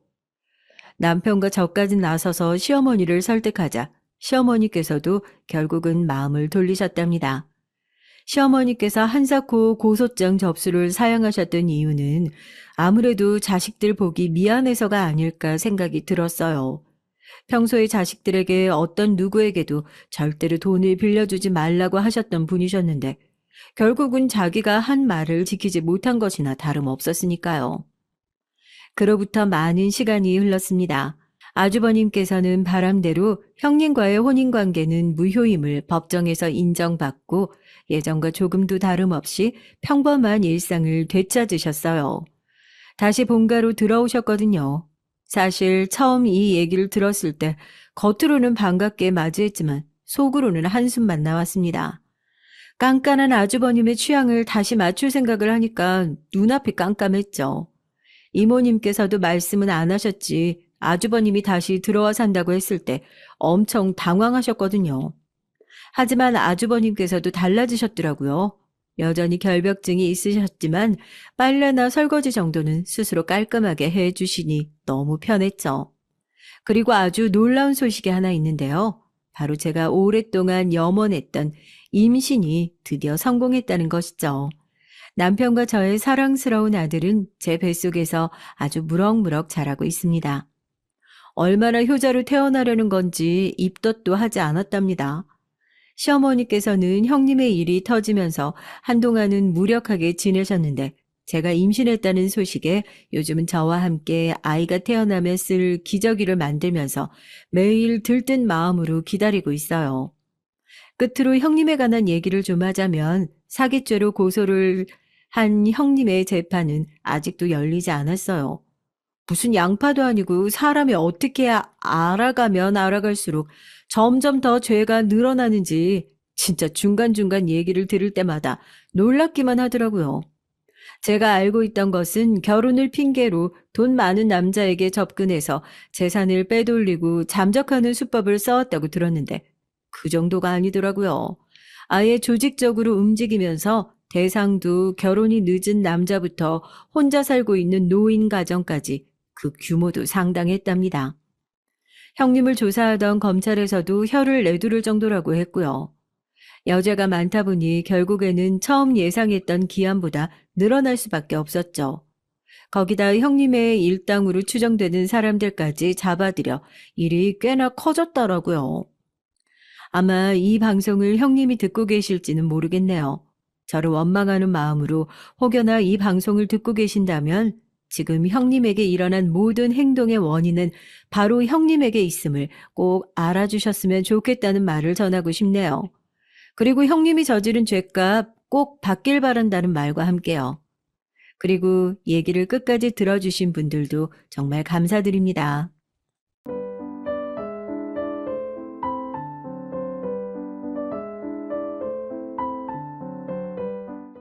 남편과 저까지 나서서 시어머니를 설득하자 시어머니께서도 결국은 마음을 돌리셨답니다. 시어머니께서 한사코 고소장 접수를 사양하셨던 이유는 아무래도 자식들 보기 미안해서가 아닐까 생각이 들었어요. 평소에 자식들에게 어떤 누구에게도 절대로 돈을 빌려주지 말라고 하셨던 분이셨는데 결국은 자기가 한 말을 지키지 못한 것이나 다름없었으니까요. 그로부터 많은 시간이 흘렀습니다. 아주버님께서는 바람대로 형님과의 혼인관계는 무효임을 법정에서 인정받고 예전과 조금도 다름없이 평범한 일상을 되찾으셨어요. 다시 본가로 들어오셨거든요. 사실 처음 이 얘기를 들었을 때 겉으로는 반갑게 맞이했지만 속으로는 한숨만 나왔습니다. 깐깐한 아주버님의 취향을 다시 맞출 생각을 하니까 눈앞이 깜깜했죠. 이모님께서도 말씀은 안 하셨지 아주버님이 다시 들어와 산다고 했을 때 엄청 당황하셨거든요. 하지만 아주버님께서도 달라지셨더라고요. 여전히 결벽증이 있으셨지만 빨래나 설거지 정도는 스스로 깔끔하게 해주시니 너무 편했죠. 그리고 아주 놀라운 소식이 하나 있는데요. 바로 제가 오랫동안 염원했던 임신이 드디어 성공했다는 것이죠. 남편과 저의 사랑스러운 아들은 제 뱃속에서 아주 무럭무럭 자라고 있습니다. 얼마나 효자로 태어나려는 건지 입덧도 하지 않았답니다. 시어머니께서는 형님의 일이 터지면서 한동안은 무력하게 지내셨는데 제가 임신했다는 소식에 요즘은 저와 함께 아이가 태어나면 쓸 기저귀를 만들면서 매일 들뜬 마음으로 기다리고 있어요. 끝으로 형님에 관한 얘기를 좀 하자면 사기죄로 고소를 한 형님의 재판은 아직도 열리지 않았어요. 무슨 양파도 아니고 사람이 어떻게 알아가면 알아갈수록 점점 더 죄가 늘어나는지 진짜 중간중간 얘기를 들을 때마다 놀랍기만 하더라고요. 제가 알고 있던 것은 결혼을 핑계로 돈 많은 남자에게 접근해서 재산을 빼돌리고 잠적하는 수법을 써왔다고 들었는데 그 정도가 아니더라고요. 아예 조직적으로 움직이면서 대상도 결혼이 늦은 남자부터 혼자 살고 있는 노인 가정까지 그 규모도 상당했답니다. 형님을 조사하던 검찰에서도 혀를 내두를 정도라고 했고요. 여죄가 많다 보니 결국에는 처음 예상했던 기한보다 늘어날 수밖에 없었죠. 거기다 형님의 일당으로 추정되는 사람들까지 잡아들여 일이 꽤나 커졌더라고요. 아마 이 방송을 형님이 듣고 계실지는 모르겠네요. 저를 원망하는 마음으로 혹여나 이 방송을 듣고 계신다면 지금 형님에게 일어난 모든 행동의 원인은 바로 형님에게 있음을 꼭 알아주셨으면 좋겠다는 말을 전하고 싶네요. 그리고 형님이 저지른 죄값 꼭 받길 바란다는 말과 함께요. 그리고 얘기를 끝까지 들어주신 분들도 정말 감사드립니다.